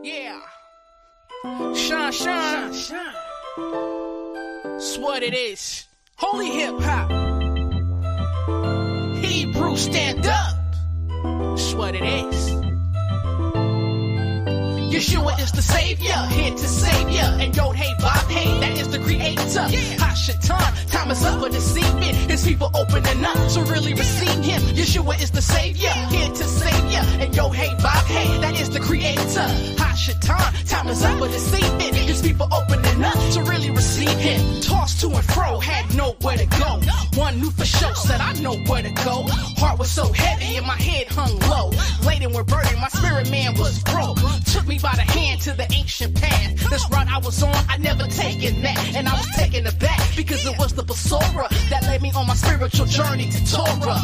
Yeah. Shine, shine. It's what it is. Holy hip hop. Hebrew, stand up. It's what it is. Yeshua is the savior, here to save ya. And YHWH, that is the creator. Hashatan, time is up for deceiving. His people opening up to really receive him. Yeshua is the savior, here to save ya. And YHWH, that is the creator. Hashatan, time is up for deceiving. His people opening up to really receive him. Tossed to and fro, had nowhere to go. One knew for sure, said I know where to go. Heart was so heavy and my head hung low. Laden with burden, my spirit man was broke. Took me by the hand to the ancient path. This route I was on, I never taken that. And I was taken aback because it was the Basora that led me on my spiritual journey to Torah.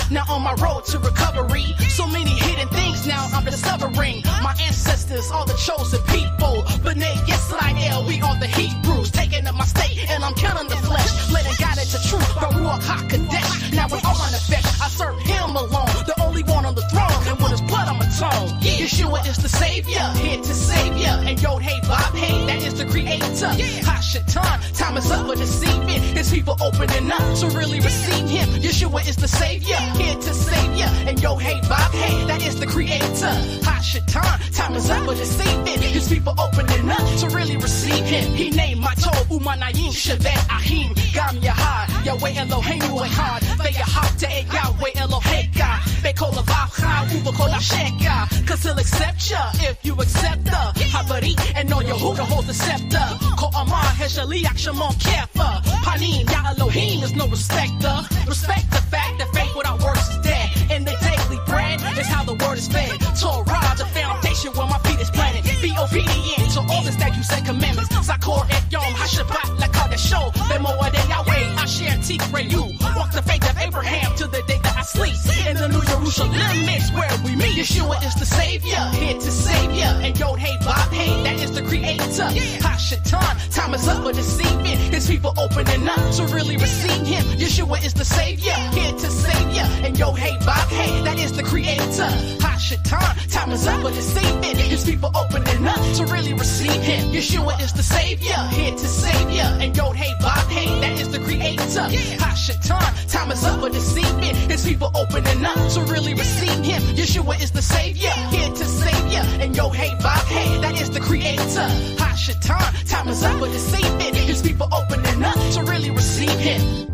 Now on my road to recovery, so many hidden things now I'm discovering. My ancestors, all the chosen people. B'nai Yisrael, we are the Hebrews. Taking up my state and I'm killing the flesh. Letting God into truth by Ruach HaKodesh. Now when all manifest, I serve him alone. The only one on the throne, and with his blood I'm atoned. Yeshua is the savior, here to save ya. And YHWH, that is the creator. Hashatan, time is up for deceiving. His people opening up to really receive him. Yeshua is the savior, here to save ya. And YHWH, that is the creator. Hashatan, time is up for deceiving. His people opening up to really receive him. He named my Torah Umanayim Shevet Ahim Gam Yahad Yahweh Eloheinu Echad Ve'Yahad Te'e Yahweh Eloheka Be'kol Avavcha U'B'kol Hasheka. Cause he'll accept ya if you accept the Habari and know Yehuda holds the scepter. Ko Amar Heshaliach Shemon Kefa Panim Ya Elohim is no respecter. Respect the fact that faith without works is dead. And the daily bread is how the word is fed. Torah, the foundation where my feet is planted. Be obedient to all the statutes and commandments. Zakor et Yom HaShabbat L'Kadesho B'Moed Yahweh Asher Tikreu. Walk the faith of Abraham to the day that I sleep. In the New Jerusalem is where we meet. Yeshua is the savior, here to save ya. And YHWH, that is the creator. Hashatan, time is up for deceiving. His people opening up to really receive him. Yeshua is the savior, here to save ya. And YHWH, that is the creator. Hashatan, time is up for deceiving. His people opening up to really receive him. Yeshua is the savior, here to save ya. And YHWH, that is the creator. Hashatan, time is up for deceiving. His people opening up to really receive him. Yeshua is the savior, here to save ya. And YHWH, that is the creator. Hashatan, time is up for deceiving. His people opening up to really receive him.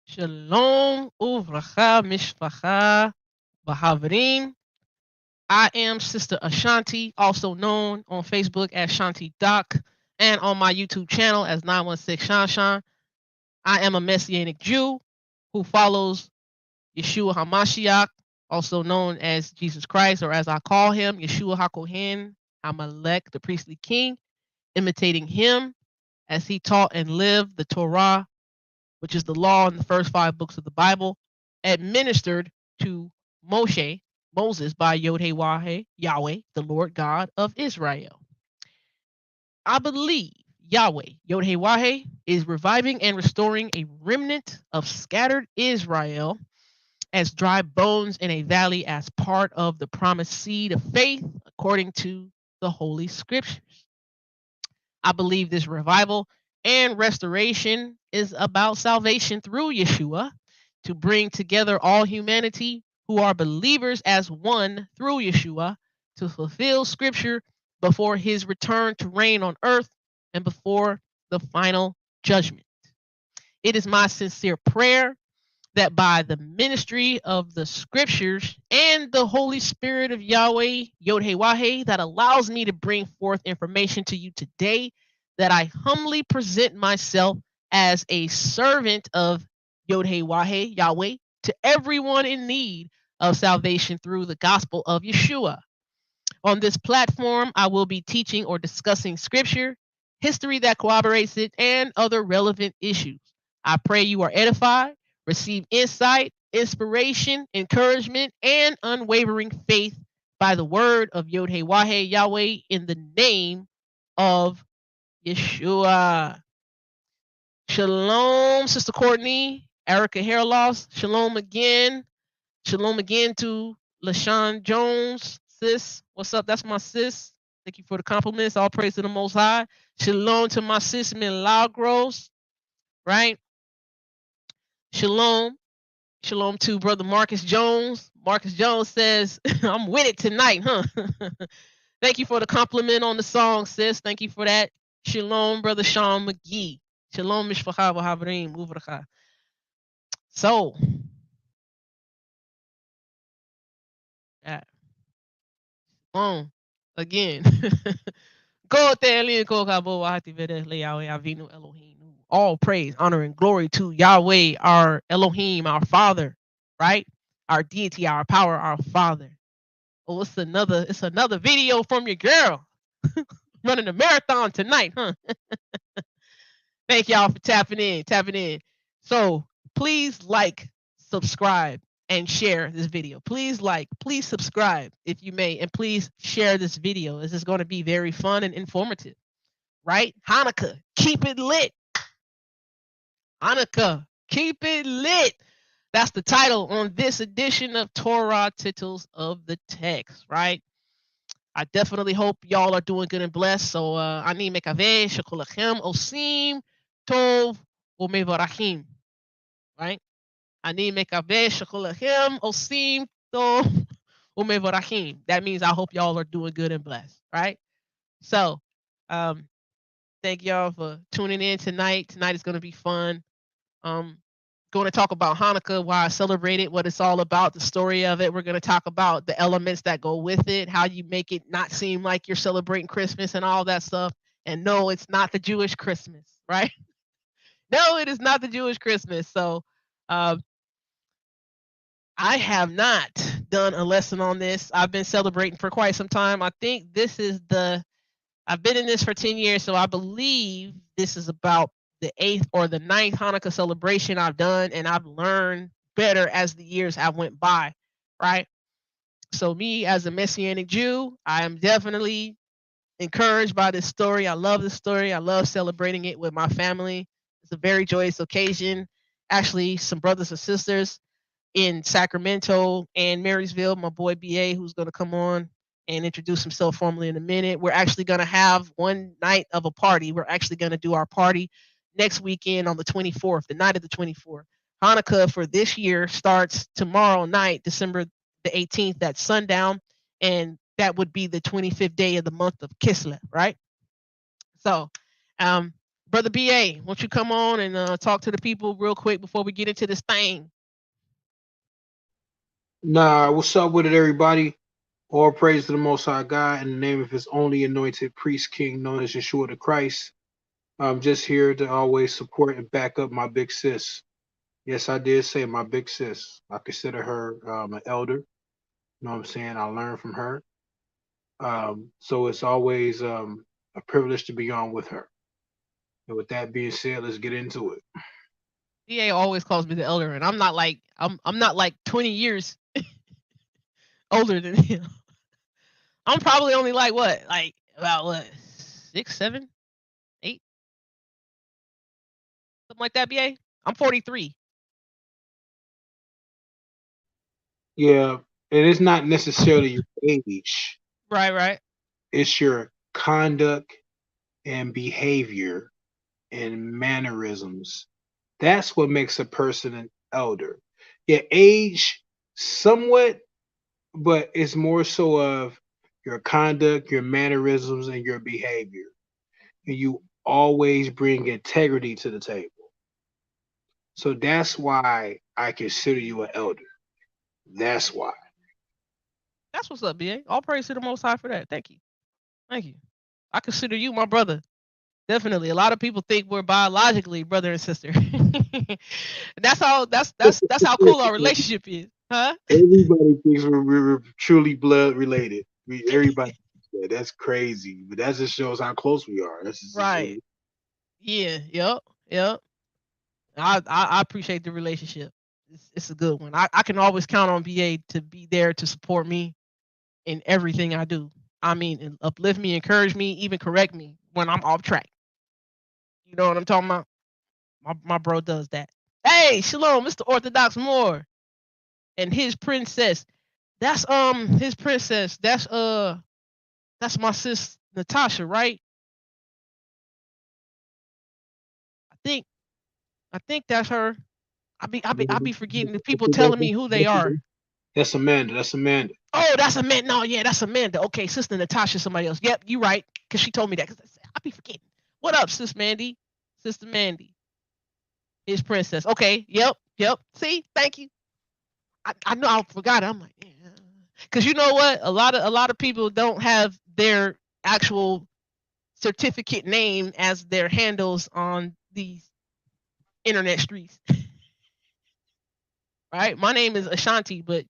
Shalom uvracha mishpacha b'havrim. I am Sister Ashanti, also known on Facebook as Shanti Doc, and on my YouTube channel as 916 Shanshan. I am a Messianic Jew who follows Yeshua HaMashiach, also known as Jesus Christ, or as I call him, Yeshua HaKohen HaMelech, the priestly king, imitating him as he taught and lived the Torah, which is the law in the first 5 books of the Bible, administered to Moses by YHWH, Yahweh, the Lord God of Israel. I believe Yahweh, YHWH, is reviving and restoring a remnant of scattered Israel as dry bones in a valley as part of the promised seed of faith according to the Holy Scriptures. I believe this revival and restoration is about salvation through Yeshua to bring together all humanity who are believers as one through Yeshua to fulfill Scripture before his return to reign on earth and before the final judgment. It is my sincere prayer that by the ministry of the Scriptures and the Holy Spirit of Yahweh, YHWH, that allows me to bring forth information to you today, that I humbly present myself as a servant of YHWH, Yahweh, to everyone in need of salvation through the gospel of Yeshua. On this platform, I will be teaching or discussing Scripture, history that corroborates it, and other relevant issues. I pray you are edified, receive insight, inspiration, encouragement, and unwavering faith by the word of YHWH, Yahweh, in the name of Yeshua. Shalom, Sister Courtney, Erica Hair Loss. Shalom again. Shalom again to LaShawn Jones, sis. What's up? That's my sis. Thank you for the compliments. All praise to the Most High. Shalom to my sis Milagros, right? Shalom. Shalom to Brother Marcus Jones. Marcus Jones says, I'm with it tonight, huh? Thank you for the compliment on the song, sis. Thank you for that. Shalom, Brother Sean McGee. Shalom, Mishpacha V'Havrim Uvracha. So, yeah, again. All praise, honor, and glory to Yahweh, our Elohim, our Father, right? Our deity, our power, our Father. Oh, it's another video from your girl running a marathon tonight, huh? Thank y'all for tapping in. So please like, subscribe, and share this video. Please subscribe if you may, and please share this video. This is going to be very fun and informative, right? Hanukkah, keep it lit. Hanukkah, keep it lit. That's the title on this edition of Torah Tittles of the Text, right? I definitely hope y'all are doing good and blessed. So, ani mekaveh shekolachem osim tov umevarachim, right? Ani mekaveh shekolachem osim tov umevarachim. That means I hope y'all are doing good and blessed, right? So, thank y'all for tuning in tonight. Tonight is going to be fun. Going to talk about Hanukkah, why I celebrate it, what it's all about, the story of it. We're going to talk about the elements that go with it, how you make it not seem like you're celebrating Christmas and all that stuff. And no, it's not the Jewish Christmas, right? No, it is not the Jewish Christmas. So I have not done a lesson on this. I've been celebrating for quite some time. I think I've been in this for 10 years, so I believe this is about the 8th or the 9th Hanukkah celebration I've done, and I've learned better as the years have went by, right? So me as a Messianic Jew, I am definitely encouraged by this story. I love this story. I love celebrating it with my family. It's a very joyous occasion. Actually, some brothers and sisters in Sacramento and Marysville, my boy BA, who's going to come on and introduce himself formally in a minute. We're actually going to have one night of a party. We're actually going to do our party next weekend on the 24th, the night of the 24th. Hanukkah for this year starts tomorrow night, December the 18th at sundown, and that would be the 25th day of the month of Kislev, right? So, Brother BA, won't you come on and talk to the people real quick before we get into this thing? Nah, what's up with it, everybody? All praise to the Most High God in the name of His only anointed priest king, known as Yeshua the Christ. I'm just here to always support and back up my big sis. Yes, I did say my big sis. I consider her an elder. You know what I'm saying? I learned from her. So it's always a privilege to be on with her. And with that being said, let's get into it. BA always calls me the elder, and I'm not like 20 years older than him. I'm probably only like about 6, 7, 8, something like that. BA, I'm 43. Yeah, and it's not necessarily your age. Right. It's your conduct and behavior and mannerisms. That's what makes a person an elder. Yeah, age somewhat, but it's more so of your conduct, your mannerisms, and your behavior. And you always bring integrity to the table. So that's why I consider you an elder. That's why. That's what's up, BA. All praise to the Most High for that. Thank you. I consider you my brother. Definitely. A lot of people think we're biologically brother and sister. That's how cool our relationship is, huh? Everybody thinks we're truly blood related. Everybody thinks that. That's crazy, but that just shows how close we are. That's just Right. Yeah. Yep. I appreciate the relationship. It's a good one. I can always count on BA to be there to support me in everything I do. I mean, uplift me, encourage me, even correct me when I'm off track. You know what I'm talking about? My bro does that. Hey, shalom, Mr. Orthodox Moore and his princess. That's his princess. That's my sis Natasha, right? think I think that's her. I be forgetting the people telling me who they are. That's Amanda. That's Amanda. Oh, that's Amanda. No, yeah, that's Amanda. Okay, Sister Natasha, somebody else. Yep, you right. Cause she told me that. Cause I be forgetting. What up, Sis Mandy? Sister Mandy, his princess. Okay, yep. See, thank you. I know I forgot. I'm like, yeah. Cause you know what? A lot of people don't have their actual certificate name as their handles on these internet streets. Right? My name is Ashanti, but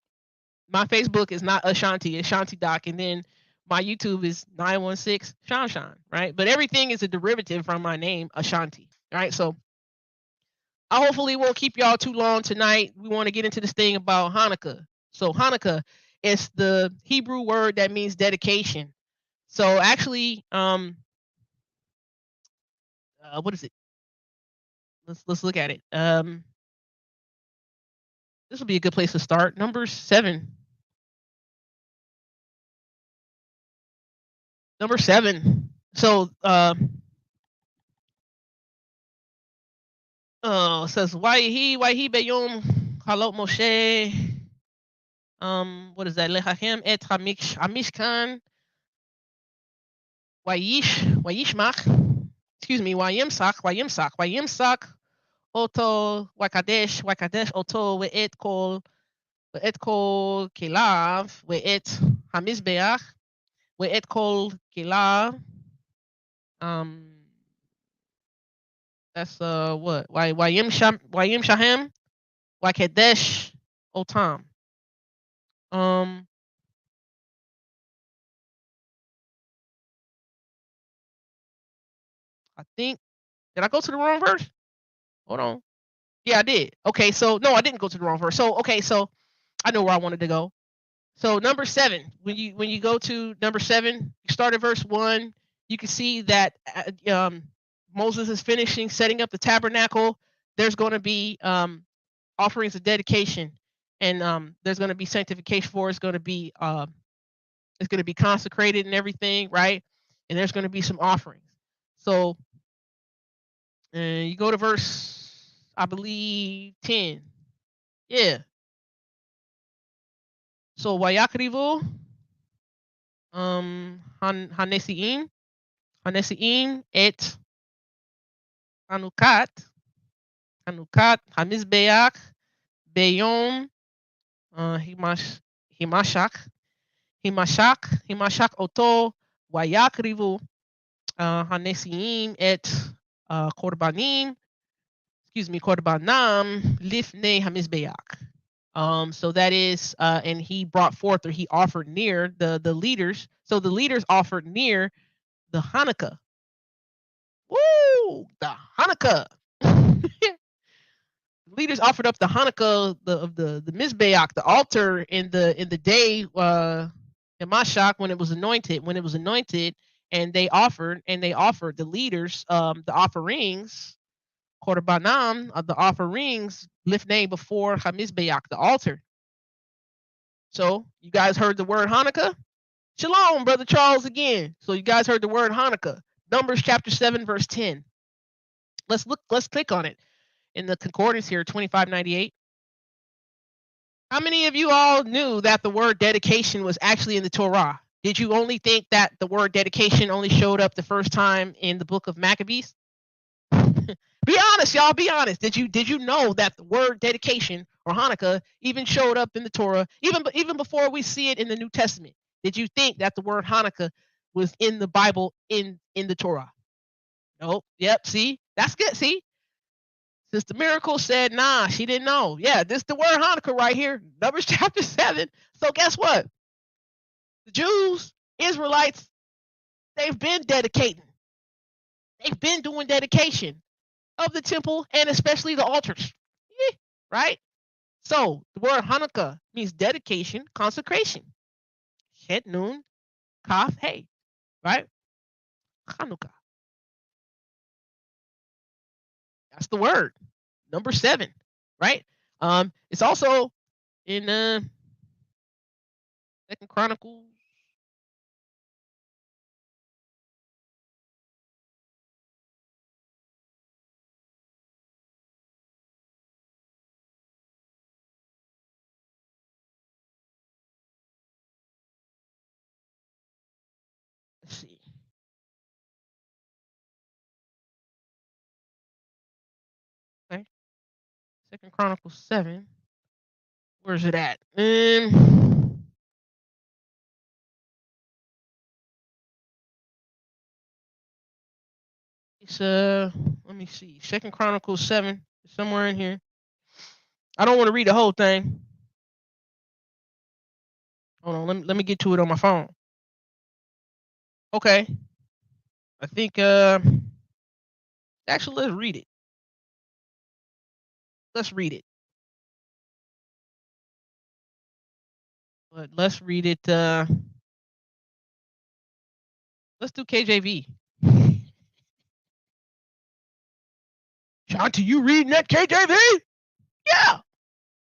my Facebook is not Ashanti, it's Shanti Doc, and then my YouTube is 916 Shan, right? But everything is a derivative from my name, Ashanti. Right? So I hopefully won't keep y'all too long tonight. We want to get into this thing about Hanukkah. So Hanukkah is the Hebrew word that means dedication. So actually, what is it? Let's look at it. This will be a good place to start. Number 7. Number 7. So it says why he beyom halot Moshe. What is that? Lechachem et hamishkan wayishmach. Excuse me. Wayimsak oto wakadesh oto ve'et kol kelav ve'et hamizbeach ve'et kol kelav. That's what? Wayim shahem wakadesh otam. I think, did I go to the wrong verse? Hold on. Yeah, I did. Okay, so no, I didn't go to the wrong verse. So okay, so I know where I wanted to go. So number 7, when you go to number 7, you start at verse 1. You can see that Moses is finishing setting up the tabernacle. There's going to be offerings of dedication, and there's going to be sanctification for it. It's going to be consecrated and everything, right? And there's going to be some offerings. So you go to verse, I believe, 10. Yeah. So Wayakrivu Hanesiim et Hanukat Hamizbeach Beyom Himashak Oto Wayakrivu Hanesiim et Korbanam Lifnei Hamizbeach. So that is, and he brought forth, or he offered near the leaders. So the leaders offered near the Hanukkah. Woo! The Hanukkah. Leaders offered up the Hanukkah of the Mizbeach, the altar in the day in Mashach when it was anointed, and they offered the leaders the offerings, korbanam, the offerings lifnei before Hamizbeach, the altar. So you guys heard the word Hanukkah? Shalom, Brother Charles again. So you guys heard the word Hanukkah. Numbers chapter 7, verse 10. Let's click on it. In the concordance here, 2598. How many of you all knew that the word dedication was actually in the Torah? Did you only think that the word dedication only showed up the first time in the book of Maccabees? Be honest, y'all. Be honest. Did you know that the word dedication or Hanukkah even showed up in the Torah, even before we see it in the New Testament? Did you think that the word Hanukkah was in the Bible in the Torah? Nope. Yep. See, that's good. See, Sister Miracle said, nah, she didn't know. Yeah, this is the word Hanukkah right here, Numbers chapter 7. So guess what? The Jews, Israelites, they've been dedicating. They've been doing dedication of the temple and especially the altars. Right? So the word Hanukkah means dedication, consecration. Het Nun, Kaf Hey. Right? Hanukkah. That's the word. Number 7, right? It's also in 2nd Chronicles. Let's see. Okay. 2nd Chronicles 7. Where's it at? It's let me see. 2nd Chronicles 7, somewhere in here. I don't want to read the whole thing. Hold on, let me get to it on my phone. Okay. I think actually let's read it. Let's read it. But let's read it let's do KJV. Shanti, you reading that KJV? Yeah.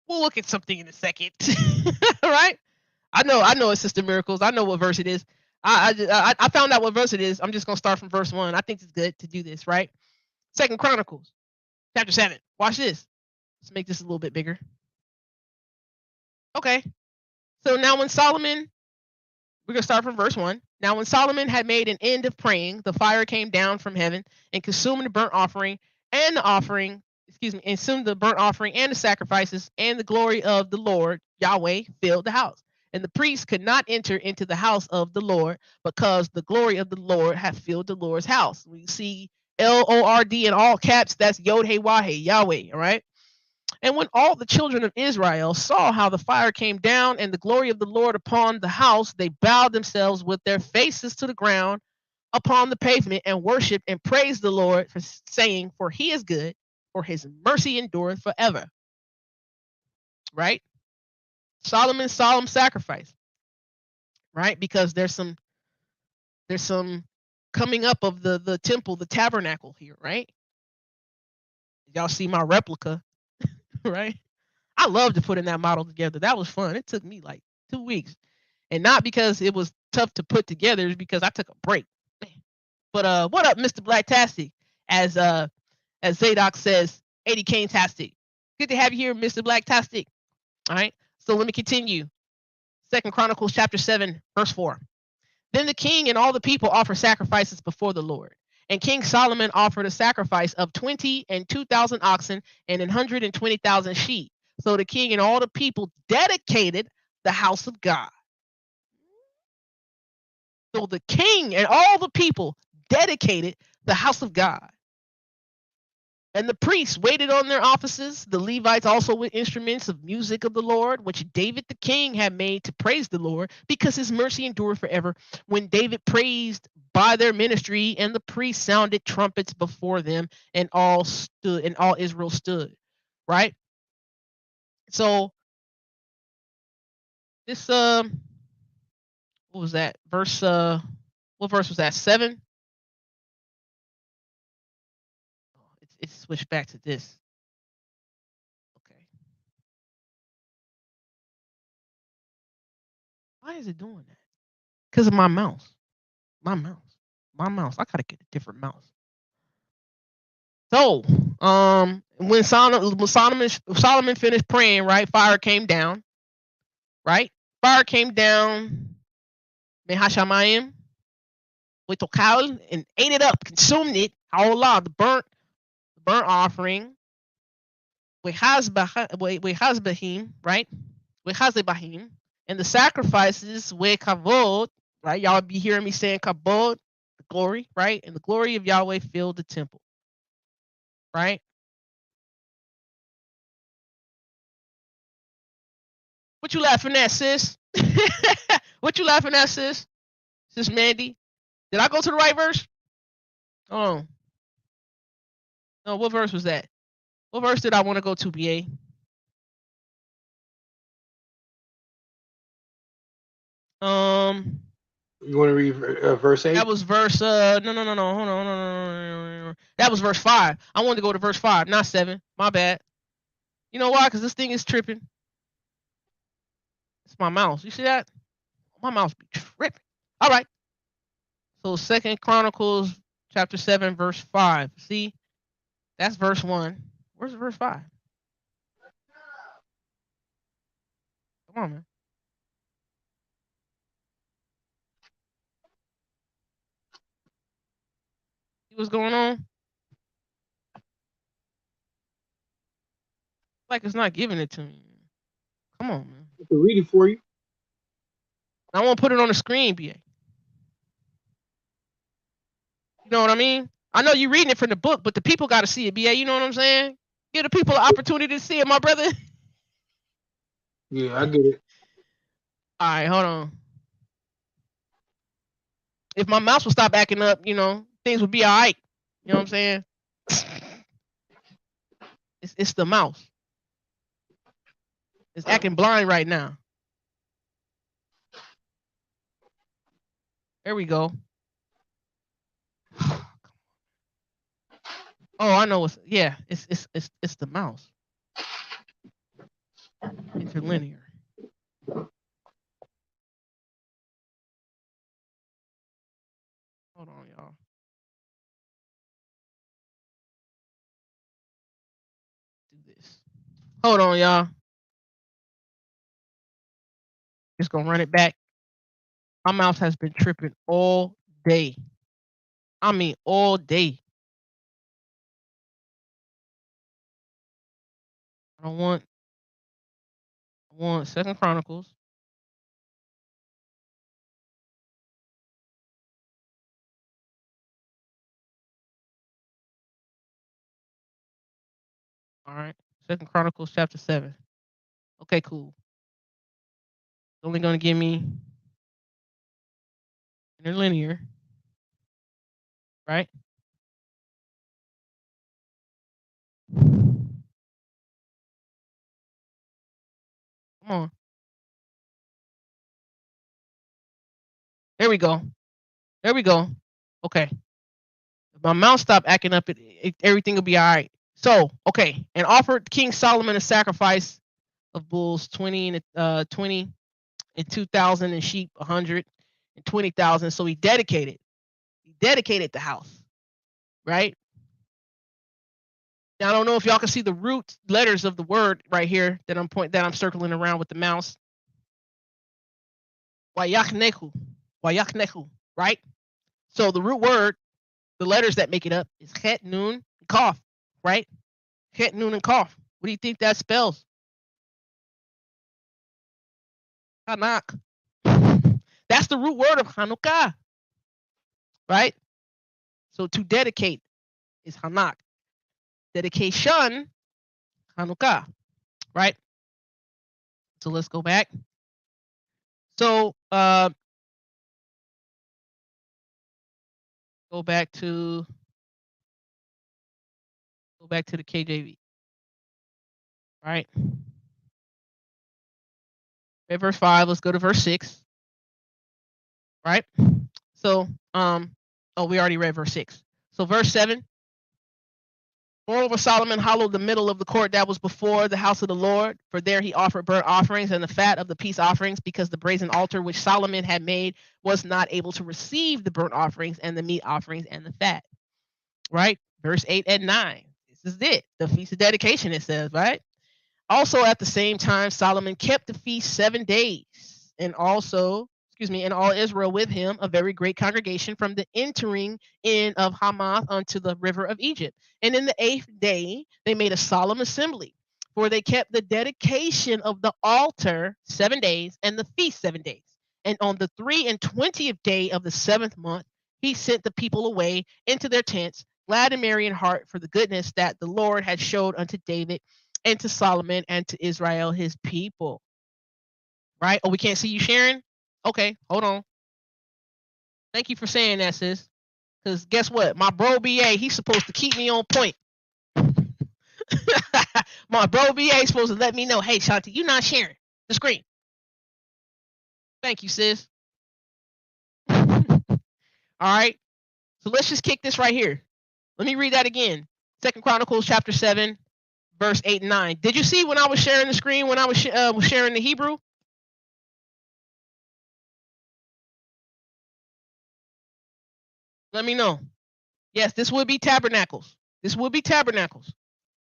We'll look at something in a second. All right. I know it's Sister Miracles. I know what verse it is. I found out what verse it is. I'm just gonna start from verse 1. I think it's good to do this, right? 2nd Chronicles, chapter 7. Watch this. Let's make this a little bit bigger. Okay. So now when Solomon, we're gonna start from verse 1. Now when Solomon had made an end of praying, the fire came down from heaven and consumed the burnt offering and the offering, consumed the burnt offering and the sacrifices, and the glory of the Lord Yahweh filled the house. And the priests could not enter into the house of the Lord because the glory of the Lord had filled the Lord's house. We see Lord in all caps. That's YHWH, Yahweh. All right. And when all the children of Israel saw how the fire came down and the glory of the Lord upon the house, they bowed themselves with their faces to the ground upon the pavement and worshiped and praised the Lord, for saying, for he is good, for his mercy endureth forever. Right? Solomon's solemn sacrifice. Right? Because there's some coming up of the temple, the tabernacle here, right? Y'all see my replica, right? I love to put in that model together. That was fun. It took me like 2 weeks. And not because it was tough to put together, it's because I took a break. But what up, Mr. Blacktastic? As Zadok says, 80 Kane-tastic. Good to have you here, Mr. Blacktastic. All right. So let me continue. 2nd Chronicles chapter 7, verse 4. Then the king and all the people offer sacrifices before the Lord. And King Solomon offered a sacrifice of 20 and 2,000 oxen and 120,000 sheep. So the king and all the people dedicated the house of God. So the king and all the people dedicated the house of God. And the priests waited on their offices, the Levites also with instruments of music of the Lord, which David the king had made to praise the Lord, because his mercy endureth forever. When David praised by their ministry, and the priests sounded trumpets before them, and all Israel stood. Right? So this what was that? Verse what verse was that? 7? It's switched back to this. Okay. Why is it doing that? Because of my mouse. My mouse. I gotta get a different mouse. So, when Solomon finished praying, right, fire came down, right? Fire came down, Mehashamayim, with Tokal, and ate it up, consumed it. Allah, the burnt offering, Wehazbahim, right? Wehazbahim, and the sacrifices, Kavod, right? Y'all be hearing me saying Kabod, the glory, right? And the glory of Yahweh filled the temple, right? What you laughing at, sis? What you laughing at, sis? Sis Mandy? Did I go to the right verse? Oh. No, what verse was that? What verse did I want to go to, BA? You want to read verse 8? That was verse no, hold on, no. That was verse 5. I wanted to go to verse 5, not 7. My bad. You know why? Because this thing is tripping. It's my mouse. You see that? My mouse be tripping. All right. So 2 Chronicles chapter 7, verse 5. See? That's verse 1. Where's verse 5? Come on, man. See what's going on? Like it's not giving it to me. Come on, man. I can read it for you. I want to put it on the screen, BA. You know what I mean? I know you're reading it from the book, but the people got to see it, BA. You know what I'm saying? Give the people an opportunity to see it, my brother. Yeah, I get it. All right, hold on. If my mouse would stop acting up, things would be all right. You know what I'm saying? It's the mouse. It's acting blind right now. There we go. Oh, I know it's the mouse. Interlinear. Hold on, y'all. Do this. Hold on, y'all. Just gonna run it back. My mouse has been tripping all day. I mean, all day. I want 2 Chronicles. All right. 2 Chronicles chapter 7. Okay, cool. It's only gonna give me interlinear. Right? Come on. There we go. There we go. Okay. If my mouse stopped acting up, everything will be all right. So, okay. And offered King Solomon a sacrifice of bulls 20 and 2,000 and sheep 120,000. So he dedicated the house. Right? Now I don't know if y'all can see the root letters of the word right here that I'm circling around with the mouse. YHWH. YHWH, right? So the root word, the letters that make it up is Het, Nun, Kof, right? Het, Nun, and Kof. What do you think that spells? Hanak. That's the root word of Hanukkah, right? So to dedicate is Hanak. Dedication, Hanukkah, right? So let's go back. So go back to the KJV, right? Read verse 5. Let's go to verse 6, right? So we already read verse 6. So verse 7. Moreover, Solomon hollowed the middle of the court that was before the house of the Lord, for there he offered burnt offerings and the fat of the peace offerings, because the brazen altar which Solomon had made was not able to receive the burnt offerings and the meat offerings and the fat. Right? Verse 8 and 9. This is it. The feast of dedication, it says, right? Also at the same time, Solomon kept the feast 7 days, and all Israel with him, a very great congregation, from the entering in of Hamath unto the river of Egypt. And in the 8th day, they made a solemn assembly, for they kept the dedication of the altar 7 days, and the feast 7 days. And on the 23rd day of the 7th month, he sent the people away into their tents, glad and merry in heart, for the goodness that the Lord had showed unto David and to Solomon and to Israel his people. Right? Oh, we can't see you sharing? Okay, hold on. Thank you for saying that, sis. Because guess what? My bro BA, he's supposed to keep me on point. My bro BA is supposed to let me know, hey, Shanti, you're not sharing the screen. Thank you, sis. All right. So let's just kick this right here. Let me read that again. 2 Chronicles chapter 7, verse 8 and 9. Did you see when I was sharing the screen when I was sharing the Hebrew? Let me know. Yes, this would be tabernacles. This would be tabernacles.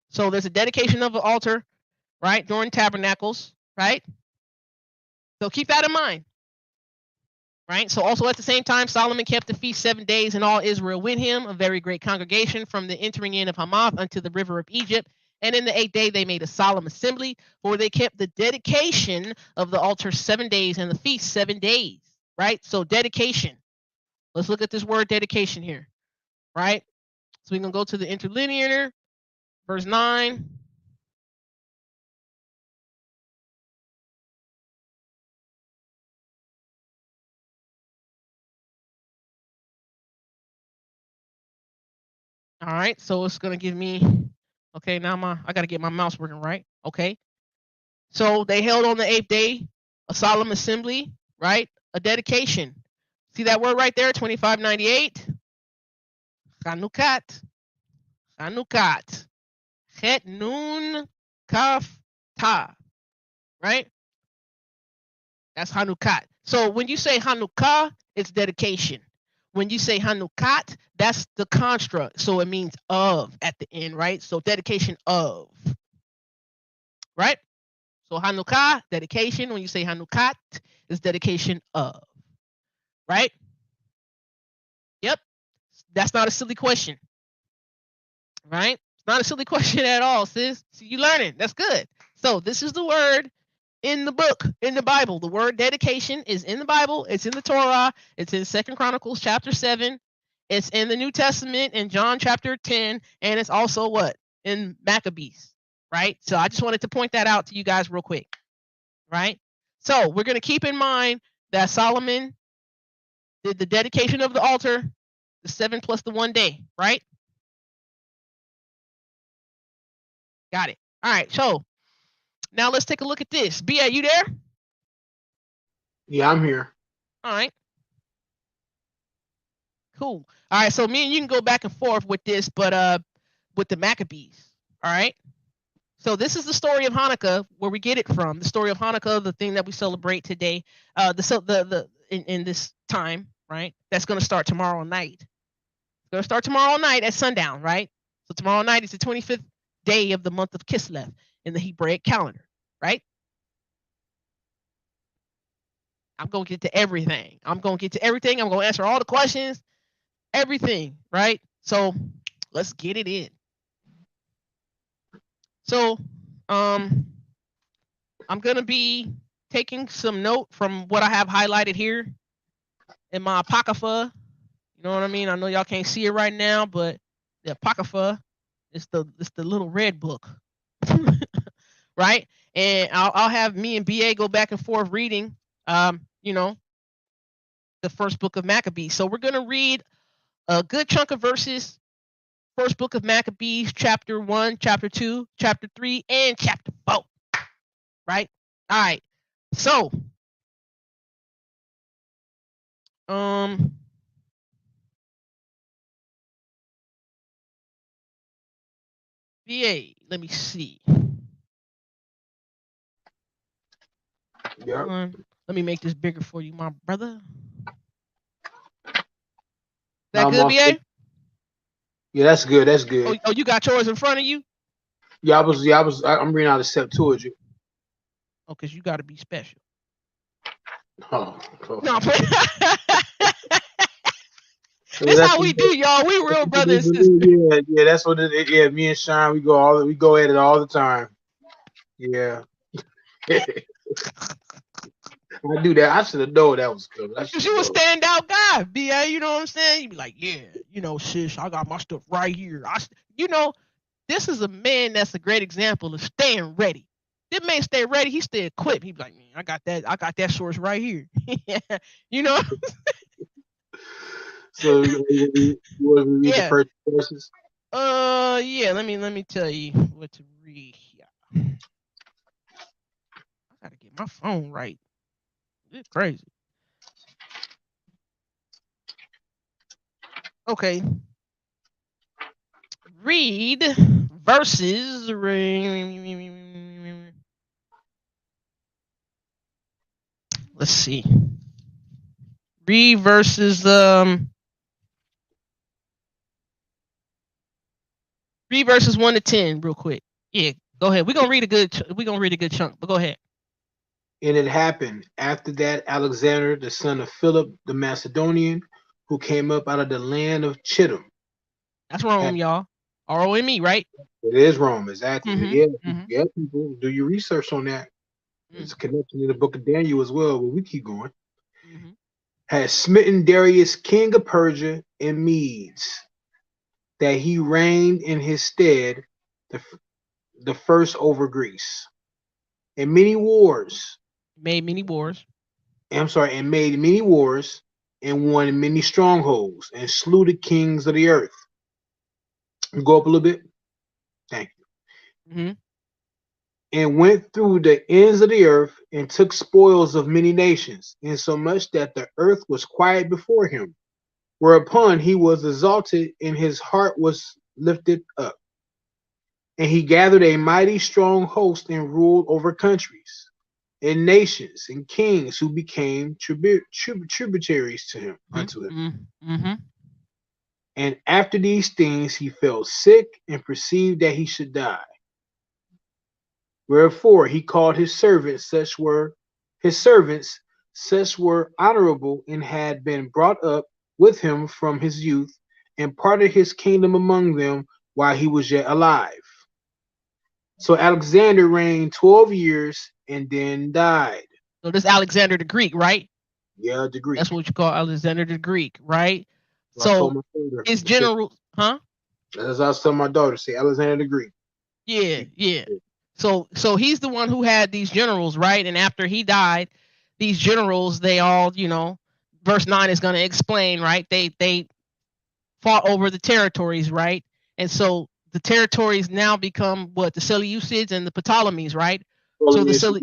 So there's a dedication of an altar, right, during tabernacles, right? So keep that in mind, right? So also at the same time, Solomon kept the feast 7 days, and all Israel with him, a very great congregation, from the entering in of Hamath unto the river of Egypt. And in the 8th day they made a solemn assembly, for they kept the dedication of the altar 7 days and the feast 7 days, right? So dedication. Let's look at this word dedication here, right? So we're going to go to the interlinear, verse 9. All right, so it's going to give me, okay, now I got to get my mouse working right. Okay. So they held on the 8th day a solemn assembly, right? A dedication. See that word right there, 2598? Hanukkah. Hanukkah. Het nun kaf ta, right? That's Hanukkah. So when you say Hanukkah, it's dedication. When you say Hanukkah, that's the construct. So it means of at the end, right? So dedication of, right? So Hanukkah, dedication. When you say Hanukkah, it's dedication of, right? Yep. That's not a silly question, right? It's not a silly question at all, sis. See, you learning. That's good. So this is the word in the book, in the Bible. The word dedication is in the Bible. It's in the Torah. It's in 2 Chronicles chapter 7. It's in the New Testament in John chapter 10. And it's also what? In Maccabees, right? So I just wanted to point that out to you guys real quick, right? So we're going to keep in mind that Solomon did the dedication of the altar, the 7 plus the 1 day, right? Got it. All right. So now let's take a look at this. B.A., you there? Yeah, I'm here. All right. Cool. All right. So me and you can go back and forth with this, but with the Maccabees. All right. So this is the story of Hanukkah, where we get it from. The story of Hanukkah, the thing that we celebrate today, in this time, right? That's going to start tomorrow night. It's going to start tomorrow night at sundown, right? So tomorrow night is the 25th day of the month of Kislev in the Hebraic calendar, right? I'm going to get to everything. I'm going to answer all the questions, everything, right? So let's get it in. So, I'm going to be taking some note from what I have highlighted here in my Apocrypha. You know what I mean? I know y'all can't see it right now, but the Apocrypha is the little red book, right? And I'll have me and BA go back and forth reading, you know, the first book of Maccabees. So we're going to read a good chunk of verses. First book of Maccabees, chapter 1, chapter 2, chapter 3, and chapter 4. Right? All right. So, VA, let me see. Yep. Let me make this bigger for you, my brother. Now That good, VA? Yeah, that's good. That's good. Oh, you got yours in front of you? Yeah, I'm reading out the Septuagint. Oh, because you got to be special. Oh. No, this how we do, y'all. We real brothers and sisters. Yeah, that's what it is. Yeah, me and Sean, we go at it all the time. Yeah. I do that. I should have known that was coming. Because you a standout guy, BA. You know what I'm saying? You be like, yeah, sis, I got my stuff right here. This is a man that's a great example of staying ready. This man stay ready. He stay equipped. He be like, man, I got that source right here. you know? So you want to read the first verses? Yeah. Let me tell you what to read here. I gotta get my phone right. It's crazy. Okay. Read verses. Let's see. Read verses. Read verses 1 to 10 real quick. Yeah, go ahead. We're gonna read a good. We're gonna read a good chunk. But go ahead. And it happened after that Alexander, the son of Philip the Macedonian, who came up out of the land of Chittim. That's Rome, y'all. ROME, right? It is Rome, exactly. Mm-hmm. Yeah, Mm-hmm. yeah, people, do your research on that. Mm-hmm. There's a connection in the book of Daniel as well, but we keep going. Mm-hmm. Had smitten Darius, king of Persia and Medes, that he reigned in his stead the first over Greece. And many wars, Made many wars. and made many wars, and won many strongholds, and slew the kings of the earth. Go up a little bit. Thank you. Mm-hmm. And went through the ends of the earth, and took spoils of many nations, insomuch that the earth was quiet before him. Whereupon he was exalted, and his heart was lifted up. And he gathered a mighty strong host, and ruled over countries, and nations, and kings, who became tributaries to him, unto him. Mm-hmm. Mm-hmm. And after these things he fell sick, and perceived that he should die. Wherefore he called his servants, such were honorable, and had been brought up with him from his youth, and parted his kingdom among them while he was yet alive. So Alexander reigned 12 years, and then died. So this Alexander the Greek, right? Yeah, the Greek. That's what you call Alexander the Greek, right? I told So my daughter, his general, huh? as I was telling my daughter, say Alexander the Greek. Yeah, yeah. So he's the one who had these generals, right? And after he died, these generals, they all, verse 9 is going to explain, right? They fought over the territories, right? And so the territories now become what? The Seleucids and the Ptolemies, right? So the Those are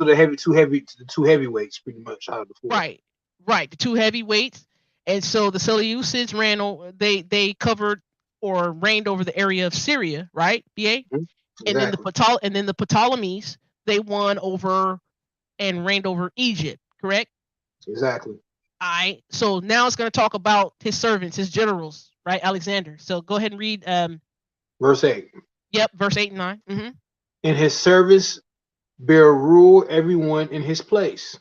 the two heavyweights, pretty much out of the four. right, the two heavyweights. And so the Seleucids they covered or reigned over the area of Syria, right? BA? Exactly. And then the Ptolemies, they won over and reigned over Egypt, correct? Exactly. All right. So now it's going to talk about his servants, his generals, right? Alexander. So go ahead and read. Verse 8. Yep, verse 8 and 9. Mm-hmm. In his service bear rule everyone in his place.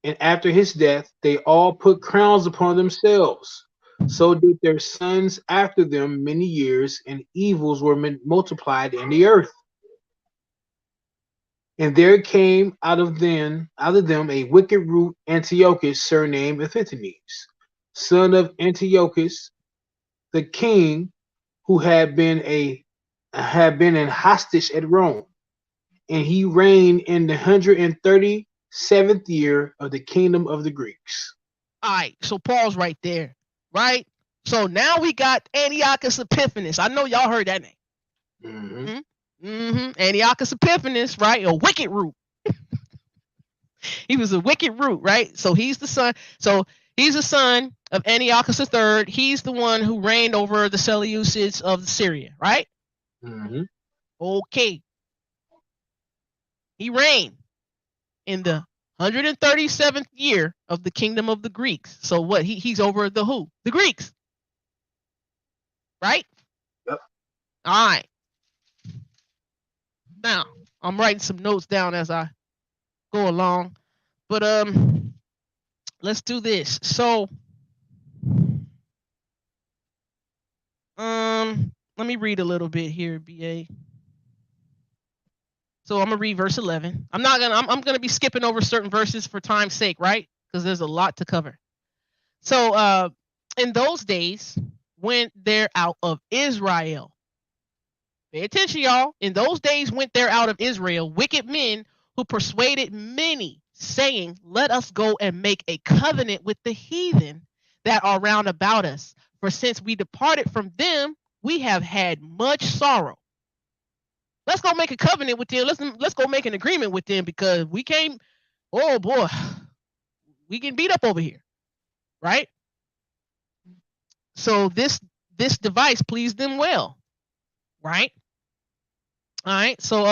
And after his death, they all put crowns upon themselves. So did their sons after them many years, and evils were multiplied in the earth. And there came out of them a wicked root, Antiochus, surnamed Epiphanes, son of Antiochus, the king, who had been in hostage at Rome, and he reigned in the 137th year of the kingdom of the Greeks. All right. So Paul's right there, right? So now we got Antiochus Epiphanes. I know y'all heard that name. Mm-hmm. Antiochus Epiphanes, right? A wicked root. He was a wicked root, right? So he's the son. So he's the son of Antiochus III. He's the one who reigned over the Seleucids of Syria, right? Mm-hmm. Okay. He reigned in the 137th year of the kingdom of the Greeks. So what? He's over the who? The Greeks. Right? Yep. All right. Now, I'm writing some notes down as I go along. But let's do this. So let me read a little bit here, BA. So I'm gonna read verse 11. I'm gonna be skipping over certain verses for time's sake, right? Because there's a lot to cover. So in those days, went there out of Israel. Pay attention, y'all. In those days went there out of Israel wicked men who persuaded many, saying, let us go and make a covenant with the heathen that are round about us. For since we departed from them, we have had much sorrow. Let's go make a covenant with them. Let's go make an agreement with them, because we can't. Oh boy, we getting beat up over here, right? So this device pleased them well, right? All right. So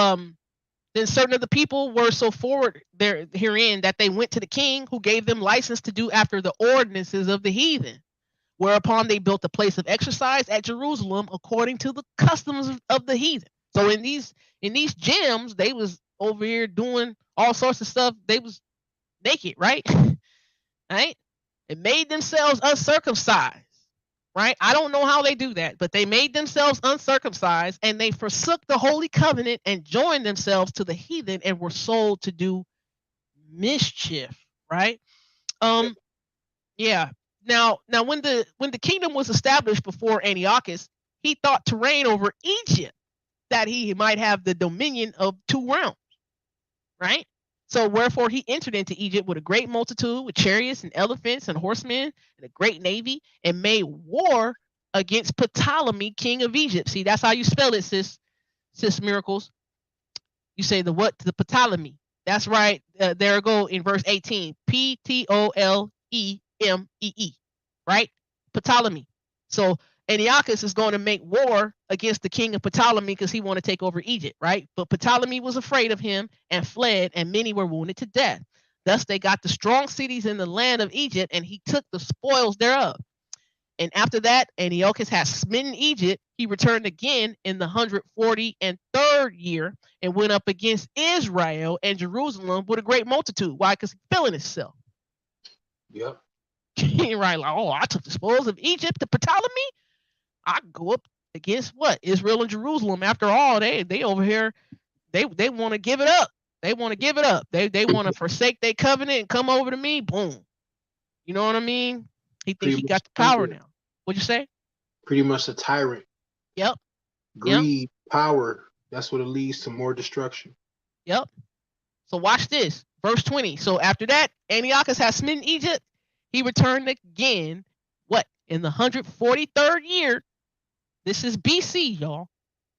then certain of the people were so forward there herein that they went to the king, who gave them license to do after the ordinances of the heathen. Whereupon they built a place of exercise at Jerusalem according to the customs of the heathen. So in these gyms, they was over here doing all sorts of stuff. They was naked, right? Right? It made themselves uncircumcised. Right? I don't know how they do that, but they made themselves uncircumcised, and they forsook the holy covenant and joined themselves to the heathen and were sold to do mischief. Right? Yeah. Now when the kingdom was established before Antiochus, he thought to reign over Egypt, that he might have the dominion of two realms. Right? So wherefore he entered into Egypt with a great multitude, with chariots and elephants and horsemen and a great navy, and made war against Ptolemy, king of Egypt. See, that's how you spell it, sis Miracles. You say the what? The Ptolemy. That's right. There go in verse 18. Ptolemee. Right? Ptolemy. So Antiochus is going to make war against the king of Ptolemy because he want to take over Egypt, right? But Ptolemy was afraid of him and fled, and many were wounded to death. Thus they got the strong cities in the land of Egypt, and he took the spoils thereof. And after that, Antiochus had smitten Egypt. He returned again in the 143rd year and went up against Israel and Jerusalem with a great multitude. Why? Because he feeling himself. Yep. Right, like, oh, I took the spoils of Egypt to Ptolemy. I go up against what? Israel and Jerusalem. After all, they over here, they want to give it up. They want to give it up. They want to forsake their covenant and come over to me. Boom. You know what I mean? He thinks he got the power now. What'd you say? Pretty much a tyrant. Yep. Greed, power. That's what it leads to, more destruction. Yep. So watch this. Verse 20. So after that, Antiochus has smitten Egypt. He returned again, what? In the 143rd year. This is BC, y'all.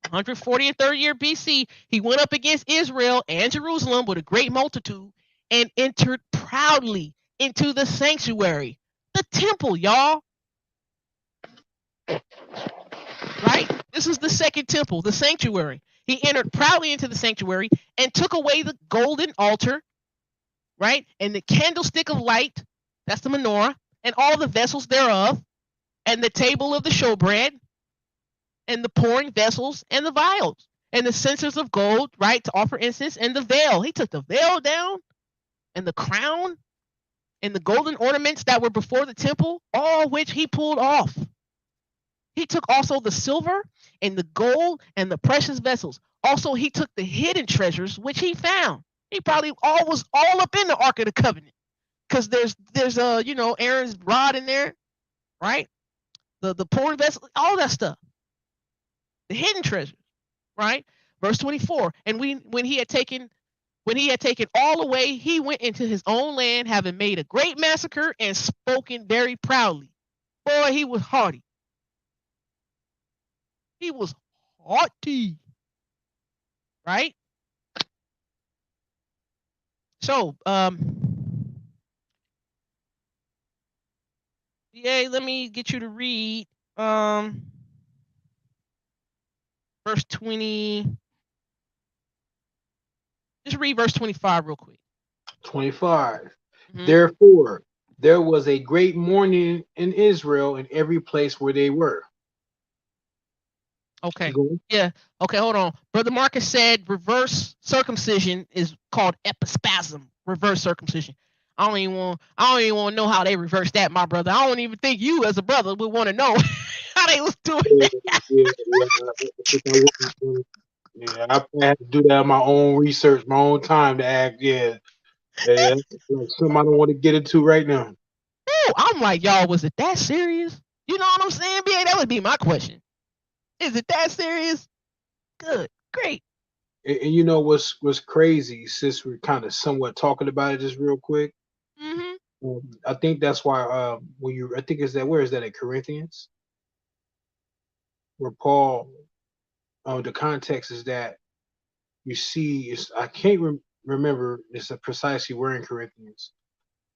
143rd year BC. He went up against Israel and Jerusalem with a great multitude and entered proudly into the sanctuary, the temple, y'all. Right? This is the second temple, the sanctuary. He entered proudly into the sanctuary and took away the golden altar, right? And the candlestick of light, that's the menorah, and all the vessels thereof, and the table of the showbread, and the pouring vessels, and the vials, and the censers of gold, right, to offer incense, and the veil. He took the veil down, and the crown, and the golden ornaments that were before the temple, all which he pulled off. He took also the silver and the gold and the precious vessels. Also, he took the hidden treasures which he found. He probably was all up in the Ark of the Covenant, because there's Aaron's rod in there, right? The pouring vessel, all that stuff. The hidden treasures, right? Verse 24. And when he had taken all away, he went into his own land, having made a great massacre and spoken very proudly. Boy, he was haughty. He was haughty, right? So, yeah, let me get you to read verse 20. Just read verse 25 real quick. 25. Mm-hmm. Therefore, there was a great mourning in Israel in every place where they were. Okay. Yeah. Okay, hold on. Brother Marcus said reverse circumcision is called epispasm. Reverse circumcision. I don't even want to know how they reverse that, my brother. I don't even think you as a brother would want to know how they was doing that. Yeah, I had to do that on my own research, my own time to act. Yeah. Like something I don't want to get into right now. Ooh, I'm like, y'all, was it that serious? You know what I'm saying, BA? That would be my question. Is it that serious? Good, great. And you know what's crazy, since we're kind of somewhat talking about it just real quick. Mm-hmm. I think that's why I think where is that in Corinthians? Where Paul, the context is that you see, I can't remember it's precisely where in Corinthians,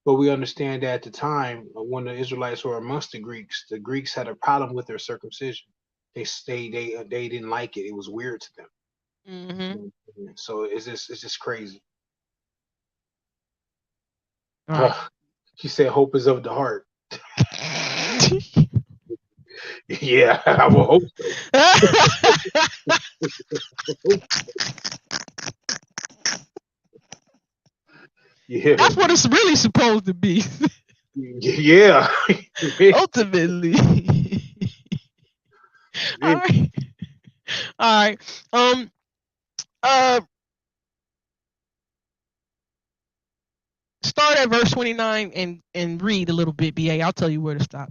But we understand that at the time, when the Israelites were amongst the Greeks had a problem with their circumcision. They didn't like it. It was weird to them. Mm-hmm. So it's just crazy. All right. She said, "Hope is of the heart." Yeah, I will hope so. Yeah, That's what it's really supposed to be. yeah. Ultimately. All right. All right. Start at verse 29 and read a little bit, BA. I'll tell you where to stop.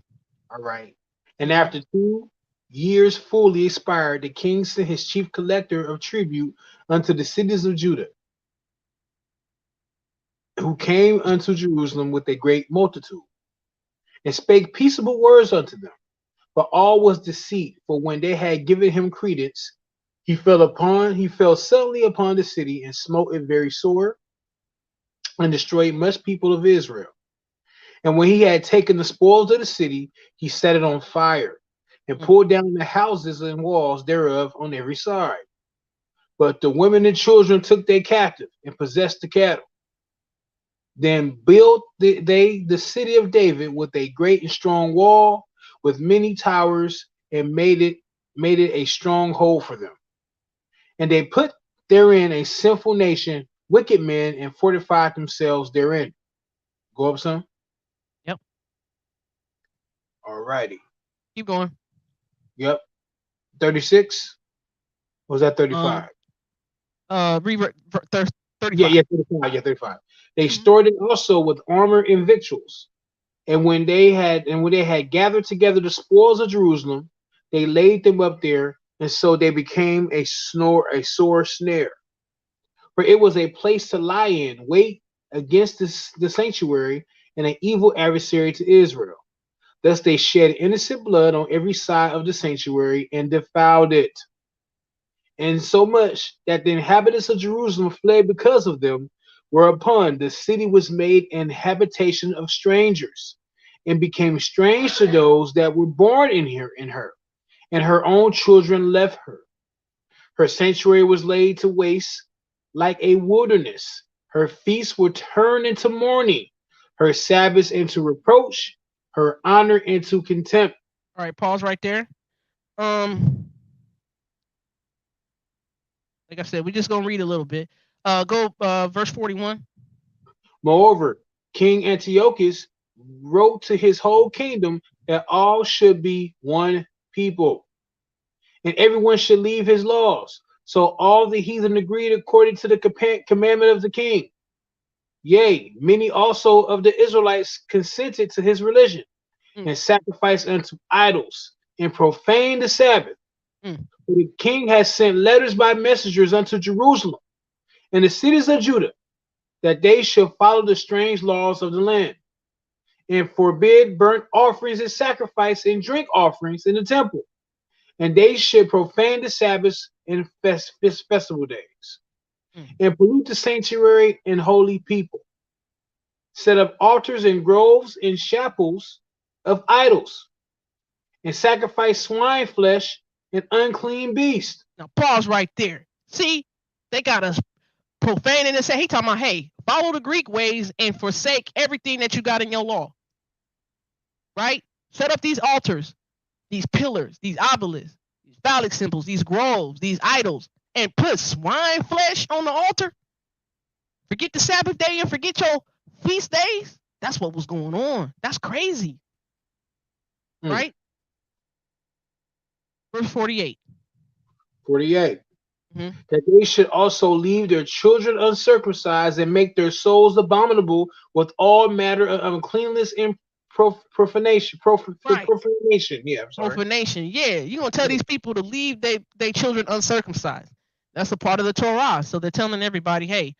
All right. And after 2 years fully expired, the king sent his chief collector of tribute unto the cities of Judah, who came unto Jerusalem with a great multitude, and spake peaceable words unto them. But all was deceit, for when they had given him credence, he fell suddenly upon the city and smote it very sore, and destroyed much people of Israel. And when he had taken the spoils of the city, he set it on fire, and pulled down the houses and walls thereof on every side. But the women and children took they captive, and possessed the cattle. Then built they the city of David with a great and strong wall, with many towers, and made it a stronghold for them. And they put therein a sinful nation, wicked men, and fortified themselves therein. Go up some. Yep. All righty. Keep going. Yep. 36. Or was that 35? Read 35. Yeah, 35. Yeah, 35. They stored it also with armor and victuals. And when they had gathered together the spoils of Jerusalem, they laid them up there, and so they became a sore snare. For it was a place to lie in wait against the sanctuary, and an evil adversary to Israel. Thus they shed innocent blood on every side of the sanctuary and defiled it. And so much that the inhabitants of Jerusalem fled because of them, whereupon the city was made an habitation of strangers, and became strange to those that were born in her, and her own children left her. Her sanctuary was laid to waste like a wilderness. Her feasts were turned into mourning, her Sabbaths into reproach, her honor into contempt. All right, pause right there. Like I said, we're just gonna read a little bit. Go verse 41. Moreover, King Antiochus wrote to his whole kingdom that all should be one people, and everyone should leave his laws. So all the heathen agreed according to the commandment of the king. Yea, many also of the Israelites consented to his religion, and sacrificed unto idols, and profaned the Sabbath. For the king has sent letters by messengers unto Jerusalem and the cities of Judah, that they should follow the strange laws of the land, and forbid burnt offerings and sacrifice and drink offerings in the temple, and they should profane the Sabbaths and festival days, and pollute the sanctuary and holy people, set up altars and groves and chapels of idols, and sacrifice swine flesh and unclean beasts. Now pause right there. See, they got us profaning and say, he talking about, hey, follow the Greek ways and forsake everything that you got in your law. Right? Set up these altars, these pillars, these obelisks, these phallic symbols, these groves, these idols, and put swine flesh on the altar. Forget the Sabbath day and forget your feast days. That's what was going on. That's crazy. Right? Verse 48. 48. That they should also leave their children uncircumcised, and make their souls abominable with all matter of uncleanness and profanation. Profanation. Yeah, I'm sorry. Profanation. Yeah, you're going to tell these people to leave their children uncircumcised. That's a part of the Torah. So they're telling everybody, hey,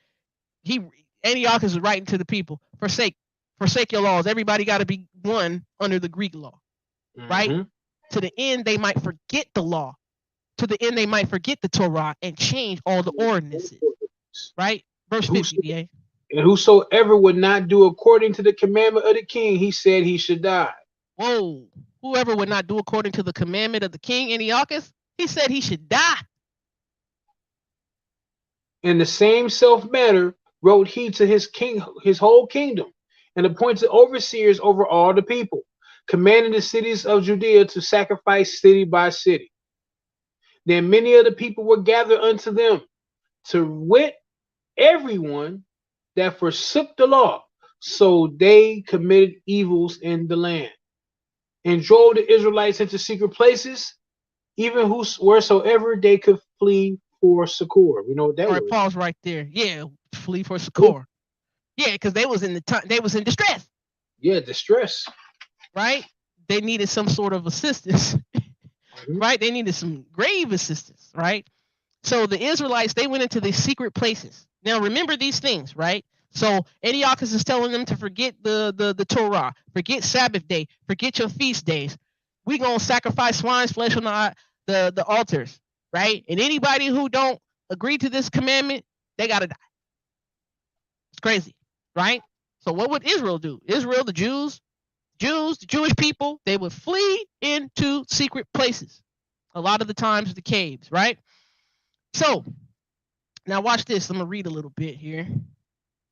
Antiochus is writing to the people, forsake your laws. Everybody got to be one under the Greek law. Right? To the end, they might forget the law. To the end, they might forget the Torah and change all the ordinances. Right? Verse 50, BA. And whosoever would not do according to the commandment of the king, he said he should die. Whoa. Whoever would not do according to the commandment of the king Antiochus, he said he should die. In the same self manner wrote he to his king, his whole kingdom, and appointed overseers over all the people, commanding the cities of Judea to sacrifice city by city. Then many of the people were gathered unto them, to wit, everyone that forsook the law. So they committed evils in the land, and drove the Israelites into secret places, even wheresoever they could flee for succor. We know what that All right, word. pause right there. Yeah, flee for succor. Yeah, because they was in they was in distress. Yeah, distress. Right? They needed some sort of assistance. Right? They needed some grave assistance, right? So the Israelites, they went into the secret places. Now remember these things, right? So Antiochus is telling them to forget the Torah, forget Sabbath day, forget your feast days. We're gonna sacrifice swine's flesh on the altars, right? And anybody who don't agree to this commandment, they gotta die. It's crazy, right? So what would Israel do? Israel, the Jews, the Jewish people, they would flee into secret places. A lot of the times the caves, right? So now watch this. I'm gonna read a little bit here.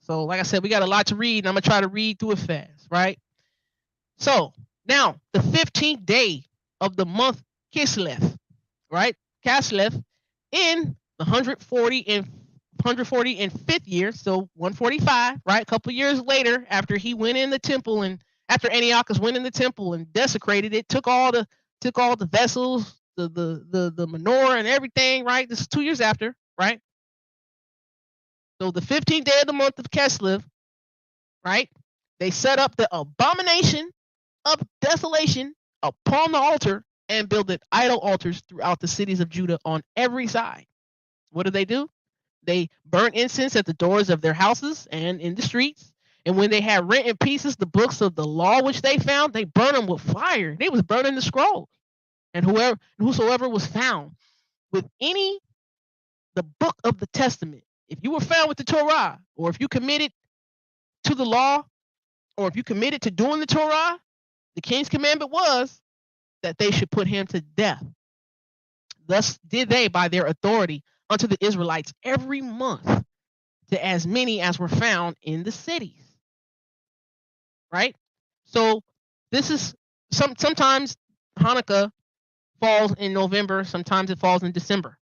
So like I said, we got a lot to read, and I'm gonna try to read through it fast, right? So now the 15th day of the month Kislev, right? Kislev, in the 145th year, so 145, right? A couple years later, after he went in the temple, and after Antiochus went in the temple and desecrated it, took all the vessels, the menorah and everything, right? This is 2 years after, right? So the 15th day of the month of Kislev, right? They set up the abomination of desolation upon the altar and builded idol altars throughout the cities of Judah on every side. What do? They burnt incense at the doors of their houses and in the streets. And when they had rent in pieces the books of the law which they found, they burned them with fire. They was burning the scrolls. And whosoever was found with the book of the testament, if you were found with the Torah, or if you committed to the law, or if you committed to doing the Torah, the king's commandment was that they should put him to death. Thus did they, by their authority, unto the Israelites every month, to as many as were found in the cities. Right? So this is sometimes Hanukkah falls in November, sometimes it falls in December,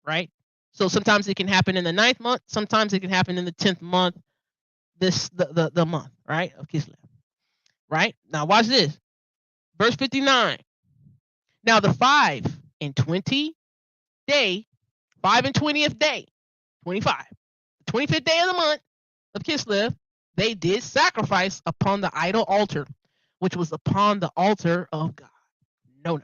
right? So sometimes it can happen in the 9th month, sometimes it can happen in the 10th month, the month, right, of Kislev. Right? Now watch this. Verse 59. Now the 5 and 20th day, 25, the 25th day of the month of Kislev, they did sacrifice upon the idol altar, which was upon the altar of God. No.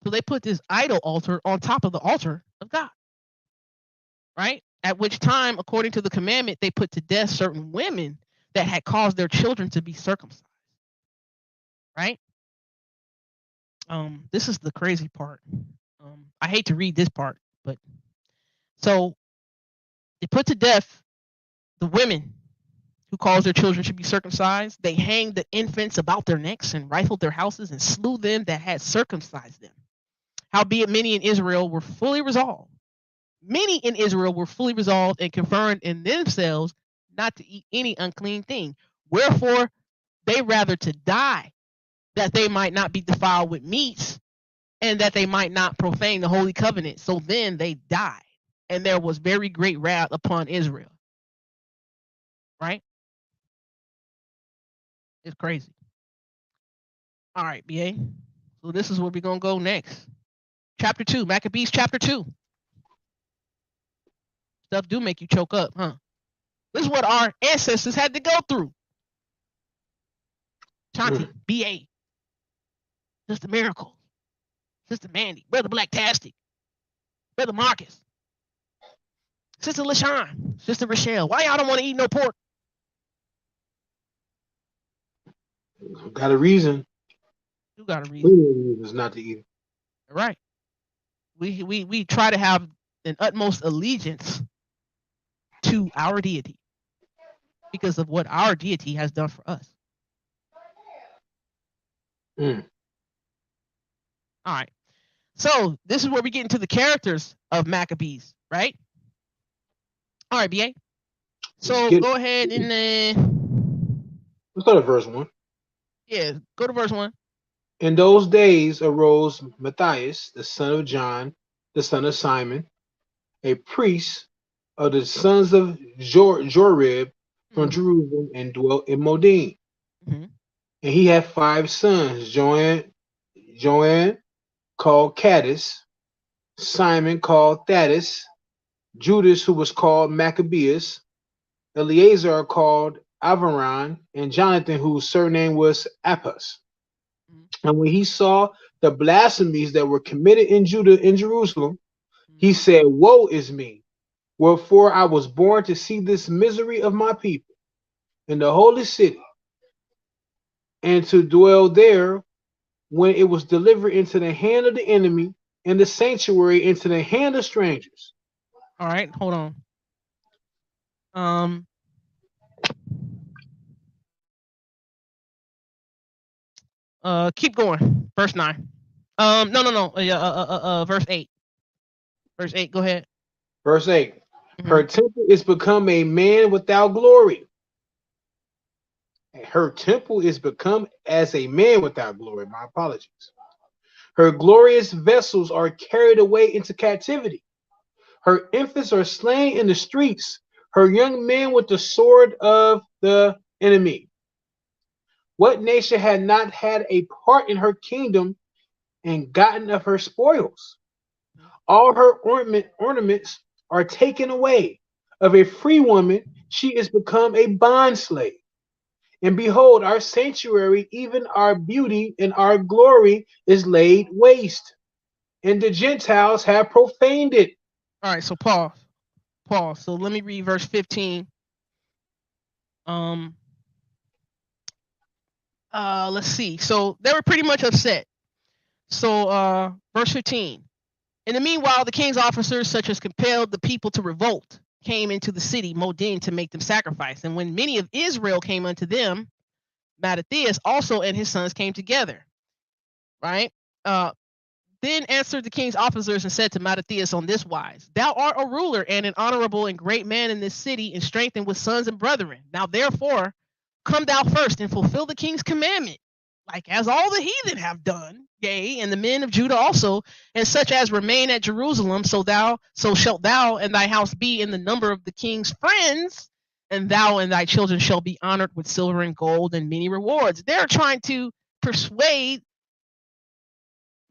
So they put this idol altar on top of the altar of God. Right? At which time, according to the commandment, they put to death certain women that had caused their children to be circumcised. Right? This is the crazy part. I hate to read this part, but so they put to death the women who caused their children to be circumcised. They hanged the infants about their necks and rifled their houses and slew them that had circumcised them. Howbeit many in Israel were fully resolved. Many in Israel were fully resolved and confirmed in themselves not to eat any unclean thing. Wherefore they rather to die, that they might not be defiled with meats, and that they might not profane the holy covenant. So then they died, and there was very great wrath upon Israel. Right? It's crazy. All right, BA. So this is where we're going to go next. Chapter 2, Maccabees chapter 2. Stuff do make you choke up, huh? This is what our ancestors had to go through. Shanti, BA. Sister Miracle. Sister Mandy. Brother Blacktastic. Brother Marcus. Sister LaShawn. Sister Rochelle. Why y'all don't want to eat no pork? Got a reason. You got a reason. It's not to eat. Right. We try to have an utmost allegiance to our deity because of what our deity has done for us. Mm. All right. So this is where we get into the characters of Maccabees, right? All right, BA. So go ahead and let's go to verse 1. Yeah, go to verse 1. In those days arose Matthias, the son of John, the son of Simon, a priest of the sons of Jorib from Jerusalem, and dwelt in Modin. Mhm. And he had 5 sons: Joanne called Caddis, Simon called Thaddeus, Judas who was called Maccabeus, Eleazar called Avaran, and Jonathan whose surname was Appas. And when he saw the blasphemies that were committed in Judah in Jerusalem, he said, "Woe is me! Wherefore I was born to see this misery of my people in the holy city, and to dwell there when it was delivered into the hand of the enemy, and the sanctuary into the hand of strangers." All right, hold on. Keep going. Verse 9. No. Verse 8. Verse 8. Go ahead. Verse 8. Mhm. Her temple is become a man without glory. Her temple is become as a man without glory. My apologies. Her glorious vessels are carried away into captivity. Her infants are slain in the streets. Her young men with the sword of the enemy. What nation had not had a part in her kingdom and gotten of her spoils? All her ornaments are taken away. Of a free woman, she is become a bondslave. And behold, our sanctuary, even our beauty and our glory, is laid waste. And the Gentiles have profaned it. All right, so pause. So let me read verse 15. Let's see. So they were pretty much upset. So verse 15. In the meanwhile, the king's officers, such as compelled the people to revolt, came into the city, Modin, to make them sacrifice. And when many of Israel came unto them, Mattathias also and his sons came together. Right? Then answered the king's officers and said to Mattathias on this wise: Thou art a ruler and an honorable and great man in this city, and strengthened with sons and brethren. Now therefore, come thou first and fulfill the king's commandment, like as all the heathen have done, yea, and the men of Judah also, and such as remain at Jerusalem. So shalt thou and thy house be in the number of the king's friends, and thou and thy children shall be honored with silver and gold and many rewards. They're trying to persuade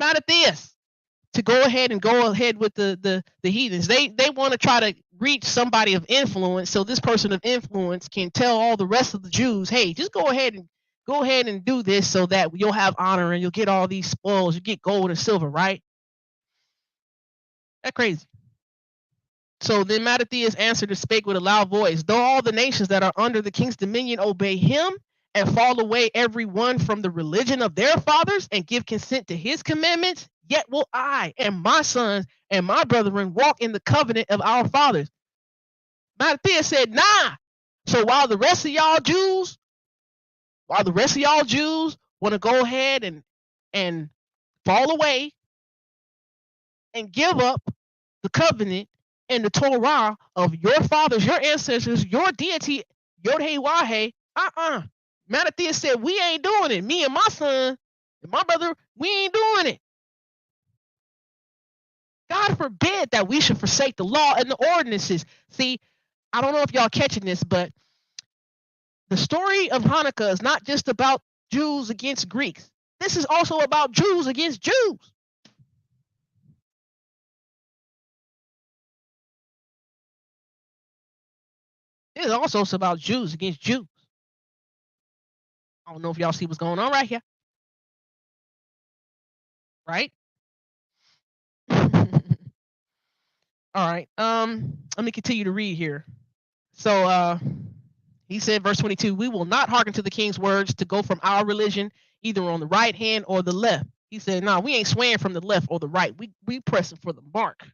Mattathias to go ahead with the heathens. They want to try to reach somebody of influence, so this person of influence can tell all the rest of the Jews, hey, just go ahead and do this so that you'll have honor and you'll get all these spoils. You get gold and silver, right? That's crazy. So then Mattathias answered and spake with a loud voice: Though all the nations that are under the king's dominion obey him, and fall away every one from the religion of their fathers, and give consent to his commandments, yet will I and my sons and my brethren walk in the covenant of our fathers. Mattathias said, nah. So while the rest of y'all Jews want to go ahead and fall away and give up the covenant and the Torah of your fathers, your ancestors, your deity, YHWH, Mattathias said, we ain't doing it. Me and my son and my brother, we ain't doing it. God forbid that we should forsake the law and the ordinances. See, I don't know if y'all catching this, but the story of Hanukkah is not just about Jews against Greeks. This is also about Jews against Jews. It is also about Jews against Jews. I don't know if y'all see what's going on right here. Right? All right. Let me continue to read here. So he said, verse 22, we will not hearken to the king's words to go from our religion either on the right hand or the left. He said, no, we ain't swaying from the left or the right. We pressing for the mark.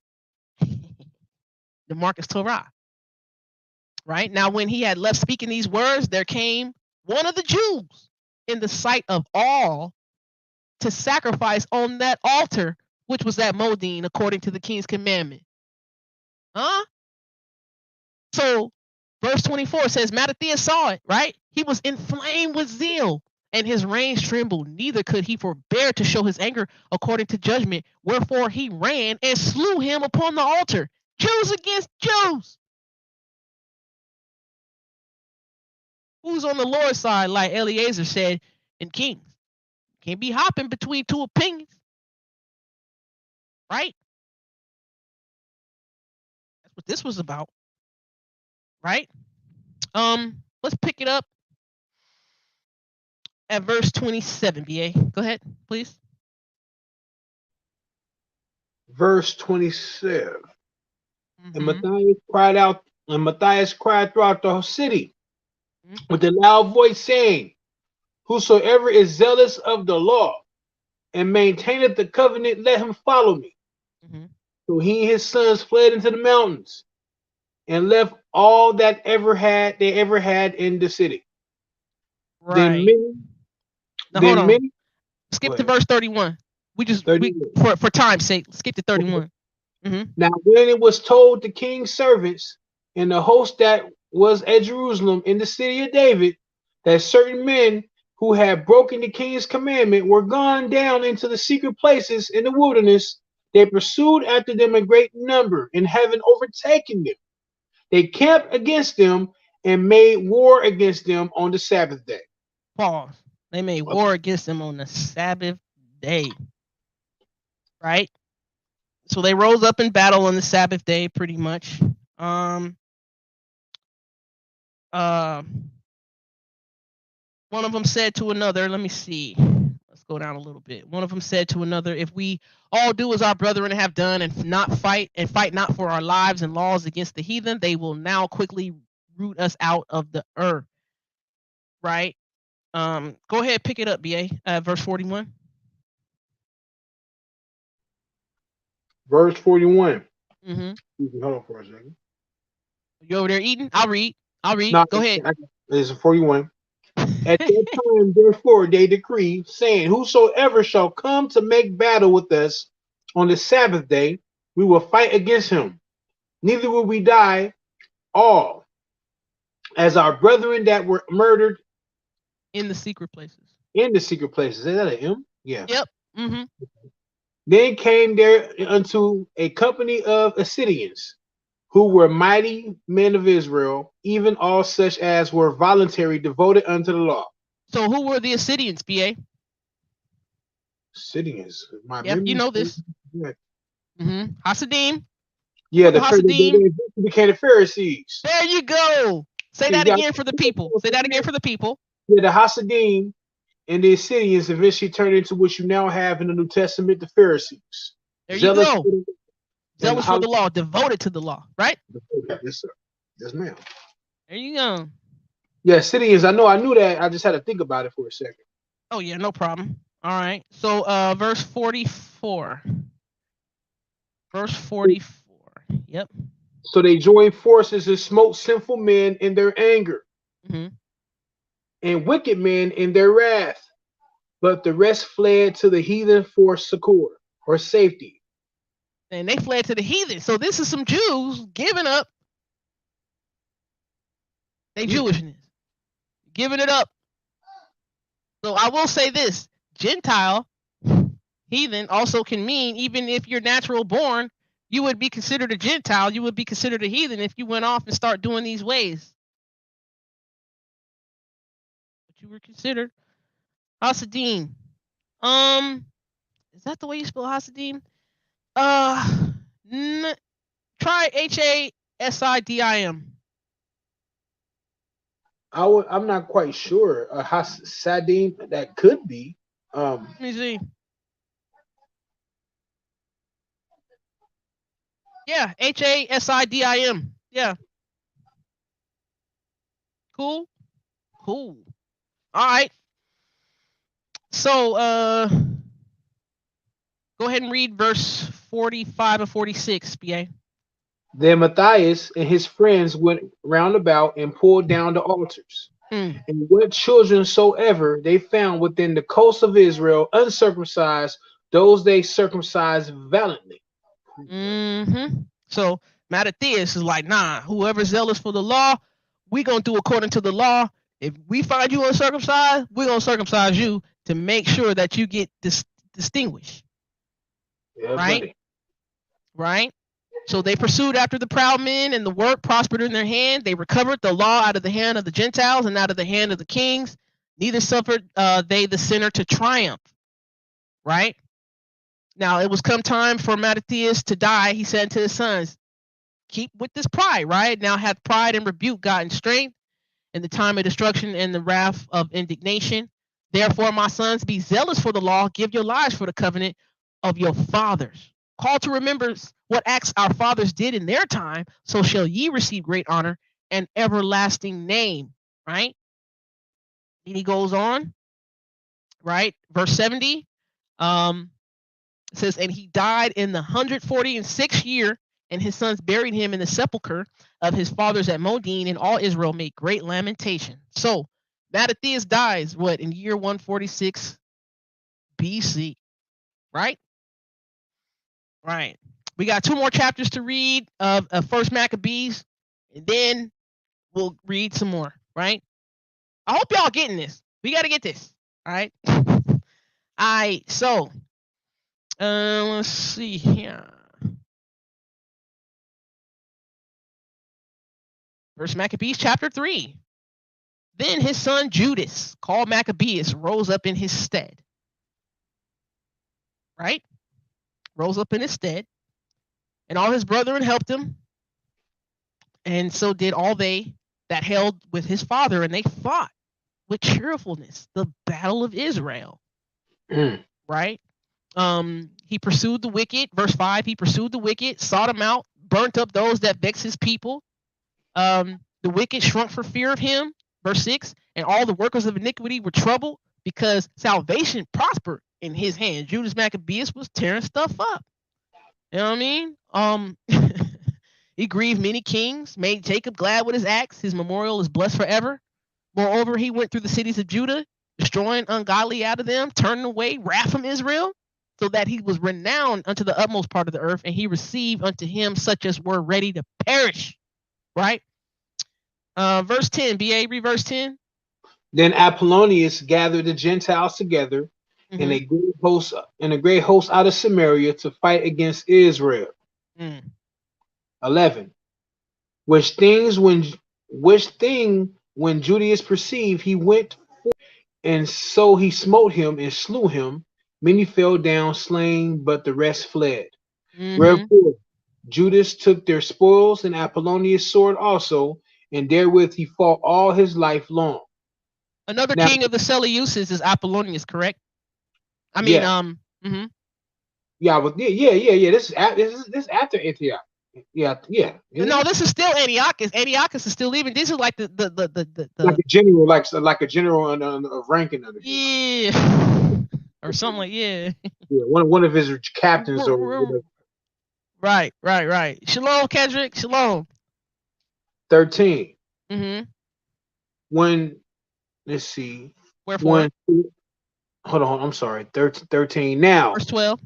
The mark is Torah. Right? Now, when he had left speaking these words, there came one of the Jews in the sight of all to sacrifice on that altar, which was at Modin, according to the king's commandment. Huh? So, verse 24 says, Mattathias saw it, right? He was inflamed with zeal, and his reins trembled. Neither could he forbear to show his anger according to judgment. Wherefore he ran and slew him upon the altar. Jews against Jews. Who's on the Lord's side, like Eliezer said in Kings? Can't be hopping between two opinions, right? That's what this was about, right? Let's pick it up at verse 27, BA. Go ahead, please. Verse 27. Mhm. And Matthias cried throughout the whole city Mhm. with a loud voice, saying, Whosoever is zealous of the law and maintaineth the covenant, let him follow me. Mhm. So he and his sons fled into the mountains and left all that they ever had in the city. Right. Now hold on. Skip to verse 31. For time's sake, skip to 31. Mm-hmm. Now, when it was told the king's servants and the host that was at Jerusalem in the city of David that certain men who had broken the king's commandment were gone down into the secret places in the wilderness, they pursued after them a great number, and having overtaken them, they camped against them and made war against them on the Sabbath day. Pause. They made war against them on the Sabbath day. Right? So they rose up in battle on the Sabbath day, pretty much. One of them said to another, let me see. Let's go down a little bit. One of them said to another, if we all do as our brethren have done and fight not for our lives and laws against the heathen, they will now quickly root us out of the earth. Right? Go ahead, pick it up, BA. Verse 41. Verse 41. Mm-hmm. Hold on for a second. You over there eating? I'll read. No, Go ahead. It's 41. At that time, therefore, they decree, saying, Whosoever shall come to make battle with us on the Sabbath day, we will fight against him. Neither will we die all, as our brethren that were murdered in the secret places. In the secret places. Is that an M? Yeah. Yep. Mm-hmm. Then came there unto a company of Assyrians, who were mighty men of Israel, even all such as were voluntary, devoted unto the law. So who were the Assyrians, BA? Assyrians. Yep, you know this. Yeah. Mm-hmm. Hasidim. Yeah, they became the Pharisees. There you go. Say that again for the people. Say that again for the people. Yeah, the Hasidim and the Assyrians eventually turned into what you now have in the New Testament, the Pharisees. There you go. Zealous for the law, devoted to the law, right? Yes, sir. Yes, ma'am. There you go. Yeah, Assyrians. I knew that. I just had to think about it for a second. Oh yeah, no problem. All right. So verse 44. Verse 44. Yep. So they joined forces and smote sinful men in their anger, and wicked men in their wrath. But the rest fled to the heathen for succor or safety. And they fled to the heathen. So this is some Jews giving up their Jewishness, giving it up. So I will say this: Gentile, heathen, also can mean, even if you're natural born, you would be considered a Gentile. You would be considered a heathen if you went off and start doing these ways. But you were considered Hasidim. Is that the way you spell Hasidim? Try Hassidim. I'm not quite sure. Hasidim, that could be. Let me see. Yeah, Hassidim. Yeah. Cool. All right. So go ahead and read verse 45 and 46, BA. Then Matthias and his friends went round about and pulled down the altars. Mm. And what children soever they found within the coast of Israel uncircumcised, those they circumcised valiantly. So Mattathias is like, nah, whoever's zealous for the law, we gonna do according to the law. If we find you uncircumcised, we're gonna circumcise you to make sure that you get distinguished. Yeah, right? buddy. Right? So they pursued after the proud men, and the work prospered in their hand. They recovered the law out of the hand of the Gentiles and out of the hand of the kings. Neither suffered they the sinner to triumph. Right? Now it was come time for Mattathias to die. He said to his sons, keep with this pride, right? Now hath pride and rebuke gotten strength in the time of destruction and the wrath of indignation. Therefore, my sons, be zealous for the law, give your lives for the covenant of your fathers. Call to remembrance what acts our fathers did in their time, so shall ye receive great honor and everlasting name. Right? And he goes on, right? Verse 70. It says, and he died in the 146th year, and his sons buried him in the sepulchre of his fathers at Modin, and all Israel made great lamentation. So Mattathias dies, what, in year 146 BC, right? Right. We got 2 more chapters to read of First Maccabees, and then we'll read some more, right? I hope y'all getting this. We got to get this, all right? All right, so let's see here. First Maccabees chapter 3. Then his son Judas, called Maccabeus, rose up in his stead. Right? Rose up in his stead. And all his brethren helped him. And so did all they that held with his father, and they fought with cheerfulness the battle of Israel. Right? He pursued the wicked. Verse 5, he pursued the wicked, sought them out, burnt up those that vex his people. The wicked shrunk for fear of him. Verse 6, and all the workers of iniquity were troubled because salvation prospered in his hand. Judas Maccabeus was tearing stuff up. You know what I mean? He grieved many kings, made Jacob glad with his acts. His memorial is blessed forever. Moreover, he went through the cities of Judah, destroying ungodly out of them, turning away wrath from Israel, so that he was renowned unto the utmost part of the earth, and he received unto him such as were ready to perish. Right? Verse 10, BA, read verse 10. Then Apollonius gathered the Gentiles together in a great host out of Samaria to fight against Israel. 11. Which thing when Judas perceived, he went forth, and so he smote him and slew him. Many fell down slain, but the rest fled. Wherefore Judas took their spoils and Apollonius' sword also, and therewith he fought all his life long. Another king of the Seleucids is Apollonius, correct? I mean, yeah. This is after Antioch. Yeah. No, this is still Antiochus. Antiochus is still leaving. This is like the like a general, like a general of ranking under him. Yeah, or something like Yeah, one of his captains or whatever. Right. Shalom, Kendrick. Shalom. 13. When, let's see. Wherefore? Hold on, I'm sorry. 13. Now. Verse 12.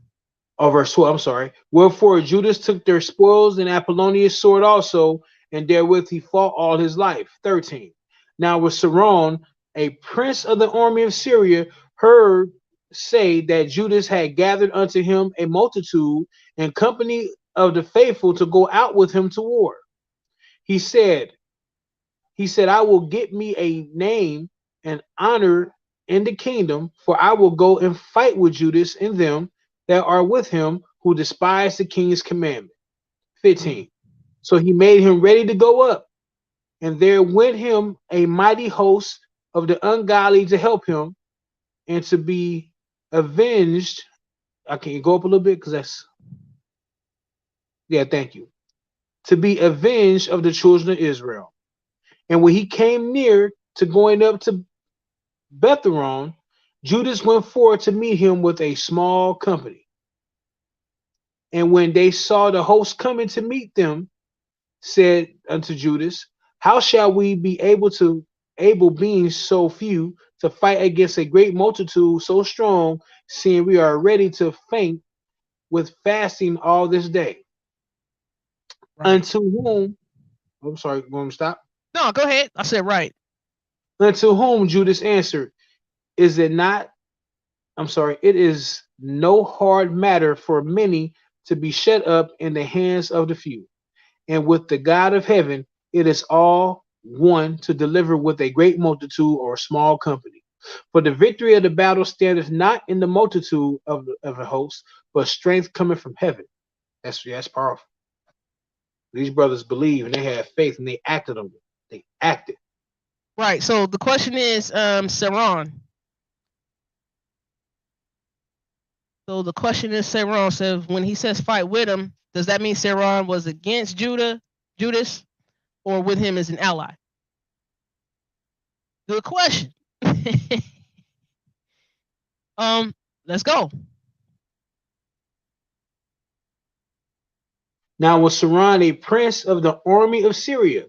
Oh, verse 12, I'm sorry. Wherefore Judas took their spoils and Apollonius' sword also, and therewith he fought all his life. 13. Now with Saron, a prince of the army of Syria, heard say that Judas had gathered unto him a multitude and company of the faithful to go out with him to war. He said, I will get me a name and honor in the kingdom, for I will go and fight with Judas and them that are with him who despise the king's commandment. 15. So he made him ready to go up, and there went him a mighty host of the ungodly to help him and to be avenged. Can you go up a little bit? Because that's, yeah, thank you. To be avenged of the children of Israel. And when he came near to going up to Betharon, Judas went forward to meet him with a small company. And when they saw the host coming to meet them, said unto Judas, how shall we be able being so few to fight against a great multitude so strong, seeing we are ready to faint with fasting all this day? Right. Unto whom, I'm sorry, want me to stop? No, go ahead. I said right. Unto whom Judas answered, is it not, I'm sorry, it is no hard matter for many to be shut up in the hands of the few. And with the God of heaven, it is all one to deliver with a great multitude or a small company. For the victory of the battle standeth not in the multitude of a host, but strength coming from heaven. That's powerful. These brothers believe and they have faith and they acted on it. They acted. Right. So the question is, Saran. So the question is, Saran says, when he says fight with him, does that mean Saran was against Judas, or with him as an ally? Good question. Let's go. Now was Saran a prince of the army of Syria,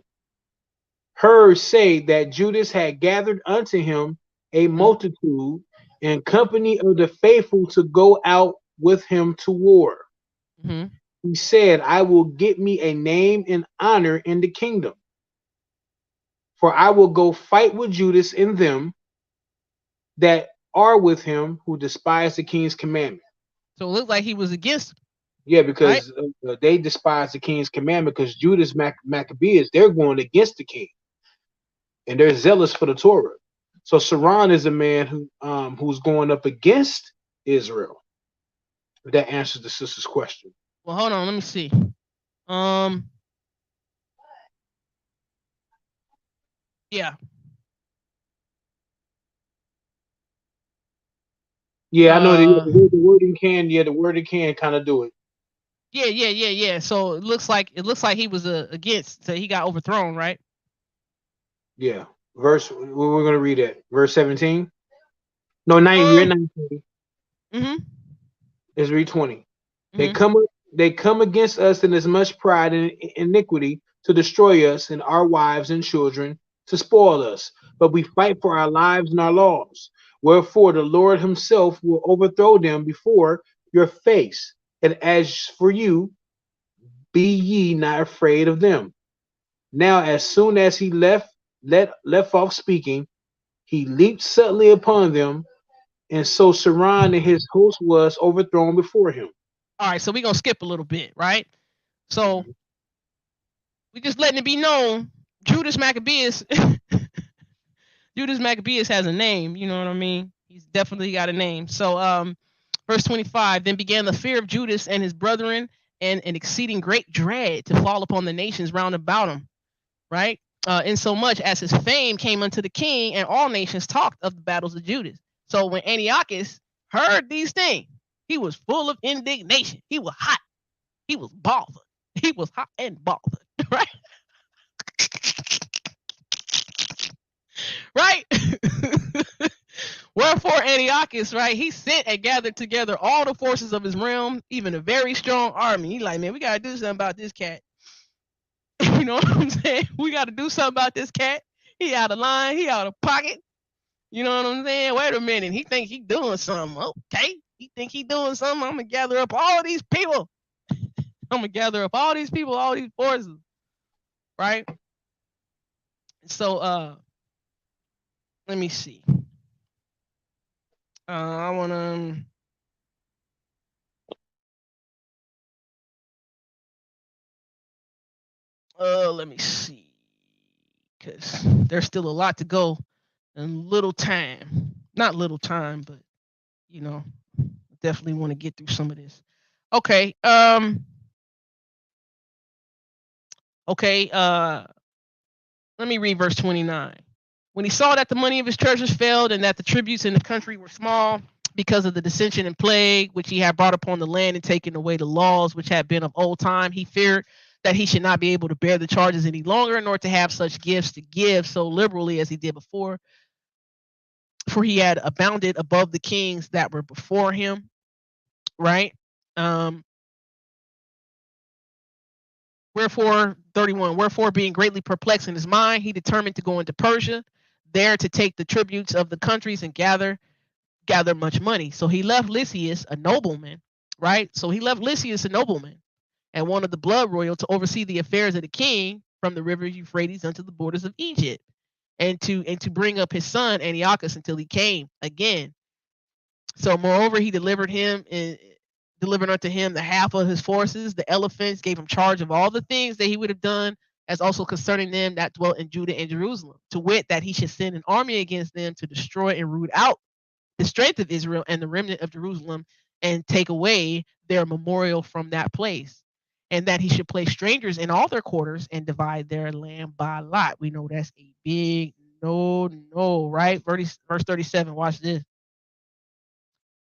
heard say that Judas had gathered unto him a multitude and company of the faithful to go out with him to war. Mm-hmm. He said, I will get me a name and honor in the kingdom, for I will go fight with Judas and them that are with him who despise the king's commandment. So it looked like he was against him, Yeah, right? because they despise the king's commandment because Judas Maccabees, they're going against the king and they're zealous for the Torah. So Saran is a man who's going up against Israel. That answers the sister's question. Well, hold on. Let me see. Yeah. Yeah, I know the wording can. Yeah, the wording can kind of do it. Yeah. So it looks like he was against. So he got overthrown, right? Yeah. Verse. We're gonna read it. Verse 17. No, 9. We're at 19. Mm-hmm. Let's read 20. They Mm-hmm. come against us in as much pride and iniquity to destroy us and our wives and children to spoil us. But we fight for our lives and our laws. Wherefore the Lord himself will overthrow them before your face. And as for you, be ye not afraid of them. Now, as soon as he left off speaking, he leaped suddenly upon them, and so Saran and his host was overthrown before him. All right. So we're gonna skip a little bit, right? So we just letting it be known, Judas Maccabees. Judas Maccabees has a name. You know what I mean? He's definitely got a name. So verse 25. Then began the fear of Judas and his brethren, and an exceeding great dread to fall upon the nations round about him. Right? Insomuch as his fame came unto the king, and all nations talked of the battles of Judas. So when Antiochus heard these things, he was full of indignation. He was hot. He was bothered. He was hot and bothered. Right? Right? Wherefore Antiochus, right, he sent and gathered together all the forces of his realm, even a very strong army. He like, man, we gotta do something about this cat. You know what I'm saying? We gotta do something about this cat. He out of line. He out of pocket. You know what I'm saying? Wait a minute. He think he doing something. Okay. He think he doing something. I'm gonna gather up all these people. I'm gonna gather up all these people, all these forces. Right? So let me see. I wanna let me see. Cause there's still a lot to go and little time. Not little time, but you know, definitely want to get through some of this. Okay. Okay. Let me read verse 29. When he saw that the money of his treasures failed and that the tributes in the country were small because of the dissension and plague which he had brought upon the land and taken away the laws which had been of old time, he feared that he should not be able to bear the charges any longer, nor to have such gifts to give so liberally as he did before. For he had abounded above the kings that were before him. Right? Wherefore, 31, wherefore being greatly perplexed in his mind, he determined to go into Persia, there to take the tributes of the countries and gather much money. So he left Lysias, a nobleman, right? So he left Lysias, a nobleman, and one of the blood royal to oversee the affairs of the king from the river Euphrates unto the borders of Egypt, and to bring up his son Antiochus until he came again. So moreover, he delivered unto him the half of his forces, the elephants, gave him charge of all the things that he would have done, as also concerning them that dwelt in Judah and Jerusalem, to wit, that he should send an army against them to destroy and root out the strength of Israel and the remnant of Jerusalem, and take away their memorial from that place, and that he should place strangers in all their quarters and divide their land by lot. We know that's a big no, right? Verse 37, watch this.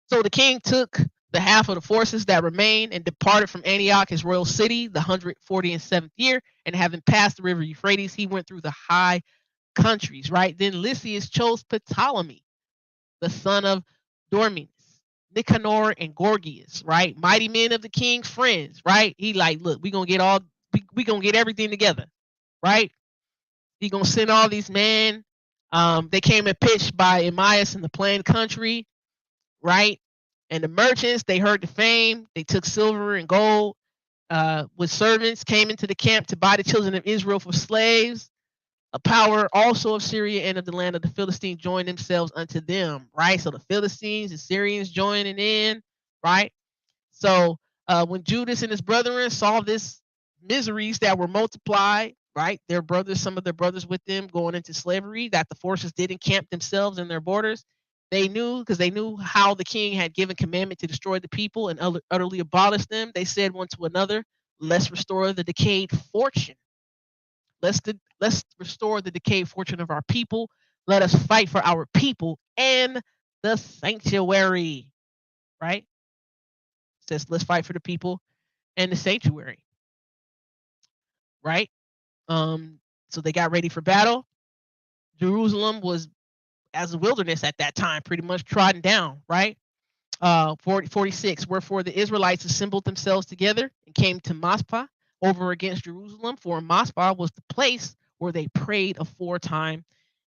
So the king took the half of the forces that remained and departed from Antioch, his royal city, the 147th year, and having passed the river Euphrates, he went through the high countries, right? Then Lysias chose Ptolemy, the son of Dorminus, Nicanor, and Gorgias, right? Mighty men of the king's friends, right? He like, look, we gonna get everything together, right? He gonna send all these men. They came and pitched by Emmaus in the plain country, right? And the merchants, they heard the fame. They took silver and gold with servants, came into the camp to buy the children of Israel for slaves. A power also of Syria and of the land of the Philistines joined themselves unto them, right? So the Philistines and Syrians joining in, right? So when Judas and his brethren saw this miseries that were multiplied, right? Their brothers, some of their brothers with them going into slavery, that the forces did encamp themselves in their borders. They knew, because they knew how the king had given commandment to destroy the people and utterly abolish them. They said one to another, let's restore the decayed fortune. Let's restore the decayed fortune of our people. Let us fight for our people and the sanctuary, right? It says, let's fight for the people and the sanctuary, right? So they got ready for battle. Jerusalem was as a wilderness at that time, pretty much trodden down, right? 46, wherefore the Israelites assembled themselves together and came to Mizpah over against Jerusalem, for Mizpah was the place where they prayed aforetime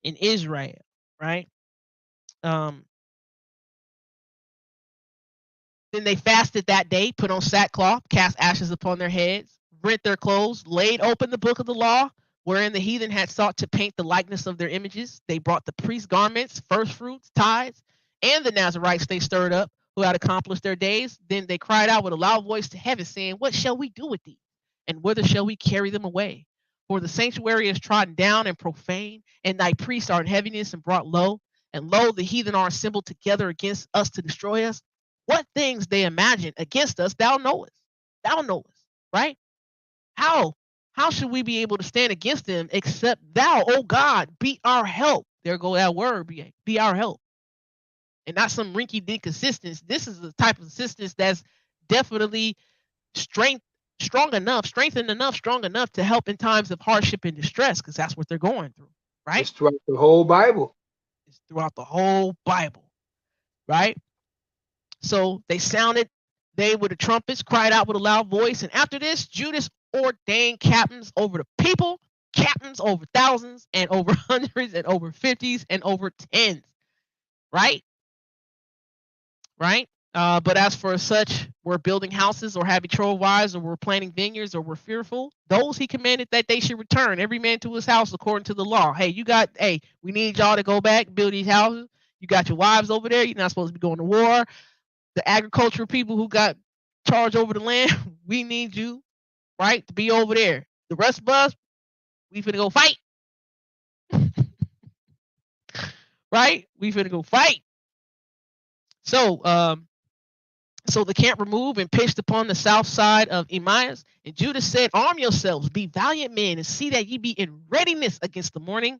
in Israel, right? Then they fasted that day, put on sackcloth, cast ashes upon their heads, rent their clothes, laid open the book of the law, wherein the heathen had sought to paint the likeness of their images. They brought the priest's garments, first fruits, tithes, and the Nazarites they stirred up, who had accomplished their days. Then they cried out with a loud voice to heaven, saying, what shall we do with thee? And whither shall we carry them away? For the sanctuary is trodden down and profane, and thy priests are in heaviness and brought low. And lo, the heathen are assembled together against us to destroy us. What things they imagine against us, thou knowest. Thou knowest, right? How should we be able to stand against them except thou, O God, be our help? There go that word, be our help. And not some rinky-dink assistance. This is the type of assistance that's definitely strengthened enough to help in times of hardship and distress, because that's what they're going through, right? It's throughout the whole Bible. It's throughout the whole Bible, right? So they sounded, they with the trumpets cried out with a loud voice. And after this, Judas ordained captains over the people, captains over thousands and over hundreds and over fifties and over tens, right? Right? But as for such were building houses or had betrothed wives or were planting vineyards or were fearful, those he commanded that they should return every man to his house according to the law. Hey, we need y'all to go back, build these houses. You got your wives over there. You're not supposed to be going to war. The agricultural people who got charge over the land, we need you, right, to be over there. The rest of us, we finna go fight. Right? We finna go fight. So the camp removed and pitched upon the south side of Emmaus. And Judas said, arm yourselves, be valiant men, and see that ye be in readiness against the morning,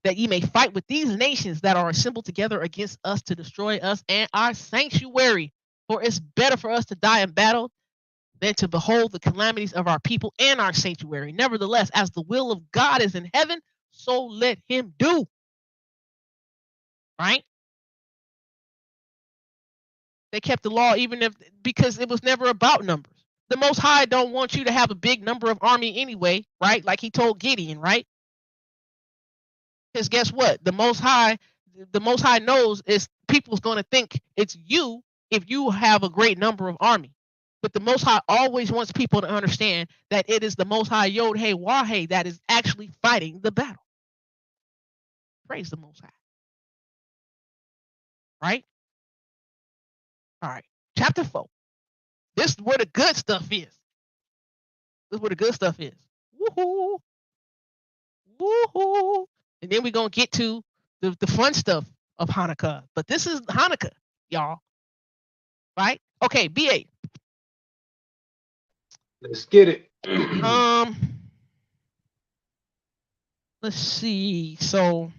that ye may fight with these nations that are assembled together against us to destroy us and our sanctuary. For it's better for us to die in battle than to behold the calamities of our people and our sanctuary. Nevertheless, as the will of God is in heaven, so let him do. Right? They kept the law because it was never about numbers. the Most High don't want you to have a big number of army anyway, right? Like he told Gideon, right? Because guess what? The Most High knows is people's going to think it's you if you have a great number of army. But the Most High always wants people to understand that it is the Most High YHWH that is actually fighting the battle. Praise the Most High. Right? All right. Chapter 4. This is where the good stuff is. This is where the good stuff is. Woohoo! Woohoo! And then we're going to get to the fun stuff of Hanukkah. But this is Hanukkah, y'all. Right? Okay, BA. Let's get it. Let's see. So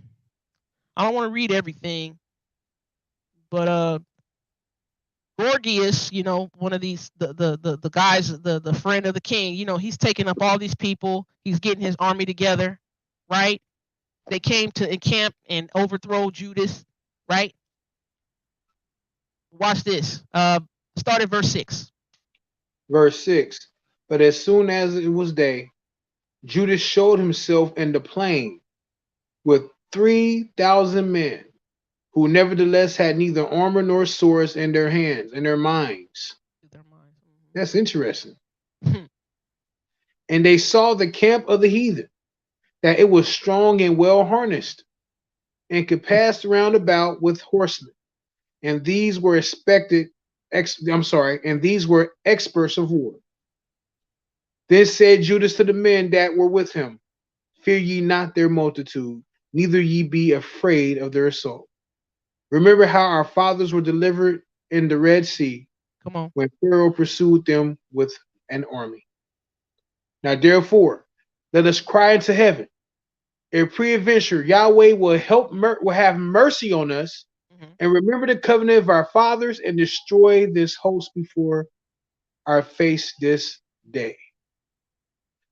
I don't want to read everything, but Gorgias, you know, one of these the guys, the friend of the king, you know, he's taking up all these people. He's getting his army together, right? They came to encamp and overthrow Judas, right? Watch this. Start at verse 6. Verse 6. But as soon as it was day, Judas showed himself in the plain with 3,000 men, who nevertheless had neither armor nor swords in their hands, in their minds. That's interesting. And they saw the camp of the heathen, that it was strong and well harnessed, and could pass round about with horsemen. And these were these were experts of war. Then said Judas to the men that were with him, fear ye not their multitude, neither ye be afraid of their assault. Remember how our fathers were delivered in the Red Sea, Come on, when Pharaoh pursued them with an army. Now therefore, let us cry unto heaven. If peradventure Yahweh will have mercy on us, and remember the covenant of our fathers, and destroy this host before our face this day,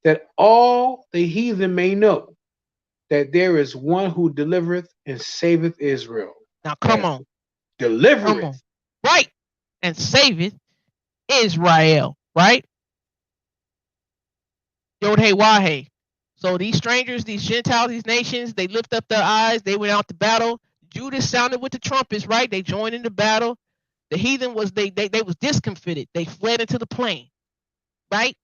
that all the heathen may know that there is one who delivereth and saveth Israel. Now come on. Delivereth. Come on. Right. And saveth Israel. Right? YHWH. So these strangers, these Gentiles, these nations, they lift up their eyes. They went out to battle. Judas sounded with the trumpets, right? They joined in the battle. The heathen was they was discomfited. They fled into the plain. Right?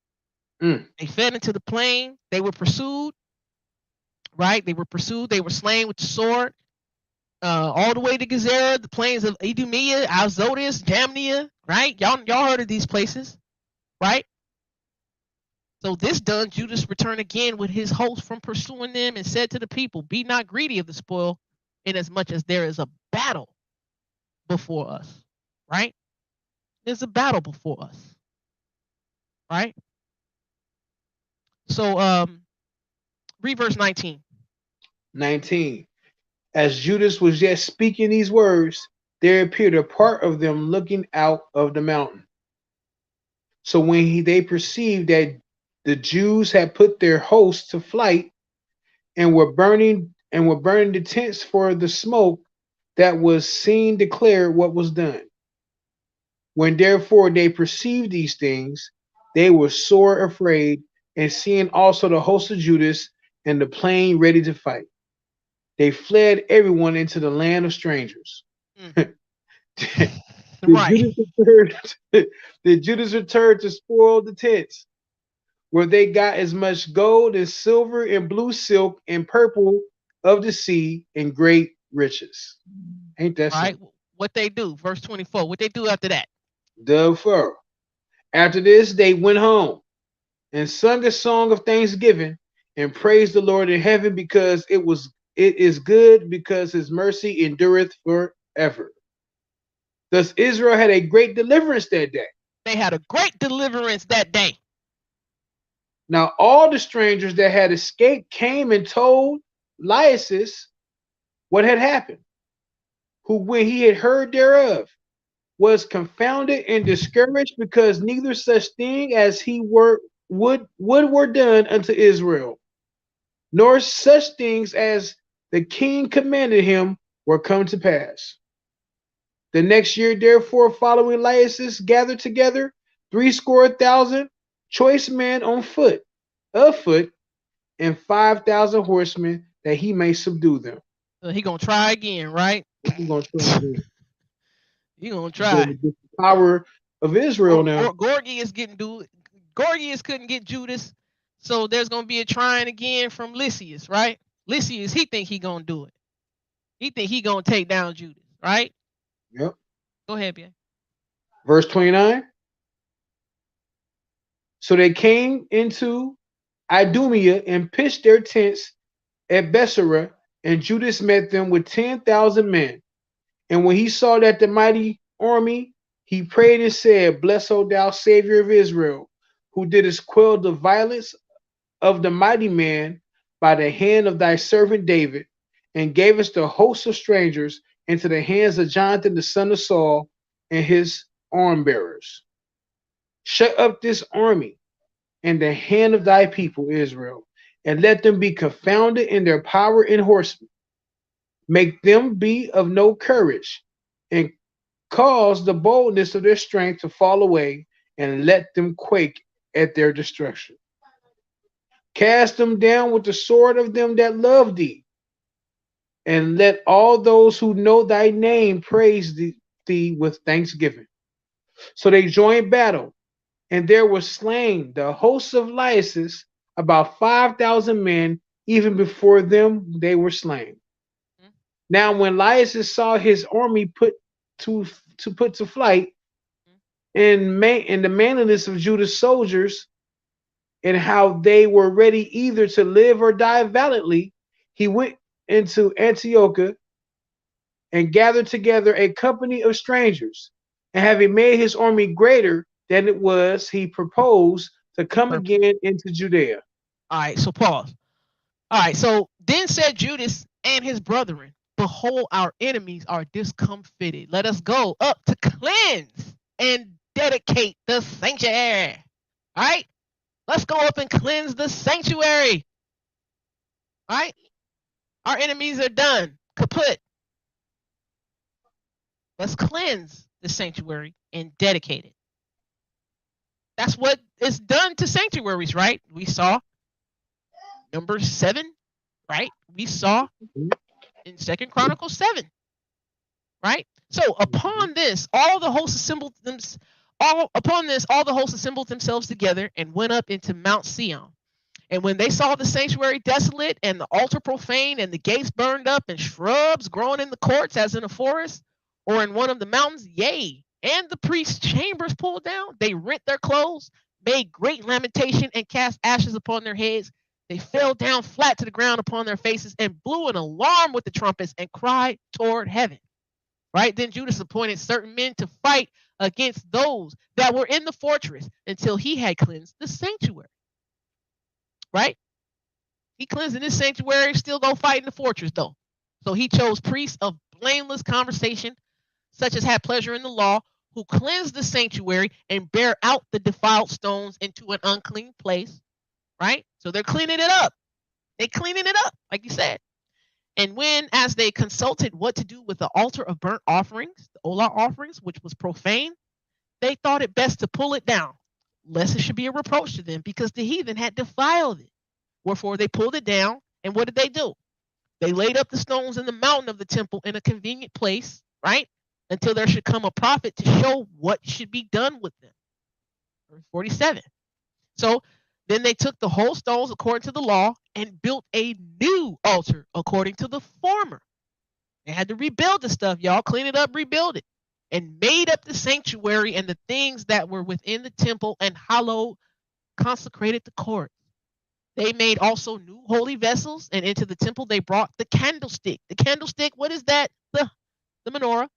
They fled into the plain. They were pursued. Right? They were pursued. They were slain with the sword. All the way to Gezerah, the plains of Idumea, Azotus, Jamnia, right? Y'all heard of these places, right? So this done, Judas returned again with his host from pursuing them, and said to the people, be not greedy of the spoil, inasmuch as there is a battle before us, right? There's a battle before us, right? So read verse 19. 19. As Judas was yet speaking these words, there appeared a part of them looking out of the mountain. So when they perceived that the Jews had put their hosts to flight, and were burning the tents for the smoke that was seen, declared what was done. When therefore they perceived these things, they were sore afraid, and seeing also the host of Judas in the plain ready to fight, they fled everyone into the land of strangers. Right. Did Judas return to spoil the tents, where they got as much gold and silver and blue silk and purple of the sea and great riches. Ain't that right? something? What they do, verse 24. What they do after that? Therefore, after this, they went home and sung a song of thanksgiving and praised the Lord in heaven, because it is good, because his mercy endureth forever. Thus Israel had a great deliverance that day. They had a great deliverance that day. Now all the strangers that had escaped came and told Lysis what had happened, who when he had heard thereof was confounded and discouraged, because neither such thing as he were done unto Israel, nor such things as the king commanded him were come to pass. The next year, therefore, following Lysis gathered together threescore thousand choice men on foot, afoot, and 5,000 horsemen, that he may subdue them. So he gonna try again, right? He's gonna try again. He gonna He's gonna try. get the power of Israel now. Gorgias Gorgias couldn't get Judas, so there's gonna be a trying again from Lysias, right? Lysias, he think he gonna do it. He think he gonna take down Judas, right? Yep. Go ahead, BA. Verse 29. So they came into Idumea and pitched their tents at Bessara, and Judas met them with 10,000 men. And when he saw that the mighty army, he prayed and said, Bless, O thou Savior of Israel, who didst quell the violence of the mighty man by the hand of thy servant David, and gave us the host of strangers into the hands of Jonathan the son of Saul and his arm bearers. Shut up this army in the hand of thy people Israel, and let them be confounded in their power and horsemen. Make them be of no courage, and cause the boldness of their strength to fall away, and let them quake at their destruction. Cast them down with the sword of them that love thee, and let all those who know thy name praise thee with thanksgiving. So they joined battle, and there were slain the hosts of Lysis, about 5,000 men. Even before them they were slain. Mhm. Now when Lysis saw his army put to flight, and the manliness of Judah's soldiers, and how they were ready either to live or die valiantly, he went into Antioch and gathered together a company of strangers. And having made his army greater than it was, he proposed to come again into Judea. All right, so pause. All right, so then said Judas and his brethren, Behold, our enemies are discomfited. Let us go up to cleanse and dedicate the sanctuary. All right, let's go up and cleanse the sanctuary. All right, our enemies are done, kaput. Let's cleanse the sanctuary and dedicate it. That's what is done to sanctuaries, right? We saw number 7, right? We saw in 2 Chronicles 7, right? So upon this, all the hosts assembled themselves together and went up into Mount Sion. And when they saw the sanctuary desolate and the altar profane and the gates burned up and shrubs growing in the courts as in a forest or in one of the mountains, yea, and the priest's chambers pulled down, they rent their clothes, made great lamentation, and cast ashes upon their heads. They fell down flat to the ground upon their faces and blew an alarm with the trumpets and cried toward heaven. Right? Then Judas appointed certain men to fight against those that were in the fortress until he had cleansed the sanctuary. Right? He cleansed in this sanctuary, still go fight in the fortress though. So he chose priests of blameless conversation, such as had pleasure in the law, who cleanse the sanctuary and bear out the defiled stones into an unclean place. Right? So they're cleaning it up. They're cleaning it up, like you said. And when, as they consulted what to do with the altar of burnt offerings, the olah offerings, which was profane, they thought it best to pull it down, lest it should be a reproach to them, because the heathen had defiled it. Wherefore they pulled it down, and what did they do? They laid up the stones in the mountain of the temple in a convenient place, right? Until there should come a prophet to show what should be done with them. Verse 47. So then they took the whole stones according to the law and built a new altar according to the former. They had to rebuild the stuff, y'all. Clean it up, rebuild it. And made up the sanctuary and the things that were within the temple and hallowed, consecrated the court. They made also new holy vessels, and into the temple they brought the candlestick. The candlestick, what is that? The menorah.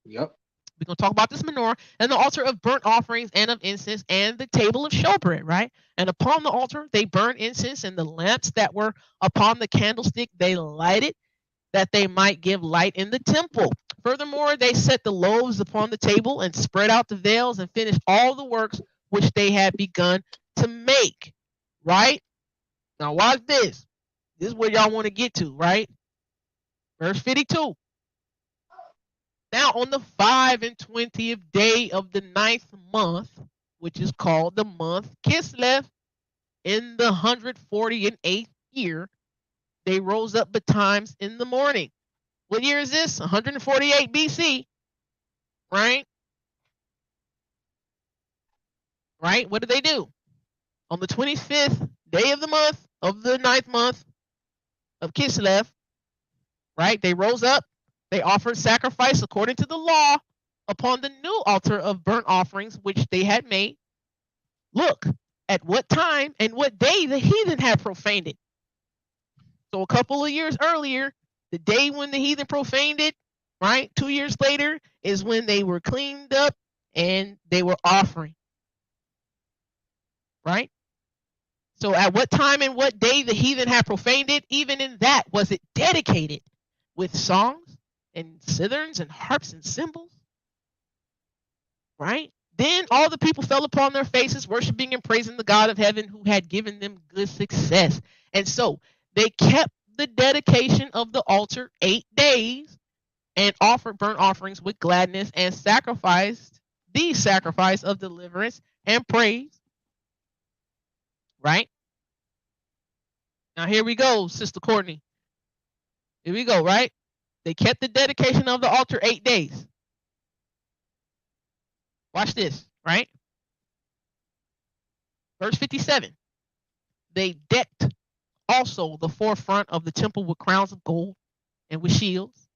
Yep. We're going to talk about this menorah and the altar of burnt offerings and of incense and the table of showbread, right? And upon the altar, they burned incense, and the lamps that were upon the candlestick, they lighted that they might give light in the temple. Furthermore, they set the loaves upon the table and spread out the veils and finished all the works which they had begun to make, right? Now watch this. This is where y'all want to get to, right? Verse 52. Now on the 25th day of the 9th month, which is called the month Kislev. In the 148th year, they rose up betimes in the morning. What year is this? 148 BC, right? Right? What did they do? On the 25th day of the month, of the 9th month of Kislev, right? They rose up, they offered sacrifice according to the law upon the new altar of burnt offerings which they had made. Look at what time and what day the heathen had profaned it. So a couple of years earlier, the day when the heathen profaned it, right? 2 years later is when they were cleaned up and they were offering, right? So at what time and what day the heathen had profaned it, even in that was it dedicated with songs and citherns and harps and cymbals, right? Then all the people fell upon their faces, worshiping and praising the God of heaven who had given them good success. And so they kept the dedication of the altar 8 days and offered burnt offerings with gladness and sacrificed the sacrifice of deliverance and praise, right? Now here we go, Sister Courtney. Here we go, right? They kept the dedication of the altar 8 days. Watch this, right? Verse 57. They decked also the forefront of the temple with crowns of gold and with shields,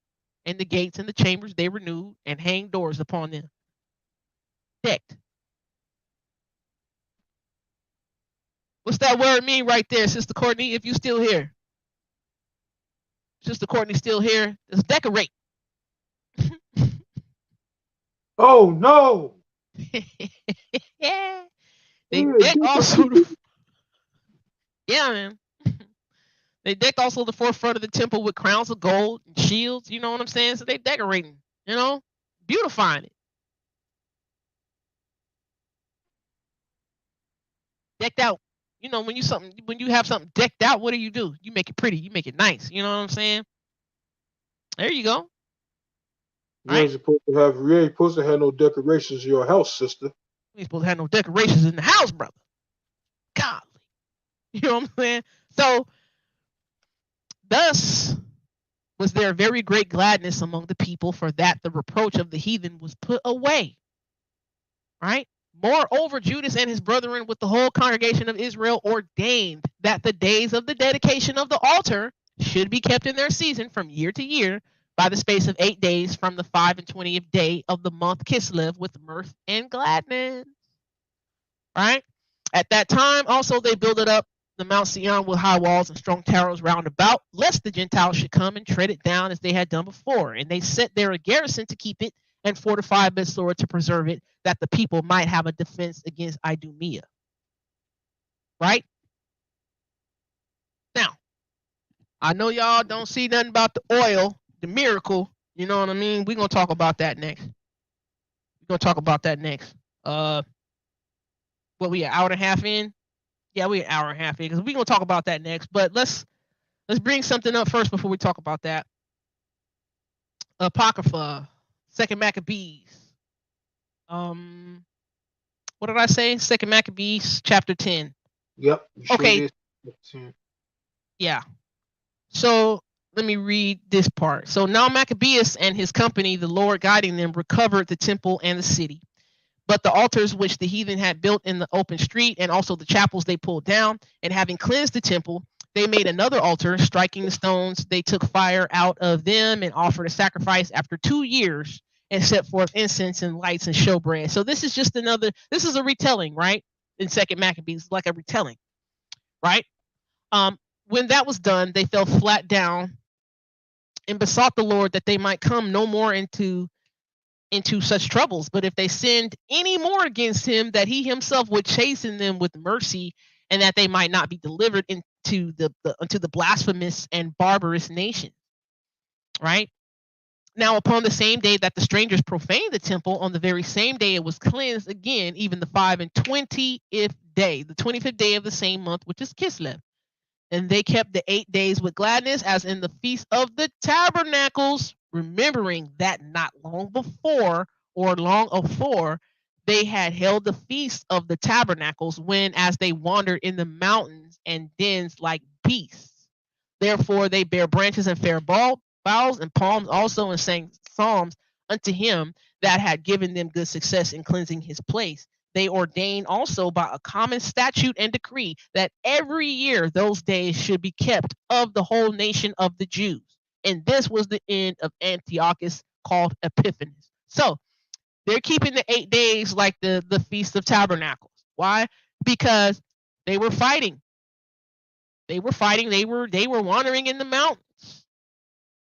and the gates and the chambers they renewed and hanged doors upon them. Decked. What's that word mean right there, Sister Courtney, if you still here? Sister Courtney still here? It's decorate. Oh no! Yeah. They decked also yeah, man. They decked also the forefront of the temple with crowns of gold and shields, you know what I'm saying? So they decorating, beautifying it. Decked out. When you have something decked out, what do? You make it pretty, you make it nice, you know what I'm saying? There you go. You ain't supposed to have no decorations in your house, sister. You ain't supposed to have no decorations in the house, brother. Golly. You know what I'm saying? So thus was there very great gladness among the people, for that the reproach of the heathen was put away. Right? Moreover, Judas and his brethren with the whole congregation of Israel ordained that the days of the dedication of the altar should be kept in their season from year to year by the space of 8 days from the 25th day of the month Kislev with mirth and gladness. Right? At that time also they builded up the Mount Sion with high walls and strong towers round about, lest the Gentiles should come and tread it down as they had done before. And they set there a garrison to keep it and fortified Bethsura to preserve it, that the people might have a defense against Idumea. Right? Now, I know y'all don't see nothing about the oil, the miracle. You know what I mean? We're going to talk about that next. What, we an hour and a half in? Yeah, we an hour and a half in, because we're going to talk about that next. But let's bring something up first before we talk about that. Apocrypha, 2nd Maccabees. What did I say? 2nd Maccabees, chapter 10. Yep. Okay. Yeah. So let me read this part. So now Maccabeus and his company, the Lord guiding them, recovered the temple and the city. But the altars which the heathen had built in the open street, and also the chapels they pulled down, and having cleansed the temple, they made another altar, striking the stones. They took fire out of them and offered a sacrifice after 2 years, and set forth incense and lights and showbread. So this is a retelling, right? In 2nd Maccabees, like a retelling, right? When that was done, they fell flat down and besought the Lord that they might come no more into such troubles. But if they sinned any more against him, that he himself would chasten them with mercy, and that they might not be delivered into the blasphemous and barbarous nation. Right? Now, upon the same day that the strangers profaned the temple, on the very same day it was cleansed again, even the 25th day, the 25th day of the same month, which is Kislev. And they kept the 8 days with gladness, as in the feast of the tabernacles, remembering that not long before or long afore they had held the feast of the tabernacles when as they wandered in the mountains and dens like beasts. Therefore they bare branches and fair boughs and palms also, and sang psalms unto him that had given them good success in cleansing his place. They ordained also by a common statute and decree that every year those days should be kept of the whole nation of the Jews. And this was the end of Antiochus, called Epiphanes. So they're keeping the 8 days like the Feast of Tabernacles. Why? Because they were fighting. They were fighting. They were wandering in the mountains.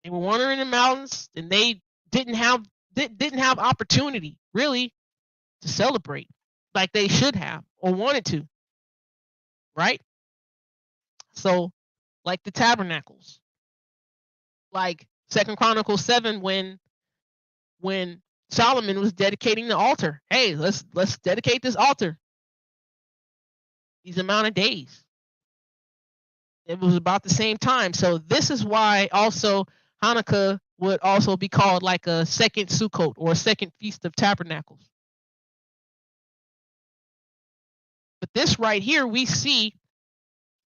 They were wandering in the mountains, and they didn't have opportunity really to celebrate like they should have or wanted to. Right? So, like the tabernacles, like 2 Chronicles 7, when Solomon was dedicating the altar. Hey, let's dedicate this altar. These amount of days. It was about the same time. So this is why also Hanukkah would also be called like a second Sukkot or a second Feast of Tabernacles. But this right here we see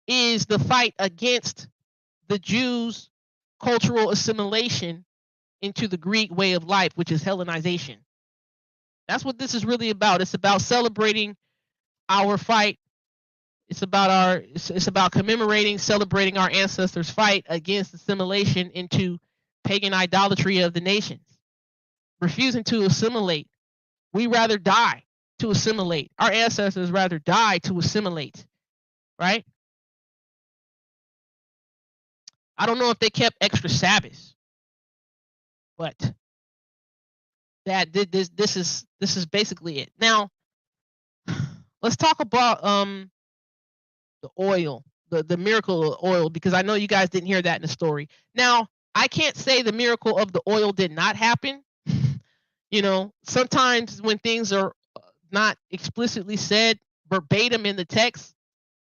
is the fight against the Jews' cultural assimilation into the Greek way of life, which is Hellenization. That's what this is really about. It's about celebrating our fight. It's about commemorating, celebrating our ancestors' fight against assimilation into pagan idolatry of the nations. Refusing to assimilate. We rather die to assimilate. Our ancestors rather die to assimilate. Right? I don't know if they kept extra Sabbaths, but this is basically it. Now, let's talk about the oil, the miracle of oil, because I know you guys didn't hear that in the story. Now, I can't say the miracle of the oil did not happen. You know, sometimes when things are not explicitly said verbatim in the text,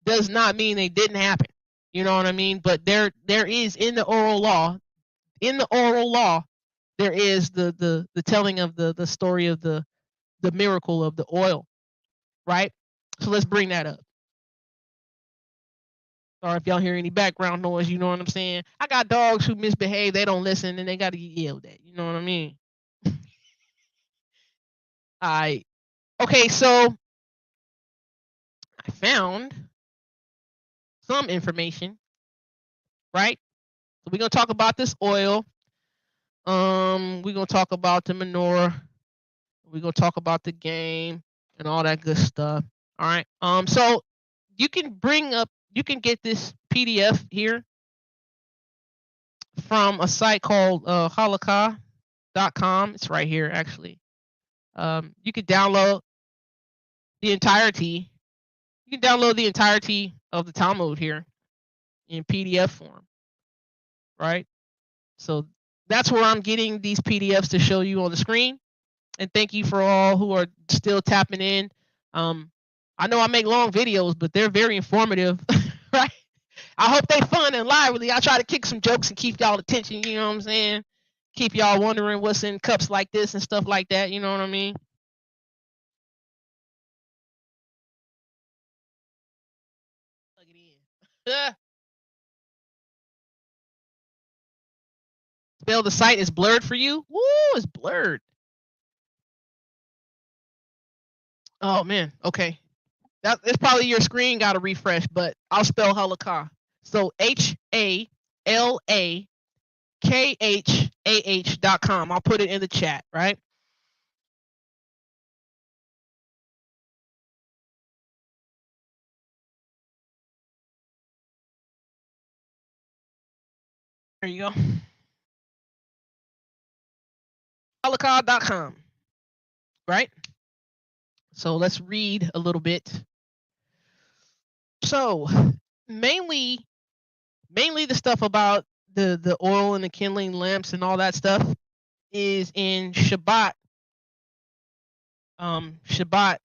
does not mean they didn't happen. You know what I mean? But there is in the oral law, there is the telling of the story of the miracle of the oil, right? So let's bring that up. Sorry if y'all hear any background noise, you know what I'm saying? I got dogs who misbehave, they don't listen, and they got to get yelled at. You know what I mean? Okay, so I found some information, right? So we're gonna talk about this oil. We're gonna talk about the menorah. We're gonna talk about the game and all that good stuff. All right. So you can get this PDF here from a site called Hanukkah.com. It's right here actually. You can download the entirety. You can download the entirety of the Talmud here in PDF form, right? So that's where I'm getting these PDFs to show you on the screen. And thank you for all who are still tapping in. I know I make long videos, but they're very informative, right? I hope they fun and lively. I try to kick some jokes and keep y'all attention, you know what I'm saying? Keep y'all wondering what's in cups like this and stuff like that, you know what I mean? Plug it in. Spell the site is blurred for you? Woo, it's blurred. Oh man, okay. It's probably your screen got to refresh, but I'll spell Hanukkah. So HALAKHAH.com. I'll put it in the chat, right? There you go. Hanukkah.com, right? So let's read a little bit. So mainly the stuff about the oil and the kindling lamps and all that stuff is in Shabbat. Shabbat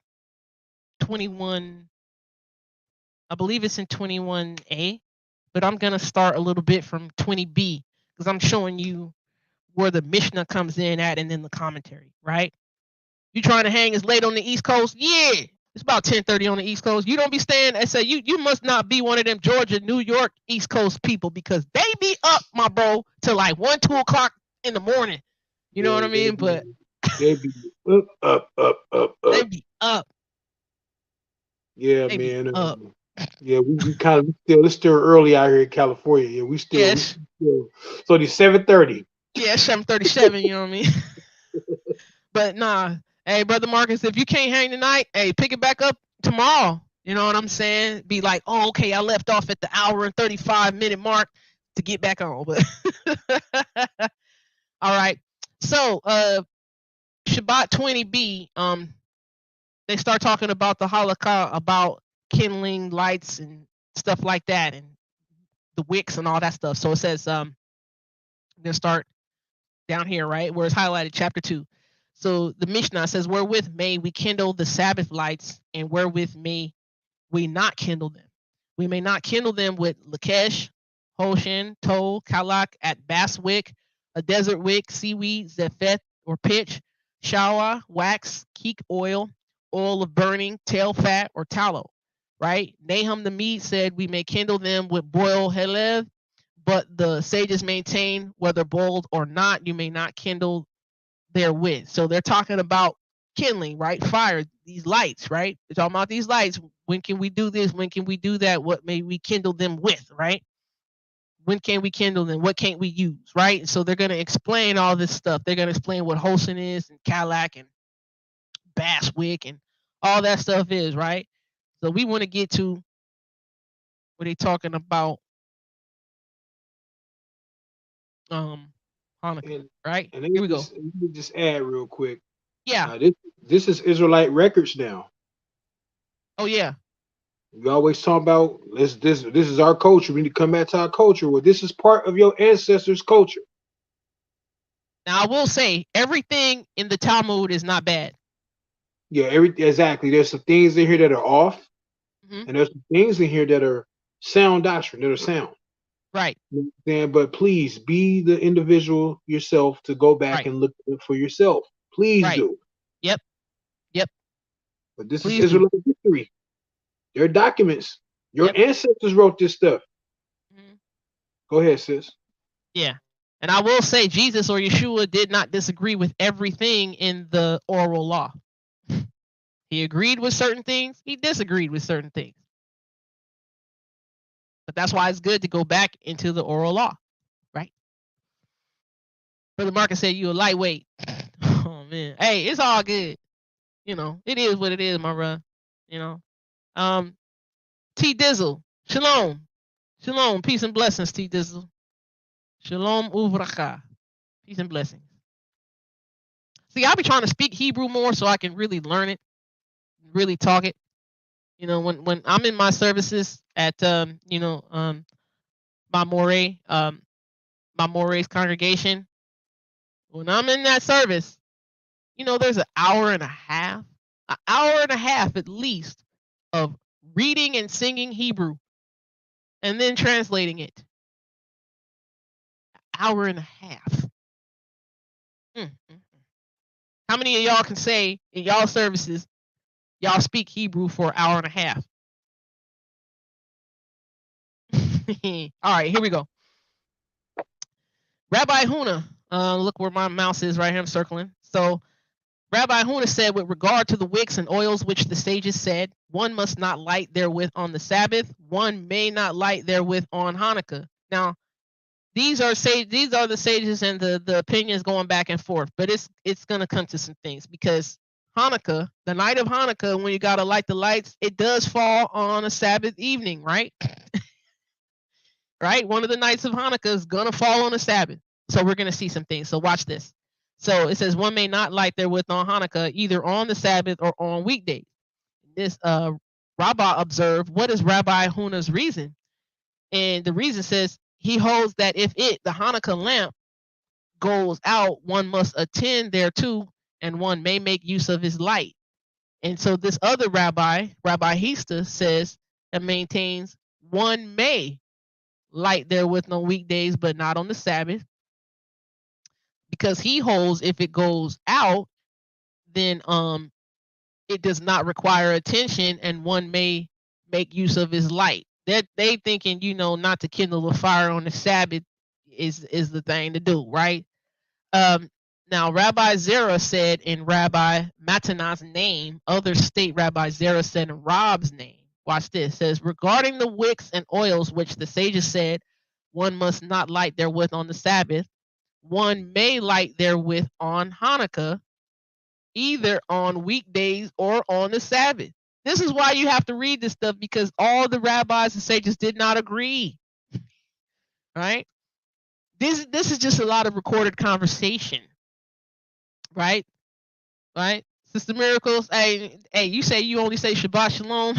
21. I believe it's in 21a, but I'm gonna start a little bit from 20b because I'm showing you where the Mishnah comes in at and then the commentary, right? You trying to hang as late on the East Coast? Yeah. It's about 10:30 on the East Coast. You don't be staying. I say you must not be one of them Georgia, New York, East Coast people because they be up, my bro, till like 1, 2 o'clock in the morning. You know what I mean? But they be up. they be up. Yeah, They man. be up. Yeah, we kind of it's still early out here in California. Yeah, we still so it's 7:30. Yeah, 7:37. You know what I mean? But nah, hey, brother Marcus, if you can't hang tonight, hey, pick it back up tomorrow. You know what I'm saying? Be like, oh, okay, I left off at the hour and 35-minute mark to get back on. But all right. So Shabbat 20b, they start talking about the Hanukkah, about kindling lights and stuff like that, and the wicks and all that stuff. So it says, I'm gonna start down here, right, where it's highlighted, chapter 2. So the Mishnah says, wherewith may we kindle the Sabbath lights, and wherewith may we not kindle them? We may not kindle them with lakesh, hoshin, tow, kalak, at bass wick, a desert wick, seaweed, zephet, or pitch, shawa, wax, keek oil of burning, tail fat, or tallow, right? Nahum the Mede said we may kindle them with boiled helev, but the sages maintain whether boiled or not, you may not kindle therewith. So they're talking about kindling, right? Fire, these lights, right? They're talking about these lights. When can we do this? When can we do that? What may we kindle them with, right? When can we kindle them? What can't we use, right? So they're going to explain all this stuff. They're going to explain what Holson is and Kalak and Basswick and all that stuff is, right? So we want to get to what they're talking about Hanukkah, right? And Here we go. let me just add real quick. Yeah. This is Israelite records now. Oh yeah. We always talk about this is our culture. We need to come back to our culture. Well, this is part of your ancestors' culture. Now I will say everything in the Talmud is not bad. Yeah, exactly. There's some things in here that are off, and there's some things in here that are sound doctrine, that are sound. Right. You know, but please be the individual yourself to go back and look for yourself. Please do. Yep. But this is Israelite history. There are documents. Your ancestors wrote this stuff. Go ahead, sis. Yeah. And I will say Jesus or Yeshua did not disagree with everything in the oral law. He agreed with certain things. He disagreed with certain things. But that's why it's good to go back into the oral law, right? Brother Marcus said you a lightweight. Oh man. Hey, it's all good. You know, it is what it is, my brother. You know. T Dizzle. Shalom. Shalom. Peace and blessings, T Dizzle. Shalom uvracha. Peace and blessings. See, I'll be trying to speak Hebrew more so I can really learn it, really talk it. You know, when I'm in my services at my More's congregation, when I'm in that service, you know, there's an hour and a half at least of reading and singing Hebrew and then translating it. Hour and a half. How many of y'all can say in y'all services, y'all speak Hebrew for an hour and a half? All right, here we go. Rabbi Huna, look where my mouse is right here, I'm circling. So Rabbi Huna said, with regard to the wicks and oils which the sages said, one must not light therewith on the Sabbath, one may not light therewith on Hanukkah. Now, these are the sages and the opinions going back and forth, but it's gonna come to some things because Hanukkah, the night of Hanukkah, when you gotta light the lights, it does fall on a Sabbath evening, right? Right? One of the nights of Hanukkah is gonna fall on a Sabbath. So we're gonna see some things. So watch this. So it says one may not light therewith on Hanukkah, either on the Sabbath or on weekdays. This Rabbah observed, what is Rabbi Huna's reason? And the reason says he holds that if the Hanukkah lamp goes out, one must attend thereto, and one may make use of his light. And so this other Rabbi Hista, says and maintains one may light therewith on weekdays, but not on the Sabbath, because he holds if it goes out, then it does not require attention, and one may make use of his light. That they thinking, not to kindle a fire on the Sabbath is the thing to do, right? Um, Now, Rabbi Zerah said in Rabbi Matanah's name. Others state Rabbi Zerah said in Rob's name. Watch this. It says, regarding the wicks and oils which the sages said one must not light therewith on the Sabbath, one may light therewith on Hanukkah, either on weekdays or on the Sabbath. This is why you have to read this stuff, because all the rabbis and sages did not agree, right? This is just a lot of recorded conversation, right? Right? Sister Miracles, hey, you say you only say Shabbat Shalom.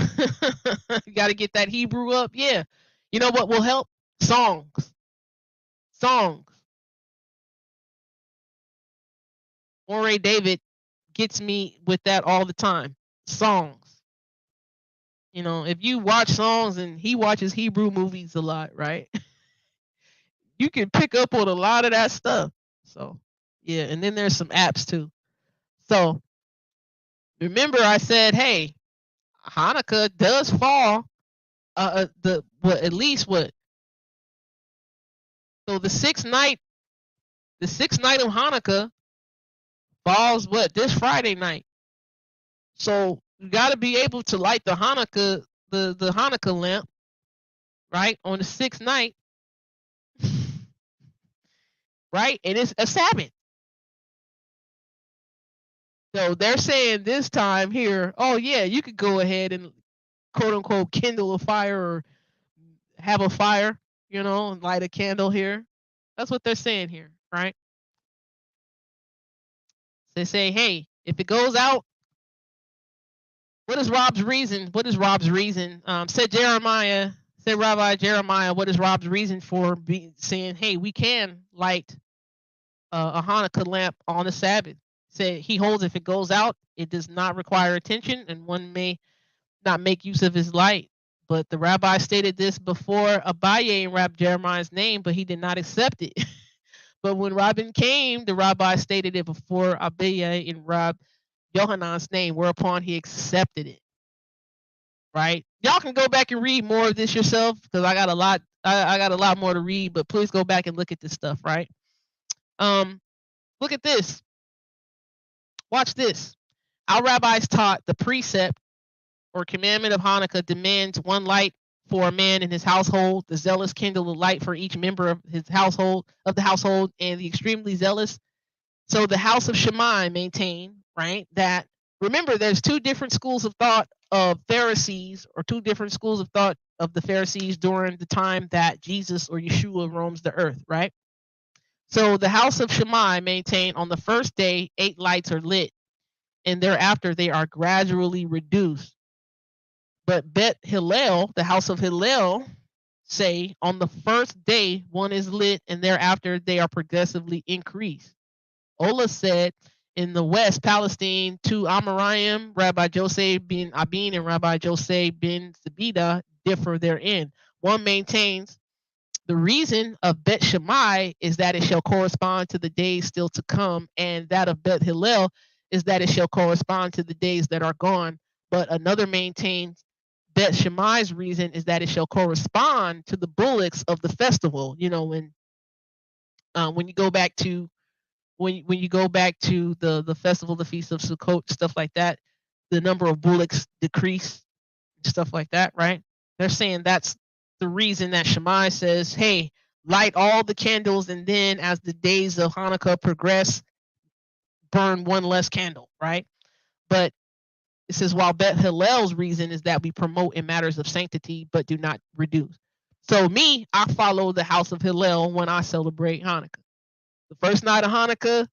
You got to get that Hebrew up. Yeah. You know what will help? Songs. Songs. Moray David gets me with that all the time. Songs. If you watch songs, and he watches Hebrew movies a lot, right? You can pick up on a lot of that stuff. So, yeah, and then there's some apps too. So, remember I said, hey, Hanukkah does fall at least what? So the sixth night of Hanukkah falls what? This Friday night. So you got to be able to light the Hanukkah lamp, right, on the sixth night, right? And it's a Sabbath. So they're saying this time here, oh yeah, you could go ahead and quote unquote kindle a fire or have a fire, and light a candle here. That's what they're saying here, right? They say, hey, if it goes out, what is Rob's reason? Said Rabbi Jeremiah, what is Rob's reason for saying, hey, we can light a Hanukkah lamp on the Sabbath? Say he holds if it goes out, it does not require attention, and one may not make use of his light. But the rabbi stated this before Abaye in Rabbi Jeremiah's name, but he did not accept it. But when Rabin came, the rabbi stated it before Abaye in Rabbi Yohanan's name, whereupon he accepted it. Right? Y'all can go back and read more of this yourself, because I got a lot. I got a lot more to read, but please go back and look at this stuff. Right? Look at this. Watch this. Our rabbis taught the precept or commandment of Hanukkah demands one light for a man in his household. The zealous kindle a light for each member of the household, and the extremely zealous. So the house of Shammai maintain, right, that remember there's two different schools of thought of Pharisees, or two different schools of thought of the Pharisees during the time that Jesus or Yeshua roams the earth, right? So the house of Shammai maintain on the first day 8 lights are lit, and thereafter they are gradually reduced. But Bet Hillel, the house of Hillel, say on the first day 1 is lit, and thereafter they are progressively increased. Ola said in the West Palestine, 2 Amoraim, Rabbi Joseph bin Abin and Rabbi Joseph bin Zabida differ therein. One maintains the reason of Bet Shammai is that it shall correspond to the days still to come, and that of Bet Hillel is that it shall correspond to the days that are gone. But another maintains Bet Shammai's reason is that it shall correspond to the bullocks of the festival. When you go back to the festival, the feast of Sukkot, stuff like that, the number of bullocks decrease, stuff like that, right? They're saying that's the reason that Shammai says, hey, light all the candles, and then as the days of Hanukkah progress, burn 1 less candle, right? But it says, while Bet Hillel's reason is that we promote in matters of sanctity, but do not reduce. So me, I follow the house of Hillel when I celebrate Hanukkah. The first night of Hanukkah,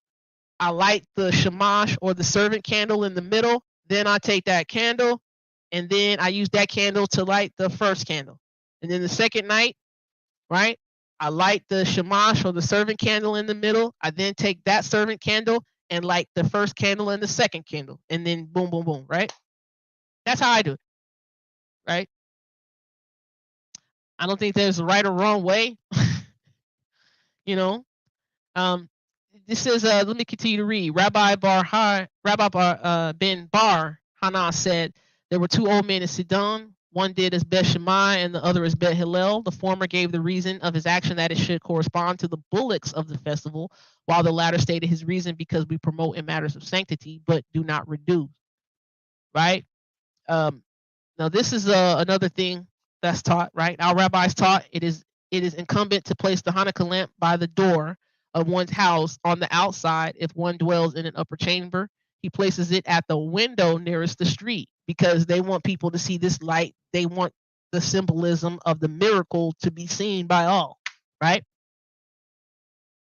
I light the shamash or the servant candle in the middle. Then I take that candle, and then I use that candle to light the first candle. And then the second night, right, I light the shamash or the servant candle in the middle. I then take that servant candle and light the first candle and the second candle. And then boom, boom, boom, right? That's how I do it, right? I don't think there's a right or wrong way. you know, um, this says, let me continue to read. Rabbi Ben Bar Hana said, there were two old men in Sidon. One did as Beth Shammai and the other as Beth Hillel. The former gave the reason of his action that it should correspond to the bullocks of the festival, while the latter stated his reason because we promote in matters of sanctity, but do not reduce. Right? Now this is another thing that's taught. Right? Our rabbis taught it is incumbent to place the Hanukkah lamp by the door of one's house on the outside if one dwells in an upper chamber. He places it at the window nearest the street because they want people to see this light. They want the symbolism of the miracle to be seen by all, right?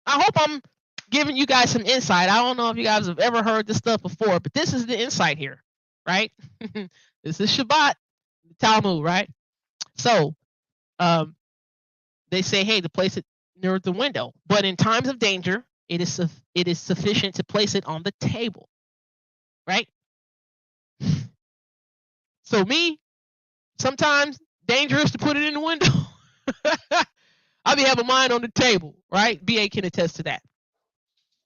I hope I'm giving you guys some insight. I don't know if you guys have ever heard this stuff before, but this is the insight here, right? This is Shabbat, the Talmud, right? So, they say, hey, to place it near the window. But in times of danger, it is sufficient to place it on the table, right? So sometimes dangerous to put it in the window. I'll be having mine on the table, right? BA can attest to that.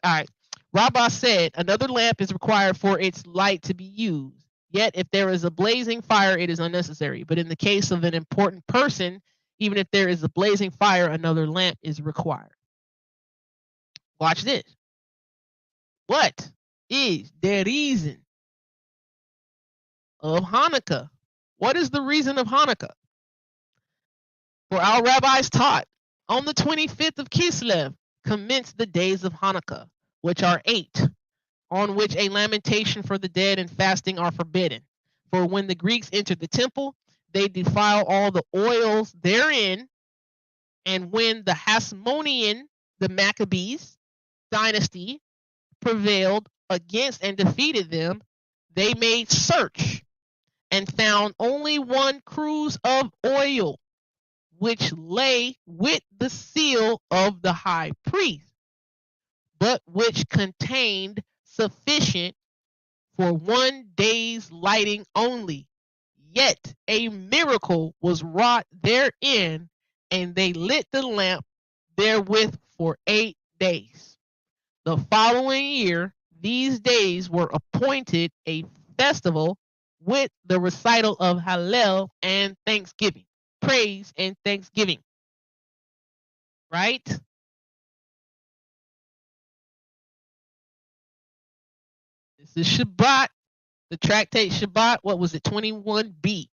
All right. Rabbah said, another lamp is required for its light to be used. Yet if there is a blazing fire, it is unnecessary. But in the case of an important person, even if there is a blazing fire, another lamp is required. Watch this. What is the reason of Hanukkah? What is the reason of Hanukkah? For our rabbis taught, on the 25th of Kislev commence the days of Hanukkah, which are 8, on which a lamentation for the dead and fasting are forbidden. For when the Greeks entered the temple, they defile all the oils therein, and when the Hasmonean, the Maccabees dynasty, prevailed against and defeated them, they made search and found only one cruse of oil, which lay with the seal of the high priest, but which contained sufficient for one day's lighting only. Yet a miracle was wrought therein, and they lit the lamp therewith for 8 days. The following year, these days were appointed a festival with the recital of Hallel and thanksgiving, praise and thanksgiving. Right? This is Shabbat, the tractate Shabbat. What was it? 21b.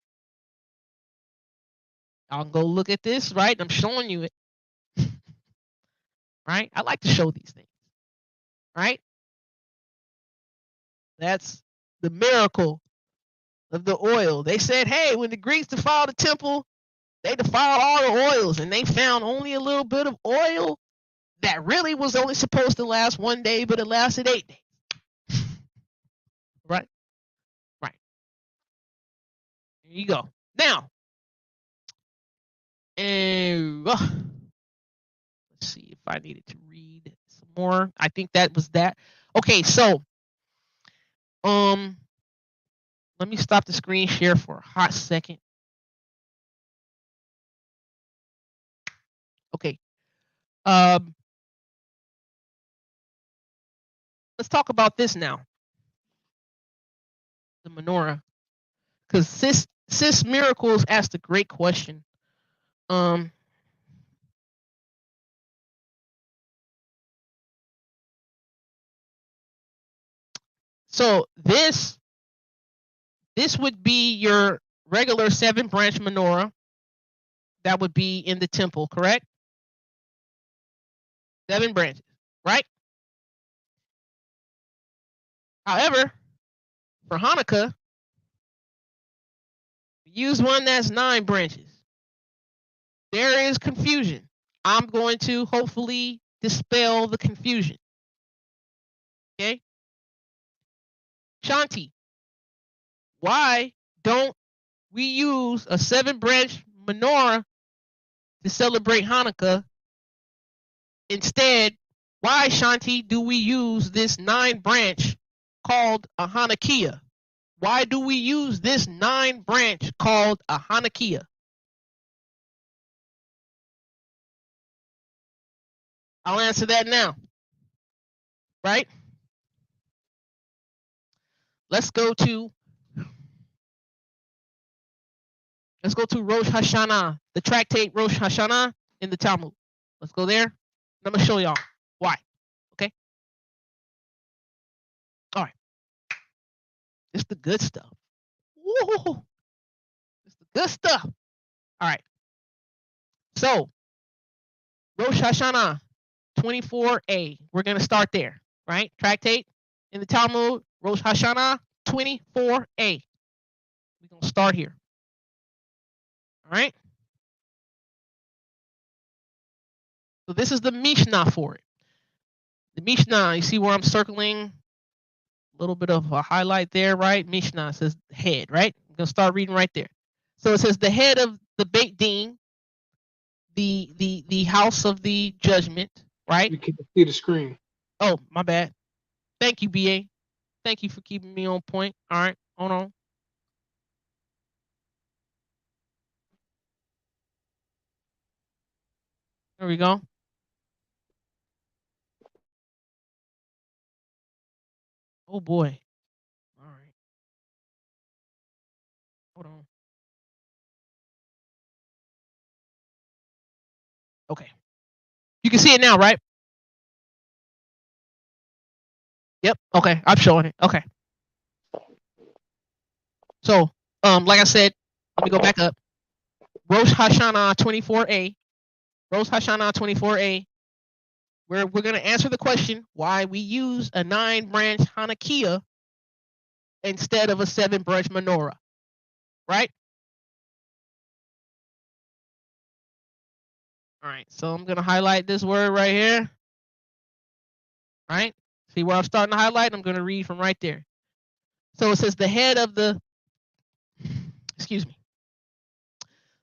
I'll go look at this, right? I'm showing you it. Right? I like to show these things. Right? That's the miracle of the oil. They said, hey, when the Greeks defiled the temple, they defiled all the oils, and they found only a little bit of oil that really was only supposed to last 1 day, but it lasted 8 days. Right? Right. There you go. Now, let's see if I needed to read some more. I think that was that. Okay, so let me stop the screen share for a hot second. Okay. Let's talk about this now. The menorah. Because Sis Miracles asked a great question. So this would be your regular 7-branch menorah that would be in the temple, correct? 7 branches, right? However, for Hanukkah, use one that's 9 branches. There is confusion. I'm going to hopefully dispel the confusion. Okay? Shanti, why don't we use a 7-branch menorah to celebrate Hanukkah? Instead, why, Shanti, do we use this 9-branch called a Hanukkah? Why do we use this 9-branch called a Hanukkah? I'll answer that now. right? Let's go to Rosh Hashanah, the tractate Rosh Hashanah in the Talmud. Let's go there. I'm gonna show y'all why. Okay. All right. It's the good stuff. Woo! It's the good stuff. All right. So Rosh Hashanah 24a. We're gonna start there, right? Tractate in the Talmud, Rosh Hashanah 24a. We're gonna start here. All right. So this is the Mishnah for it. The Mishnah, you see where I'm circling a little bit of a highlight there, right? Mishnah says head, right? I'm gonna start reading right there. So it says the head of the Beit Din, the house of the judgment, right? You can see the screen. Oh, my bad. Thank you, BA. Thank you for keeping me on point. All right, hold on. There we go. Oh boy. All right. Hold on. Okay. You can see it now, right? Yep. Okay. I'm showing it. Okay. So, like I said, let me go back up. Rosh Hashanah 24a. Rosh Hashanah 24a. We're gonna answer the question why we use a 9-branch Hanukkah instead of a 7-branch menorah, right? All right. So I'm gonna highlight this word right here. Right? See where I'm starting to highlight? I'm gonna read from right there. So it says the head of the, excuse me,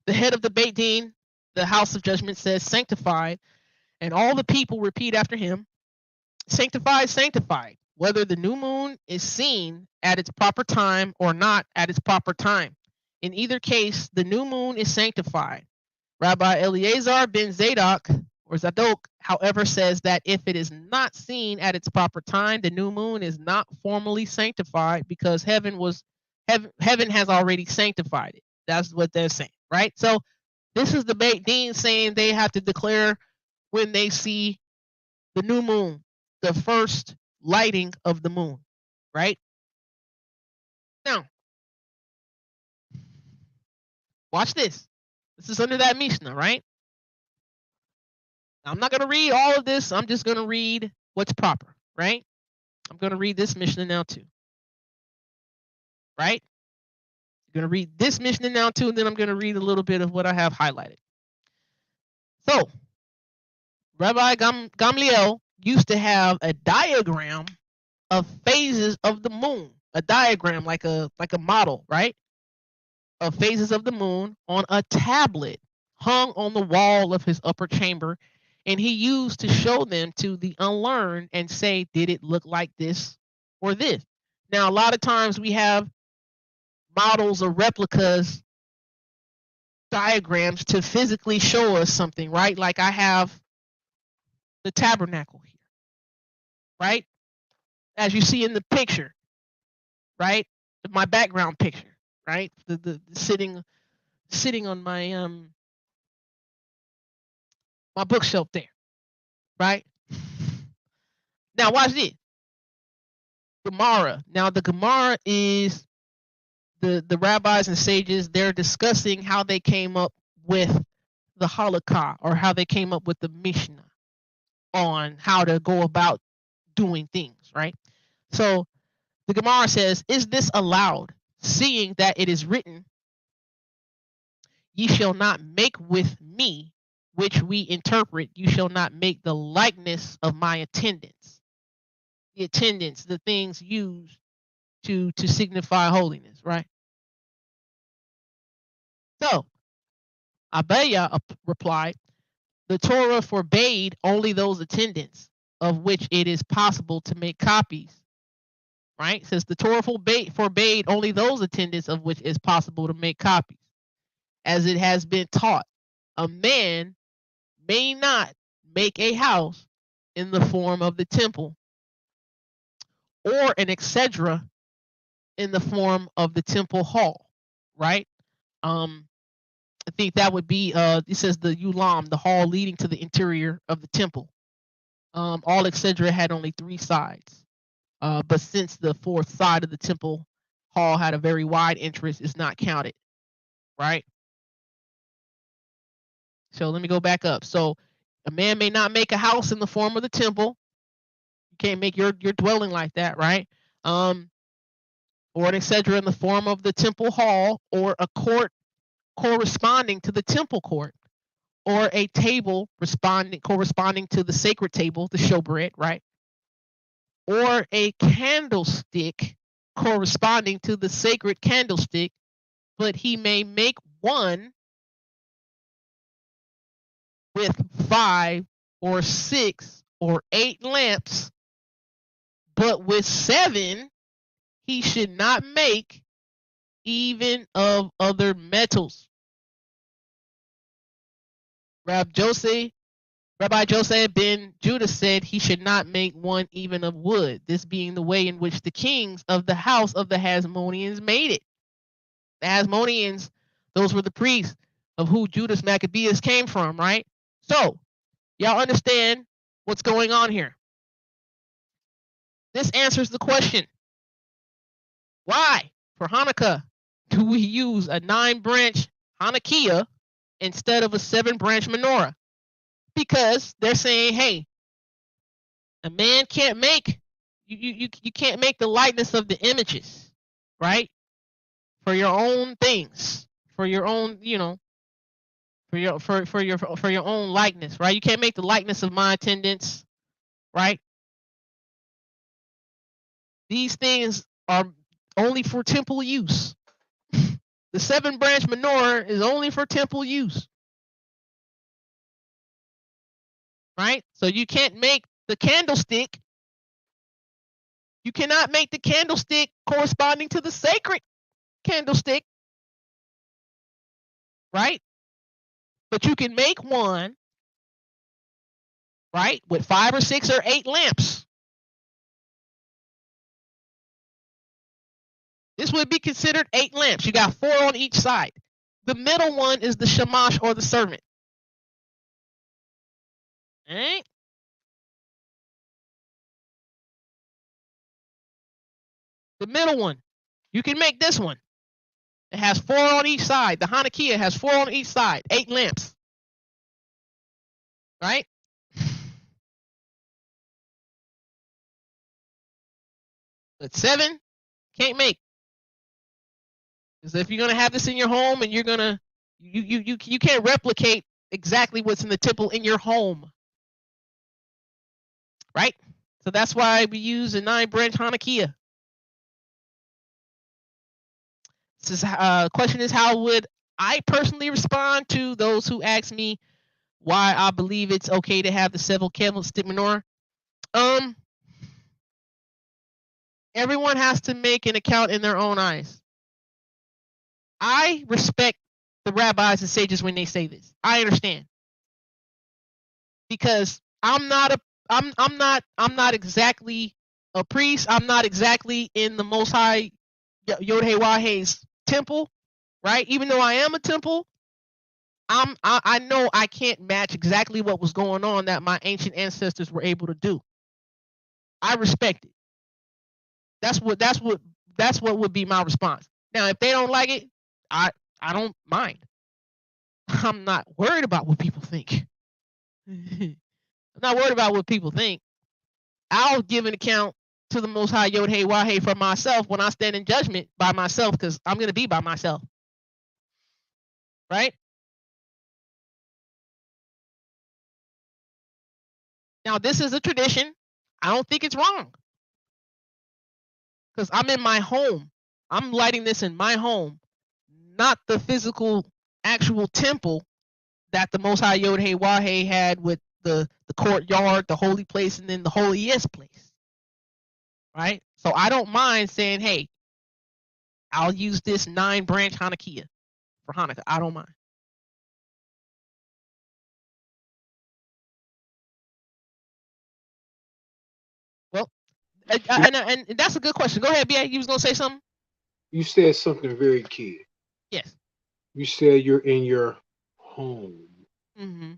the head of the Beit Din, the house of judgment says sanctified, and all the people repeat after him, sanctified, sanctified, whether the new moon is seen at its proper time or not at its proper time. In either case, the new moon is sanctified. Rabbi Eleazar ben Zadok, or Zadok, however, says that if it is not seen at its proper time, the new moon is not formally sanctified because heaven has already sanctified it. That's what they're saying, right? So this is the Beit Din saying they have to declare when they see the new moon, the first lighting of the moon, right? Now, watch this. This is under that Mishnah, right? I'm not going to read all of this. I'm just going to read what's proper, right? I'm going to read this Mishnah now too, right? I'm going to read this Mishnah now too, and then I'm going to read a little bit of what I have highlighted. So, Rabbi Gamliel used to have a diagram of phases of the moon, a diagram like a model, right? Of phases of the moon on a tablet hung on the wall of his upper chamber, and he used to show them to the unlearned and say, did it look like this or this? Now, a lot of times we have models or replicas, diagrams to physically show us something, right? Like I have the tabernacle here, right? As you see in the picture, right? My background picture, right? The sitting on my my bookshelf there, right? Now watch this. Gemara. Now the Gemara is the rabbis and sages. They're discussing how they came up with the Hanukkah or how they came up with the Mishnah on how to go about doing things, right? So the Gemara says, "Is this allowed, seeing that it is written, ye shall not make with me, which we interpret, you shall not make the likeness of my attendants." The attendants, the things used to signify holiness, right? So Abaya replied, the Torah forbade only those attendants of which it is possible to make copies. Right? It says the Torah forbade only those attendants of which it is possible to make copies. As it has been taught, a man may not make a house in the form of the temple or an exedra in the form of the temple hall, right? I think that would be it says the ulam, the hall leading to the interior of the temple. All exedra had only 3 sides. But since the 4th side of the temple hall had a very wide entrance, it's not counted, right? So let me go back up. So a man may not make a house in the form of the temple. You can't make your dwelling like that, right? Or an exedra in the form of the temple hall, or a court corresponding to the temple court, or a table corresponding to the sacred table, the showbread, right? Or a candlestick corresponding to the sacred candlestick, but he may make one with 5 or 6 or 8 lamps, but with 7 he should not make, even of other metals. Rabbi Joseph ben Judah said he should not make one even of wood, this being the way in which the kings of the house of the Hasmoneans made it. The Hasmoneans, those were the priests of who Judas Maccabees came from, right? So, y'all understand what's going on here. This answers the question, why, for Hanukkah, do we use a 9-branch Hanukkah instead of a 7-branch menorah? Because they're saying, hey, a man can't make, you can't make the likeness of the images, right? For your own things, for your own, for your own likeness, right? You can't make the likeness of my attendants, right? These things are only for temple use. The 7-branch menorah is only for temple use, right? So you can't make the candlestick. You cannot make the candlestick corresponding to the sacred candlestick, right? But you can make one, right, with 5 or 6 or 8 lamps. This would be considered 8 lamps. You got 4 on each side. The middle one is the shamash, or the servant. All right? The middle one. You can make this one. It has 4 on each side. The Hanukkah has 4 on each side. 8 lamps. Right? But 7, can't make. Because if you're going to have this in your home, and you're going to, you can't replicate exactly what's in the temple in your home. Right? So that's why we use a 9-branch Hanukkah. This is, question is, how would I personally respond to those who ask me why I believe it's okay to have the 7 candlestick menorah? Everyone has to make an account in their own eyes. I respect the rabbis and sages when they say this. I understand, because I'm not exactly a priest. I'm not exactly in the Most High YHWH's temple, right? Even though I am a temple, I know I can't match exactly what was going on that my ancient ancestors were able to do. I respect it. That's what would be my response. Now, if they don't like it, I don't mind. I'm not worried about what people think. I'm not worried about what people think. I'll give an account to the Most High YHWH for myself when I stand in judgment by myself, because I'm going to be by myself. Right? Now, this is a tradition. I don't think it's wrong, because I'm in my home. I'm lighting this in my home, not the physical, actual temple that the Most High YHWH had with the courtyard, the holy place, and then the holiest place. Right? So I don't mind saying, hey, I'll use this 9-branch Hanukkah for Hanukkah. I don't mind. Well, And that's a good question. Go ahead, B.A. You was gonna say something? You said something very key. Yes. You said you're in your home, Mm-hmm.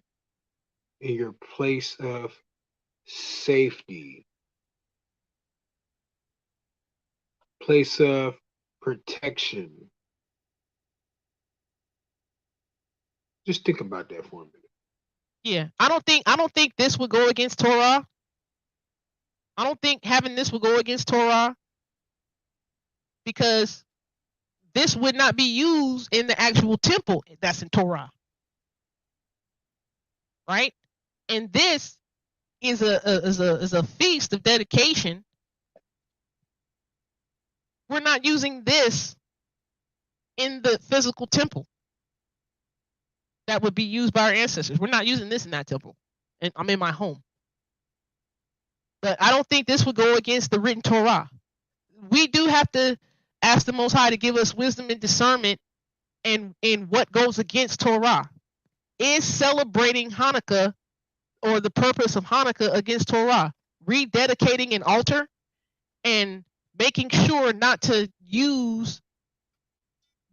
in your place of safety, place of protection. Just think about that for a minute. Yeah. I don't think this would go against Torah. I don't think having this would go against Torah because this would not be used in the actual temple that's in Torah. Right? And this is a feast of dedication. We're not using this in the physical temple that would be used by our ancestors. We're not using this in that temple. And I'm in my home. But I don't think this would go against the written Torah. We do have to ask the Most High to give us wisdom and discernment in what goes against Torah. Is celebrating Hanukkah or the purpose of Hanukkah against Torah? Rededicating an altar and making sure not to use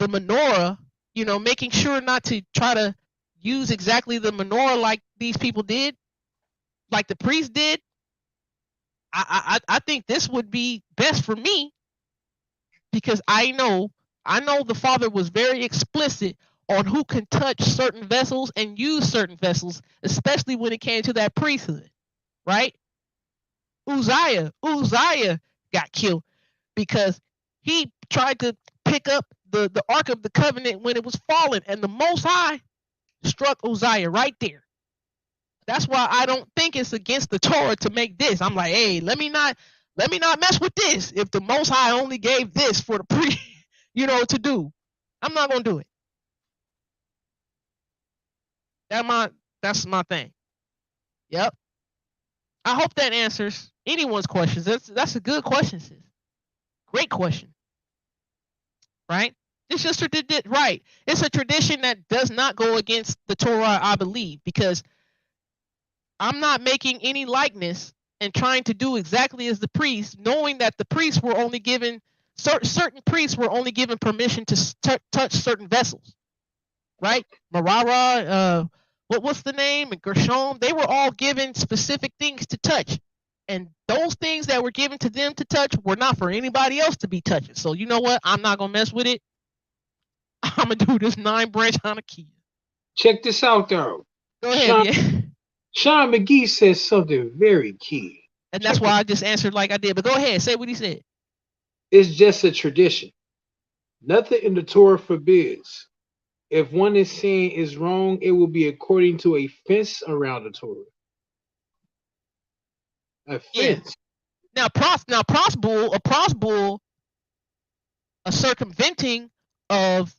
the menorah, making sure not to try to use exactly the menorah like these people did, like the priest did. I think this would be best for me because I know the Father was very explicit on who can touch certain vessels and use certain vessels, especially when it came to that priesthood, right? Uzziah got killed because he tried to pick up the Ark of the Covenant when it was fallen, and the Most High struck Uzziah right there. That's why I don't think it's against the Torah to make this. I'm like, hey, let me not mess with this. If the Most High only gave this for the priest, to do, I'm not gonna do it. That's my thing. Yep. I hope that answers anyone's questions. That's a good question, sis. Great question. Right? It's just right. It's a tradition that does not go against the Torah, I believe, because I'm not making any likeness and trying to do exactly as the priests, knowing that the priests were only given certain priests were only given permission to touch certain vessels, right? Merara, what's the name? And Gershom, they were all given specific things to touch, and those things that were given to them to touch were not for anybody else to be touching. So you know what? I'm not gonna mess with it. I'm gonna do this 9-branch Hanukkah. Check this out, though. Go ahead, Sean McGee says something very key. And that's why I just answered like I did. But go ahead, say what he said. It's just a tradition. Nothing in the Torah forbids. If one is saying is wrong, it will be according to a fence around the Torah. A fence. Yeah. Now, cross bull, a circumventing of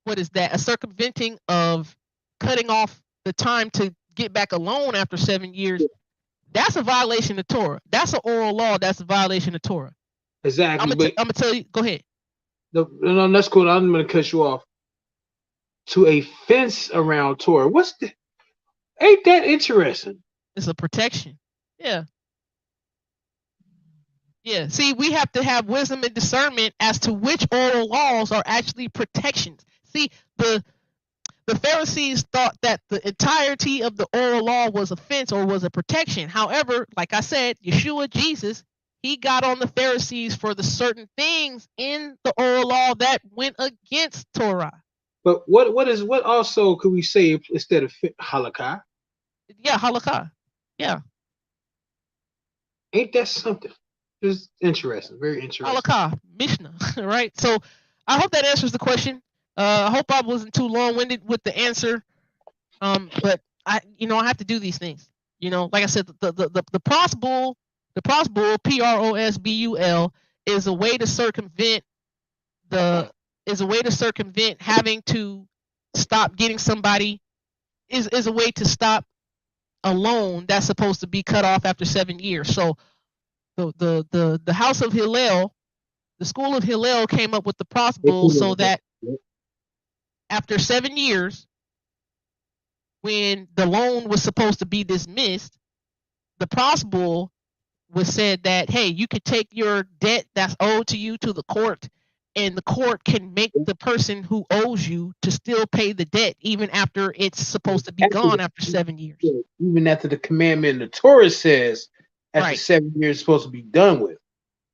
what is that? A circumventing of cutting off the time to get back a loan after 7 years. That's a violation of Torah. That's an oral law. That's a violation of Torah. Exactly. I'm gonna tell you. Go ahead. No, that's cool. I'm gonna cut you off. To a fence around Torah. Ain't that interesting? It's a protection. Yeah. Yeah. See, we have to have wisdom and discernment as to which oral laws are actually protections. See, the Pharisees thought that the entirety of the oral law was a fence or was a protection. However, like I said, Yeshua, Jesus, he got on the Pharisees for the certain things in the oral law that went against Torah. But what also could we say instead of halakha? Yeah, halakha. Yeah. Ain't that something? It's interesting. Very interesting. Halakha, Mishnah, right? So I hope that answers the question. I hope I wasn't too long-winded with the answer. But I have to do these things. Like I said, the pros bull, PROSBUL, is a way to circumvent having to stop getting somebody is a way to stop a loan that's supposed to be cut off after 7 years. So the house of Hillel, the school of Hillel came up with the pros bull so that after 7 years, when the loan was supposed to be dismissed, the Prost bull was said that, hey, you could take your debt that's owed to you to the court, and the court can make the person who owes you to still pay the debt even after it's supposed to be gone after 7 years. Even after the commandment in the Torah says after Right. 7 years it's supposed to be done with.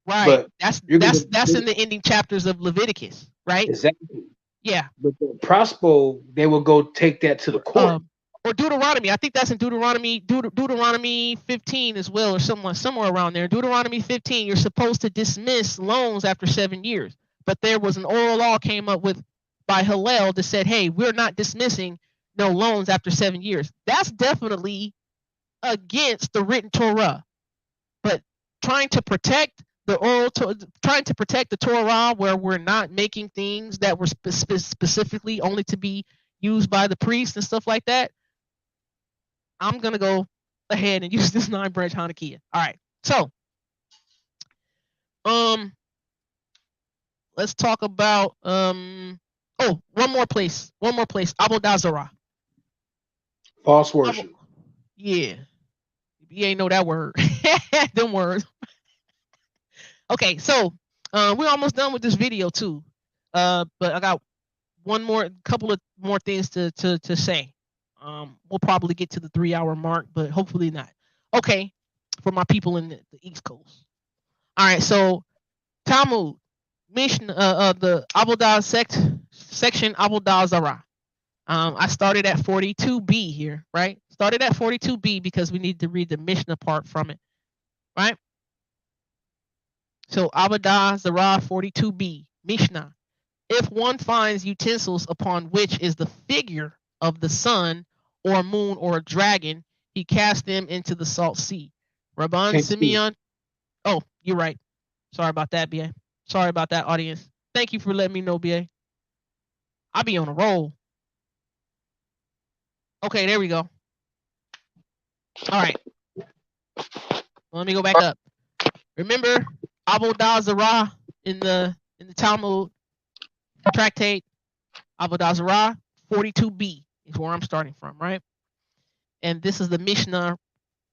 Right. But that's in the ending chapters of Leviticus, right? Exactly. Yeah. But the Prospo, they will go take that to the court. Or Deuteronomy. I think that's in Deuteronomy 15 as well, or somewhere around there. Deuteronomy 15, you're supposed to dismiss loans after 7 years. But there was an oral law came up with by Hillel that said, hey, we're not dismissing no loans after 7 years. That's definitely against the written Torah. But trying to protect the Torah, where we're not making things that were specifically only to be used by the priests and stuff like that, I'm gonna go ahead and use this 9-branch Hanukkah. All right, so let's talk about one more place, Avodah Zarah. False worship. Yeah, you ain't know that word. Them words. Okay, so we're almost done with this video too. But I got couple of more things to say. We'll probably get to the 3-hour mark, but hopefully not. Okay, for my people in the East Coast. All right, so Talmud, Mishnah, the Avodah section Avodah Zarah. I started at 42b here, right? Started at 42b because we need to read the Mishnah part from it, right? So Avodah Zarah 42b, Mishnah. If one finds utensils upon which is the figure of the sun or moon or a dragon, he casts them into the salt sea. Rabban Simeon. Oh, you're right. Sorry about that, BA. Sorry about that, audience. Thank you for letting me know, BA. I'll be on a roll. Okay, there we go. All right. Let me go back up. Remember Avodah Zarah in the Talmud tractate, Avodah Zarah 42b is where I'm starting from, right? And this is the Mishnah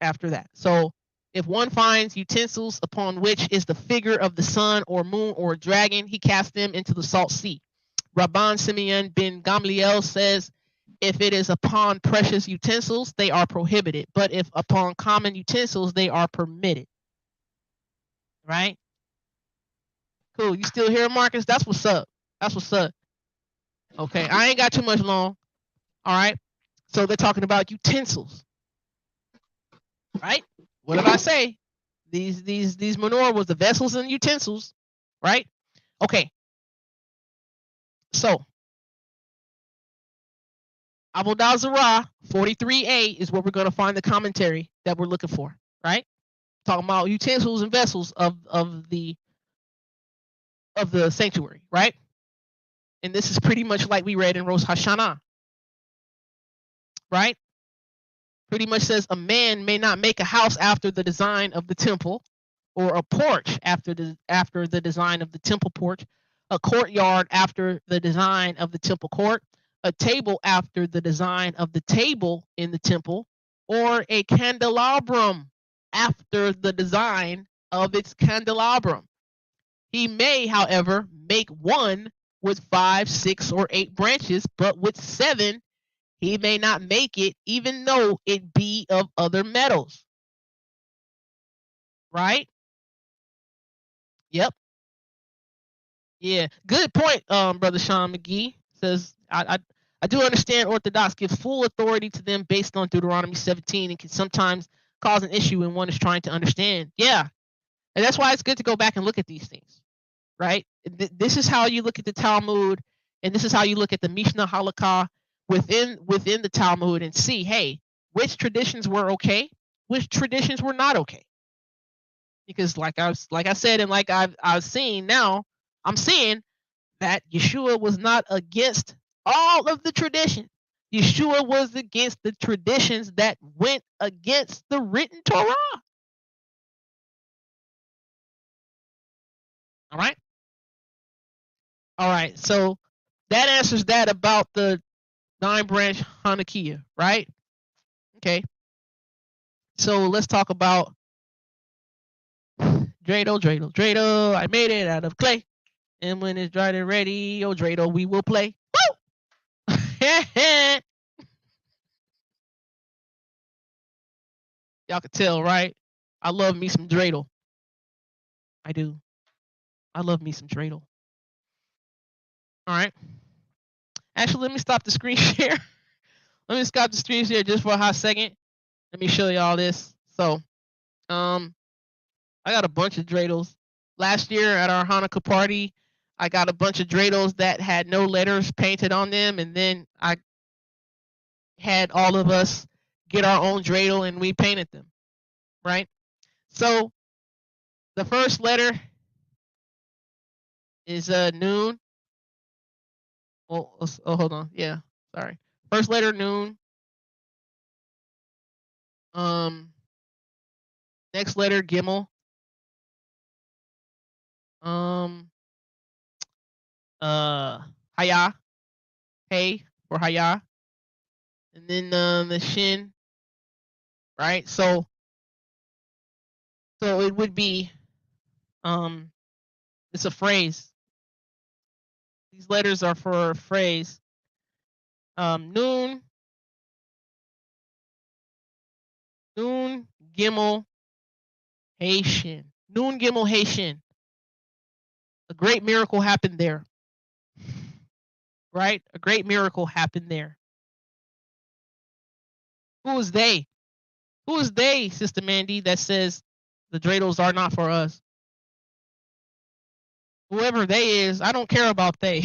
after that. So if one finds utensils upon which is the figure of the sun or moon or a dragon, he casts them into the salt sea. Rabban Simeon ben Gamliel says, if it is upon precious utensils, they are prohibited. But if upon common utensils, they are permitted. Right? Cool. You still here, Marcus? That's what's up. That's what's up. Okay, I ain't got too much long. All right. So they're talking about utensils. Right? What did I say? These menorah was the vessels and utensils, right? Okay. So Avodah Zarah 43a is where we're going to find the commentary that we're looking for, right? Talking about utensils and vessels of the sanctuary, right? And this is pretty much like we read in Rosh Hashanah, right? Pretty much says a man may not make a house after the design of the temple, or a porch after the design of the temple porch, a courtyard after the design of the temple court, a table after the design of the table in the temple, or a candelabrum after the design of its candelabrum. He may, however, make one with 5, 6, or 8 branches, but with 7 he may not make it, even though it be of other metals. Right? Yep. Yeah. Good point, Brother Sean McGee. Says, I do understand Orthodox gives full authority to them based on Deuteronomy 17 and can sometimes cause an issue when one is trying to understand. Yeah. And that's why it's good to go back and look at these things. Right? This is how you look at the Talmud, and this is how you look at the Mishnah Halakha within the Talmud and see, hey, which traditions were okay, which traditions were not okay. Because like I said, and like I've seen now, I'm seeing that Yeshua was not against all of the tradition. Yeshua was against the traditions that went against the written Torah. All right. All right. So that answers that about the 9-branch Hanukkah, right? Okay. So let's talk about dreidel, dreidel, dreidel. I made it out of clay. And when it's dried and ready, oh dreidel, we will play. Woo! Y'all can tell, right? I love me some dreidel. I do. I love me some dreidel. All right. Actually, let me stop the screen share. Let me stop the screen share just for a hot second. Let me show y'all this. So, I got a bunch of dreidels. Last year at our Hanukkah party, I got a bunch of dreidels that had no letters painted on them, and then I had all of us get our own dreidel and we painted them, right? So the first letter is noon. Oh, hold on. Yeah, sorry. First letter noon. Next letter gimel. Haya. Hey for haya. And then the shin. Right. So it would be it's a phrase. These letters are for a phrase. Noon, gimel, hey, shin. Noon, gimel, hey, shin. A great miracle happened there. Right? A great miracle happened there. Who is they? Who is they, Sister Mandy, that says the dreidels are not for us? Whoever they is, I don't care about they.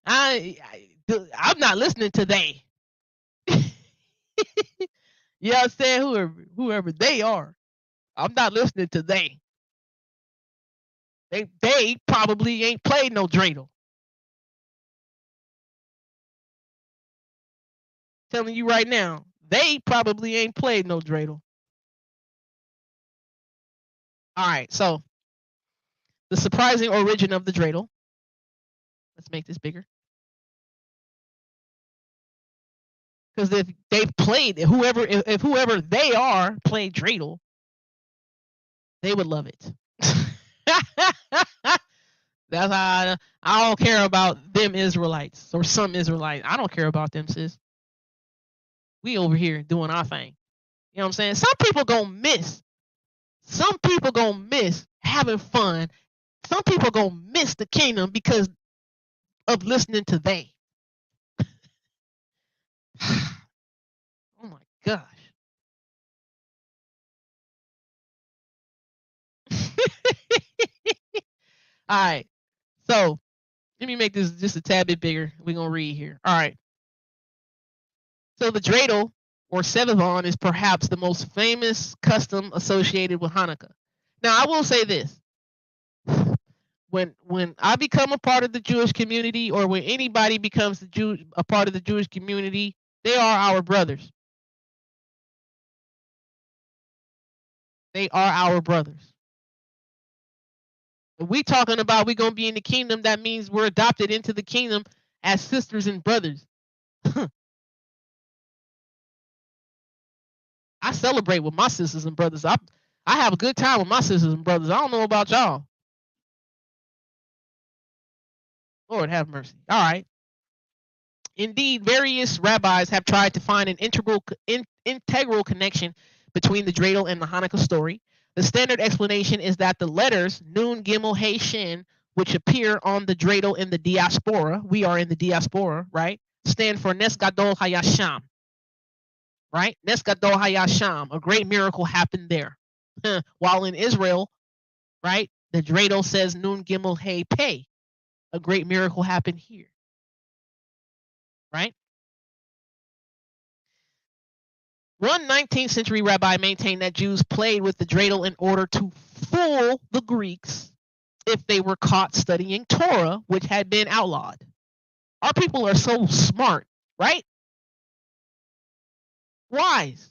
I'm not listening to they. You know what I'm saying? Whoever they are, I'm not listening to they. They probably ain't played no dreidel. Telling you right now, they probably ain't played no dreidel. All right, so the surprising origin of the dreidel. Let's make this bigger. Because if they've played, if whoever they are played dreidel, they would love it. That's how I don't care about them Israelites or some Israelites. I don't care about them, sis. We over here doing our thing. You know what I'm saying? Some people gonna miss. Some people gonna miss having fun. Some people gonna miss the kingdom because of listening to they. Oh my gosh. All right. So let me make this just a tad bit bigger. We're gonna read here. All right. So the dreidel or sevivon is perhaps the most famous custom associated with Hanukkah. Now I will say this. When I become a part of the Jewish community, or when anybody becomes a part of the Jewish community, they are our brothers. They are our brothers. If we talking about we're gonna be in the kingdom, that means we're adopted into the kingdom as sisters and brothers. I celebrate with my sisters and brothers. I have a good time with my sisters and brothers. I don't know about y'all. Lord have mercy. All right. Indeed, various rabbis have tried to find an integral connection between the dreidel and the Hanukkah story. The standard explanation is that the letters Nun, Gimel, He, Shin, which appear on the dreidel in the diaspora, we are in the diaspora, right, stand for Nes Gadol Hayasham, right? Nes Gadol Hayasham, a great miracle happened there. While in Israel, right, the dreidel says Nun, Gimel, He, Pei, a great miracle happened here. Right? One 19th century rabbi maintained that Jews played with the dreidel in order to fool the Greeks if they were caught studying Torah, which had been outlawed. Our people are so smart, right? Wise.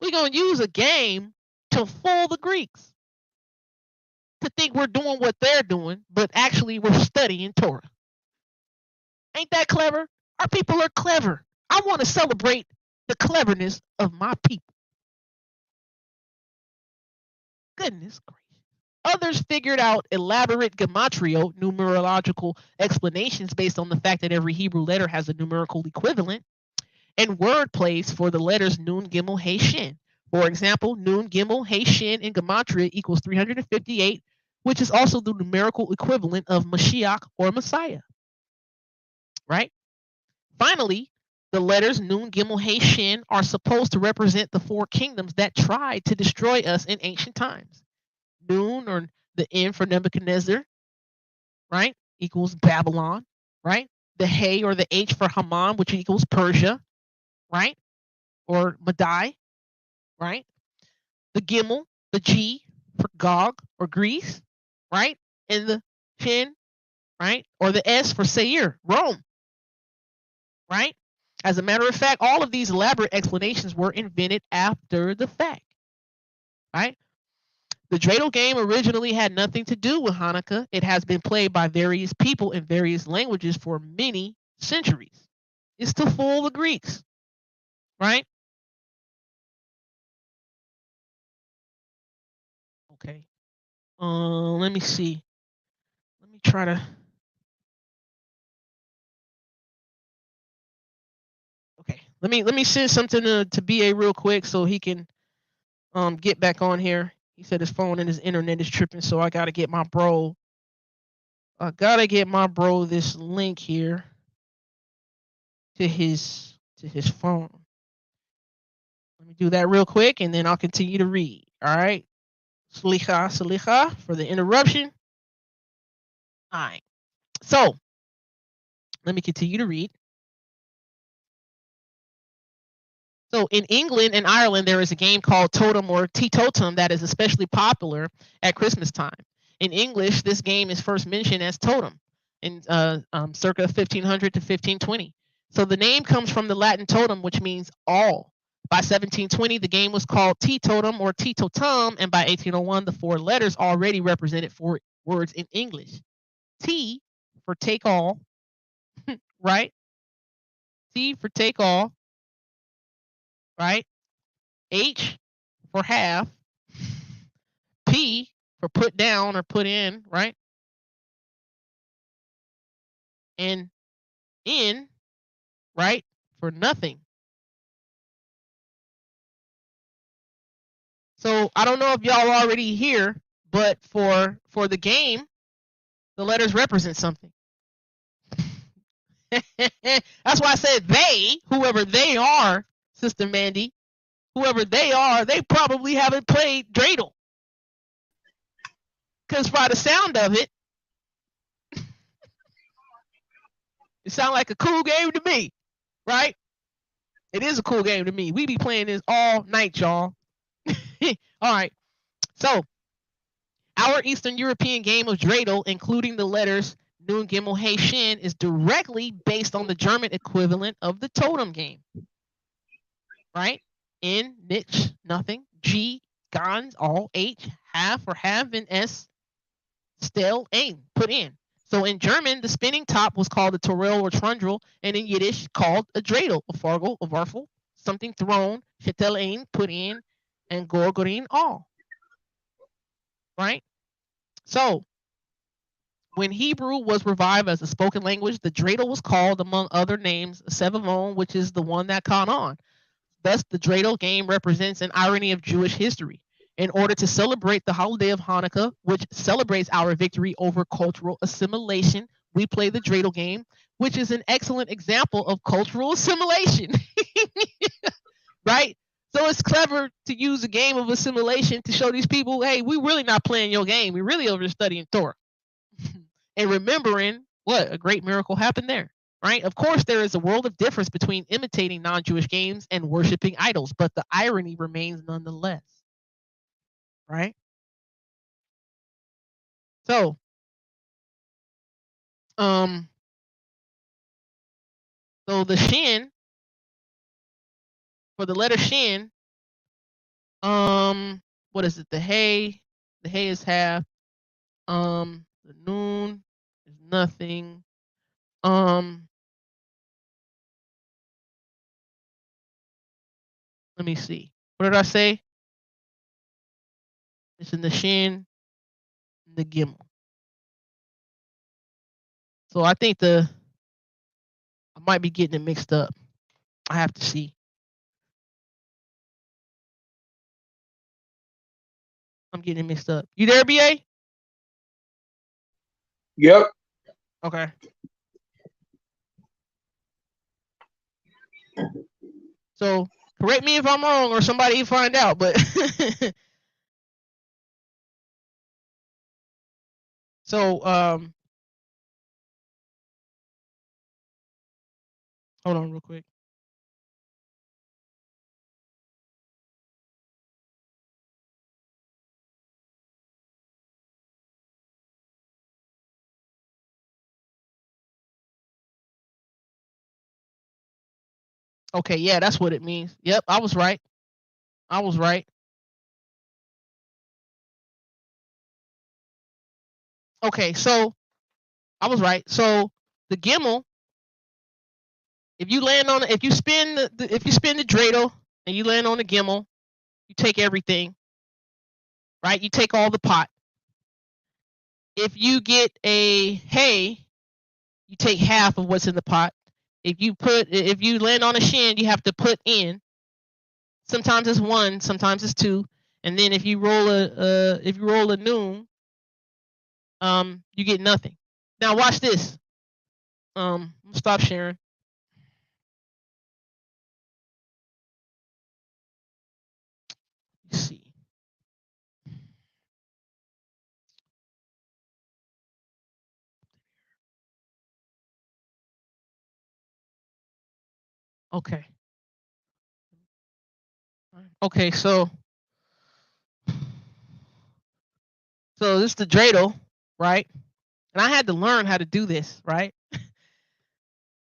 We're going to use a game to fool the Greeks to think we're doing what they're doing, but actually we're studying Torah. Ain't that clever? Our people are clever. I want to celebrate The cleverness of my people. Goodness gracious. Others figured out elaborate gematria, numerological explanations based on the fact that every Hebrew letter has a numerical equivalent, and word plays for the letters Nun, Gimel, He, Shin. For example, Nun, Gimel, He, Shin in gematria equals 358, which is also the numerical equivalent of Mashiach or Messiah. Right? Finally, the letters Nun, Gimel, He, Shin are supposed to represent the four kingdoms that tried to destroy us in ancient times. Nun, or the N for Nebuchadnezzar, right, equals Babylon, right? The He or the H for Haman, which equals Persia, right? Or Madai, right? The Gimel, the G for Gog or Greece, right? And the Shin, right? Or the S for Seir, Rome, right? As a matter of fact, all of these elaborate explanations were invented after the fact, right? The dreidel game originally had nothing to do with Hanukkah. It has been played by various people in various languages for many centuries. It's to fool the Greeks, right? Okay. Let me see. Let me try to. Okay. Let me send something to BA real quick so he can get back on here. He said his phone and his internet is tripping, so I gotta get my bro. This link here to his phone. Let me do that real quick, and then I'll continue to read. All right. Saliha for the interruption. All right. So let me continue to read. So in England and Ireland, there is a game called Totem or Teetotum that is especially popular at Christmas time. In English, this game is first mentioned as Totem in circa 1500 to 1520. So the name comes from the Latin totem, which means all. By 1720, the game was called Teetotum or Teetotum, and by 1801, the four letters already represented four words in English. T for take all, right? T for take all, right? H for half, P for put down or put in, right? And N, right, for nothing. So I don't know if y'all already here, but for the game, the letters represent something. That's why I said they, whoever they are, Sister Mandy, whoever they are, they probably haven't played dreidel. Because by the sound of it, it sounds like a cool game to me, right? It is a cool game to me. We be playing this all night, y'all. All right. So, our Eastern European game of dreidel, including the letters Nun, Gimel, He, Shin, is directly based on the German equivalent of the totem game. Right? N, niche, nothing. G, ganz, all. H, half or half, and S, stel, ein, put in. So in German, the spinning top was called a torel or trundle, and in Yiddish called a dreidel, a fargle, a varfel, something thrown, shetel ein, put in, and gorgorin, all. Right? So when Hebrew was revived as a spoken language, the dreidel was called, among other names, sevavon, which is the one that caught on. Thus, the dreidel game represents an irony of Jewish history. In order to celebrate the holiday of Hanukkah, which celebrates our victory over cultural assimilation, we play the dreidel game, which is an excellent example of cultural assimilation. Right? So it's clever to use a game of assimilation to show these people, hey, we really not playing your game. We really over studying Torah. And remembering what a great miracle happened there. Right? Of course, there is a world of difference between imitating non-Jewish games and worshiping idols, but the irony remains nonetheless. Right? So, so the shin for the letter shin, what is it? The hay is half. The noon is nothing. Um, Let me see. What did I say? It's in the shin, the gimel. So I think I might be getting it mixed up. I have to see. I'm getting it mixed up. You there, BA? Yep. Okay. So correct me if I'm wrong or somebody find out, but so hold on real quick. Okay, yeah, that's what it means. Yep, I was right. I was right. Okay, so I was right. So the gimel, if you land on if you spin if you spin the dreidel and you land on the gimel, you take everything, right? You take all the pot. If you get a hay, you take half of what's in the pot. If you land on a shin, you have to put in. Sometimes it's one, sometimes it's two, and then if you roll a noon, you get nothing. Now watch this. Stop sharing. Let's see. Okay. Okay, so this is the dreidel, right? And I had to learn how to do this, right?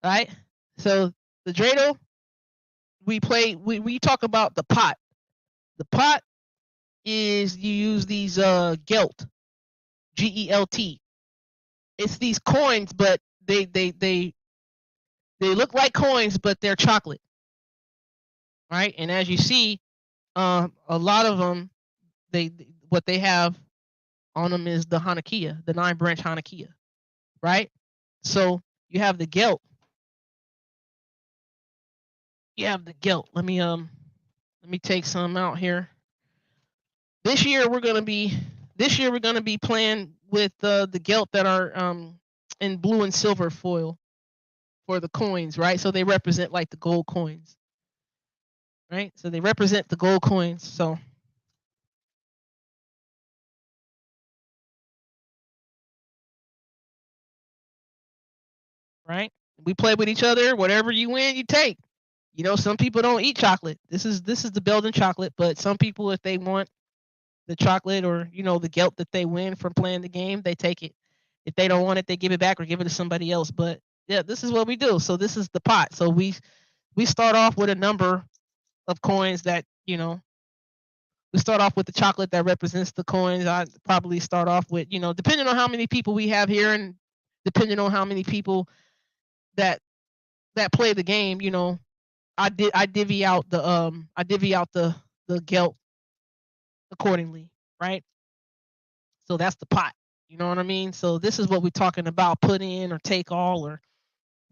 Right? So the dreidel, we talk about the pot. The pot is you use these gelt, GELT. It's these coins, but they look like coins, but they're chocolate, right? And as you see, a lot of them, what they have on them is the Hanukkah, the 9-branch Hanukkah, right? So you have the gelt. You have the gelt. Let me take some out here. This year we're gonna be playing with the gelt that are in blue and silver foil for the coins, right? So they represent like the gold coins, right? So they represent the gold coins. So right, we play with each other. Whatever you win, you take. You know, some people don't eat chocolate. This is the Belgian chocolate, but some people, if they want the chocolate or the gelt that they win from playing the game, they take it. If they don't want it, they give it back or give it to somebody else. But yeah, this is what we do. So this is the pot. So we start off with a number of coins that we start off with the chocolate that represents the coins. I probably start off with depending on how many people we have here and depending on how many people that play the game. I divvy out the gelt accordingly, right? So that's the pot. You know what I mean? So this is what we're talking about: put in or take all or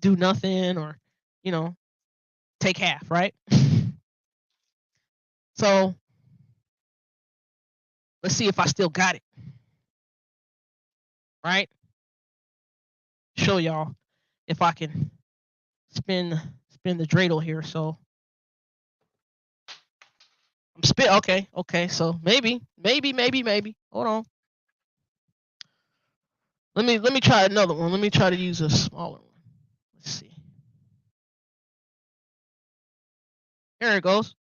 do nothing or take half, right? So let's see if I still got it, right? Show y'all if I can spin the dreidel here. So I'm spin. Okay. So maybe. Hold on. Let me try another one. Let me try to use a smaller one. Let's see. Here it goes.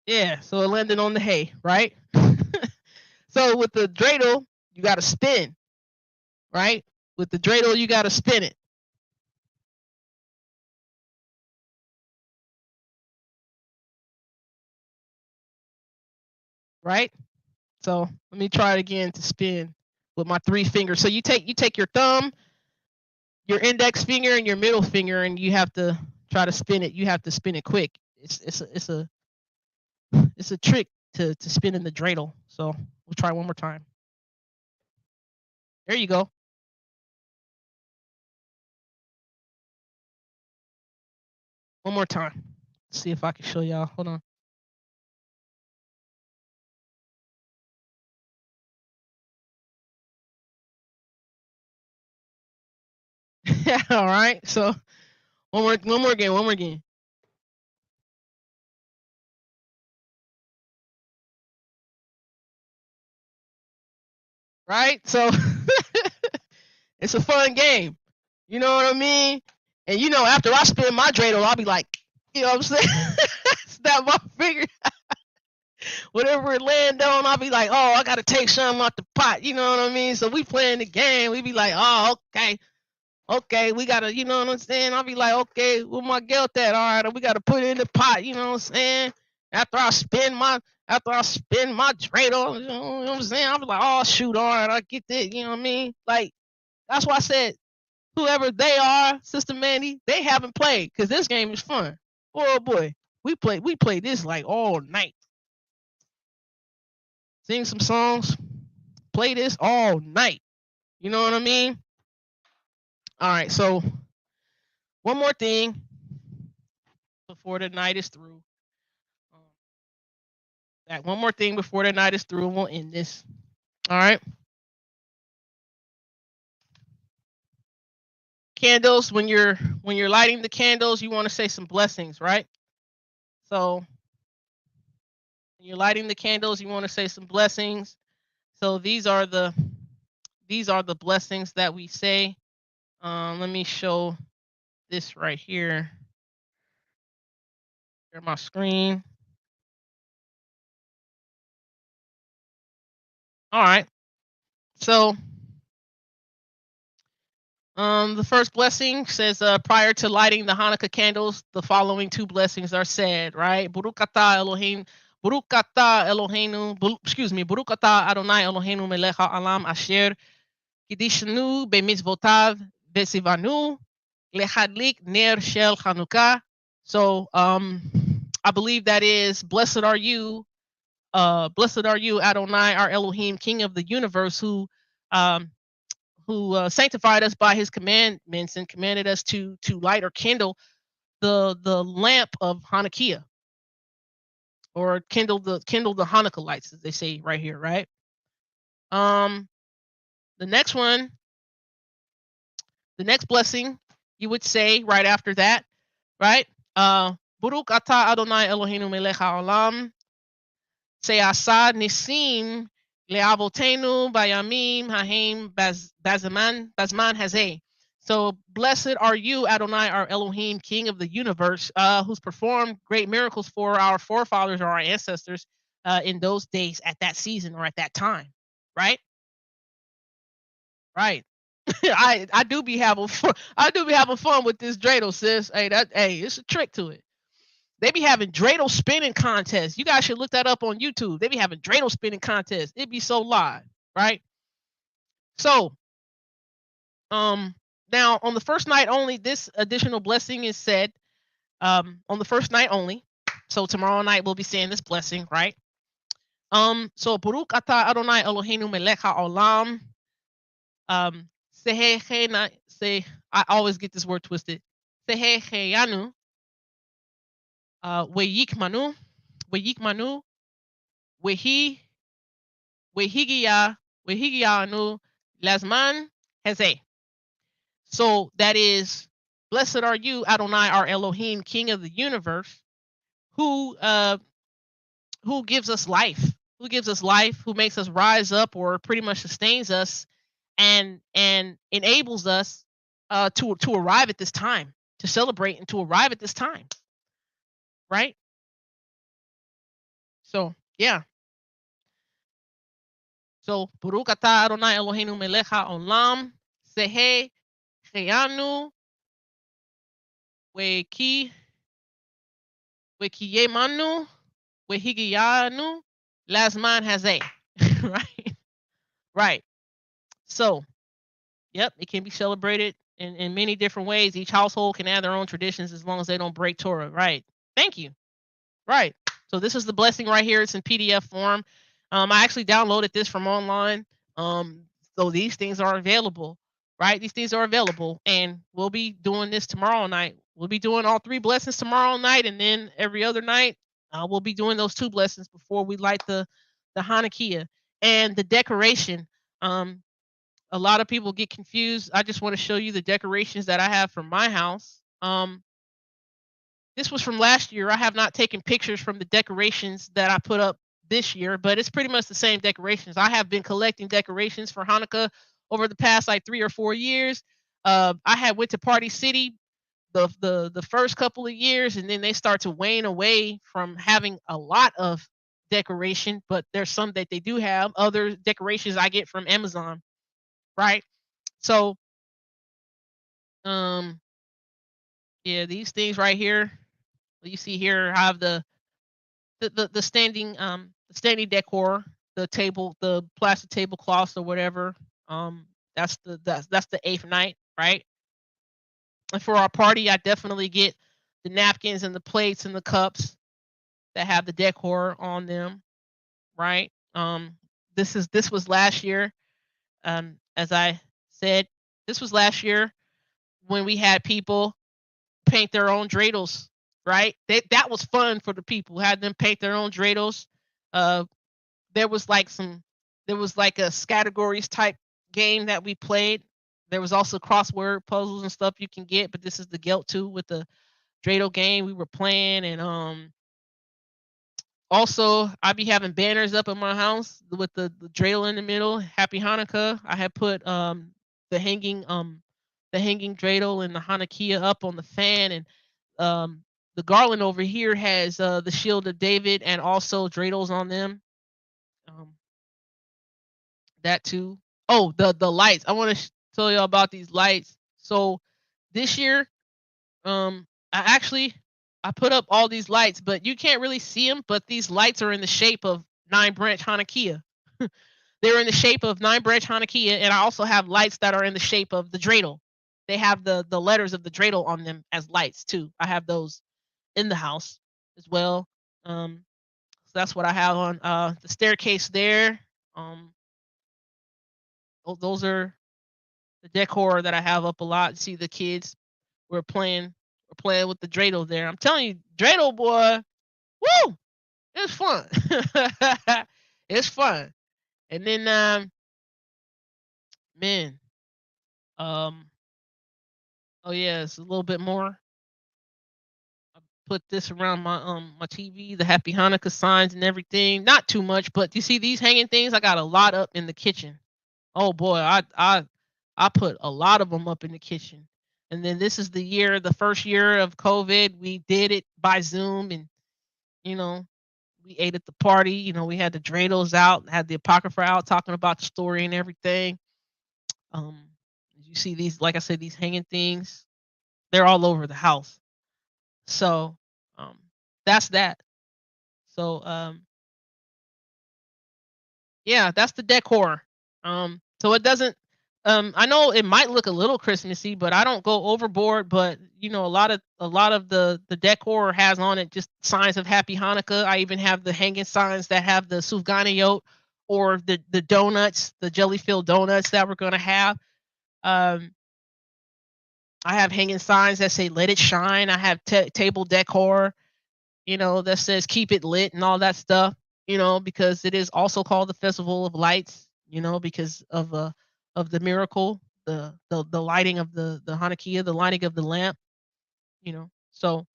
Yeah, so it landed on the hay, right? So with the dreidel, you got to spin, right? With the dreidel, you got to spin it. Right? So let me try it again to spin with my 3 fingers. So you take your thumb your index finger and your middle finger, and you have to try to spin it. You have to spin it quick. It's a trick to spinning the dreidel. So we'll try one more time. There you go. One more time. Let's see if I can show y'all. Hold on. All right. So one more again. Right? So it's a fun game. You know what I mean? And you know, after I spin my dreidel, I'll be like, you know what I'm saying? Snap my finger. Whatever it land on, I'll be like, oh, I gotta take something out the pot. You know what I mean? So we playing the game. We be like, oh, okay, we gotta, you know what I'm saying? I'll be like, okay, where my guilt at? All right, we gotta put it in the pot. You know what I'm saying? After I spin my dreidel, you know what I'm saying? I'll be like, oh shoot, all right, I get that. You know what I mean? Like that's why I said, whoever they are, Sister Mandy, they haven't played because this game is fun. Oh boy, we play this like all night. Sing some songs, play this all night. You know what I mean? All right, so one more thing before the night is through. That one more thing before the night is through, and we'll end this. All right. Candles. When you're lighting the candles, you want to say some blessings, right? So when you're lighting the candles, you want to say some blessings. So these are the blessings that we say. Let me show this right here. Share my screen. All right. So the first blessing says, prior to lighting the Hanukkah candles, the following two blessings are said, right? Baruch atah Elohim, Baruch atah Eloheinu, Baruch atah Adonai Eloheinu melech ha'olam asher kidishnu b'mitzvotav v'sivanu lehadlik ner shel Hanukkah. So I believe that is, blessed are you Adonai, our Elohim, King of the universe, who sanctified us by his commandments and commanded us to light or kindle the lamp of Hanukkah, or kindle the Hanukkah lights, as they say right here, right? The next one, the next blessing, you would say right after that, right? Baruch atah Adonai Eloheinu melech haolam, se'asa nisim le'avotenu bayamim hahem bazman hazeh. So blessed are you, Adonai, our Elohim, King of the universe, who's performed great miracles for our forefathers or our ancestors in those days, at that season, or at that time, right? Right. I do be having fun. I do be having fun with this dreidel, sis. Hey, it's a trick to it. They be having dreidel spinning contests. You guys should look that up on YouTube. They be having dreidel spinning contests. It'd be so live, right? So, now on the first night only, this additional blessing is said. On the first night only. So tomorrow night we'll be saying this blessing, right? So Baruch atah Adonai Eloheinu melech haolam. I always get this word twisted. Sehecheyanu. Weyikmanu. Wehigiyanu Lazman Heze. So that is, blessed are you, Adonai, our Elohim, King of the universe, who gives us life, who makes us rise up, or pretty much sustains us, and enables us to arrive at this time, to celebrate and to arrive at this time, right? So yeah. So Baruch atah Adonai Eloheinu melech haolam sehe cheyanu wekiyemanu wehigiyanu lazman hazeh. Right. So, yep, it can be celebrated in many different ways. Each household can add their own traditions as long as they don't break Torah. Right. Thank you. Right. So this is the blessing right here. It's in PDF form. I actually downloaded this from online. Um, so these things are available, right? These things are available, and we'll be doing this tomorrow night. We'll be doing all 3 blessings tomorrow night, and then every other night, we'll be doing those 2 blessings before we light the Hanukkah and the decoration. A lot of people get confused. I just want to show you the decorations that I have for my house. This was from last year. I have not taken pictures from the decorations that I put up this year, but it's pretty much the same decorations. I have been collecting decorations for Hanukkah over the past like 3 or 4 years. I had went to Party City the first couple of years, and then they start to wane away from having a lot of decoration. But there's some that they do have. Other decorations I get from Amazon, right? So, um, yeah, these things right here. You see here, I have the standing decor, the table, the plastic tablecloths or whatever. Um, that's the 8th night, right? And for our party, I definitely get the napkins and the plates and the cups that have the decor on them, right? This was last year. As I said, this was last year when we had people paint their own dreidels, right? That was fun for the people. Had them paint their own dreidels. Uh, there was like a categories type game that we played. There was also crossword puzzles and stuff you can get, but this is the Gelt 2 with the dreidel game we were playing. And also I be having banners up in my house with the dreidel in the middle. Happy Hanukkah. I had put the hanging dreidel and the Hanukkah up on the fan, and um the garland over here has the shield of David and also dreidels on them. Um, that too. Oh, the lights. I want to tell you about these lights. So this year, I actually I put up all these lights, but you can't really see them. But these lights are in the shape of 9 branch Hanukkah. They're in the shape of 9 branch Hanukkah, and I also have lights that are in the shape of the dreidel. They have the letters of the dreidel on them as lights too. I have those in the house as well. So that's what I have on the staircase there. Um, those are the decor that I have up a lot. You see the kids were playing with the dreidel there. I'm telling you, dreidel boy, woo, it's fun. It's fun. And then man, um, oh yeah, it's a little bit more. I put this around my TV, the Happy Hanukkah signs and everything. Not too much, but you see these hanging things? I got a lot up in the kitchen. Oh boy, I put a lot of them up in the kitchen. And then this is the first year of COVID. We did it by Zoom, and you know, we ate at the party. We had the dreidels out, had the apocrypha out, talking about the story and everything. Um, you see these, like I said, these hanging things. They're all over the house. So, um, that's that. So, yeah, that's the decor. So it doesn't. I know it might look a little Christmassy, but I don't go overboard. But a lot of the decor has on it just signs of Happy Hanukkah. I even have the hanging signs that have the sufganiyot or the donuts, the jelly filled donuts that we're gonna have. Um, I have hanging signs that say "Let it shine." I have table decor, that says keep it lit and all that stuff, because it is also called the Festival of Lights, because of the miracle, the lighting of the Hanukkah, the lighting of the lamp, So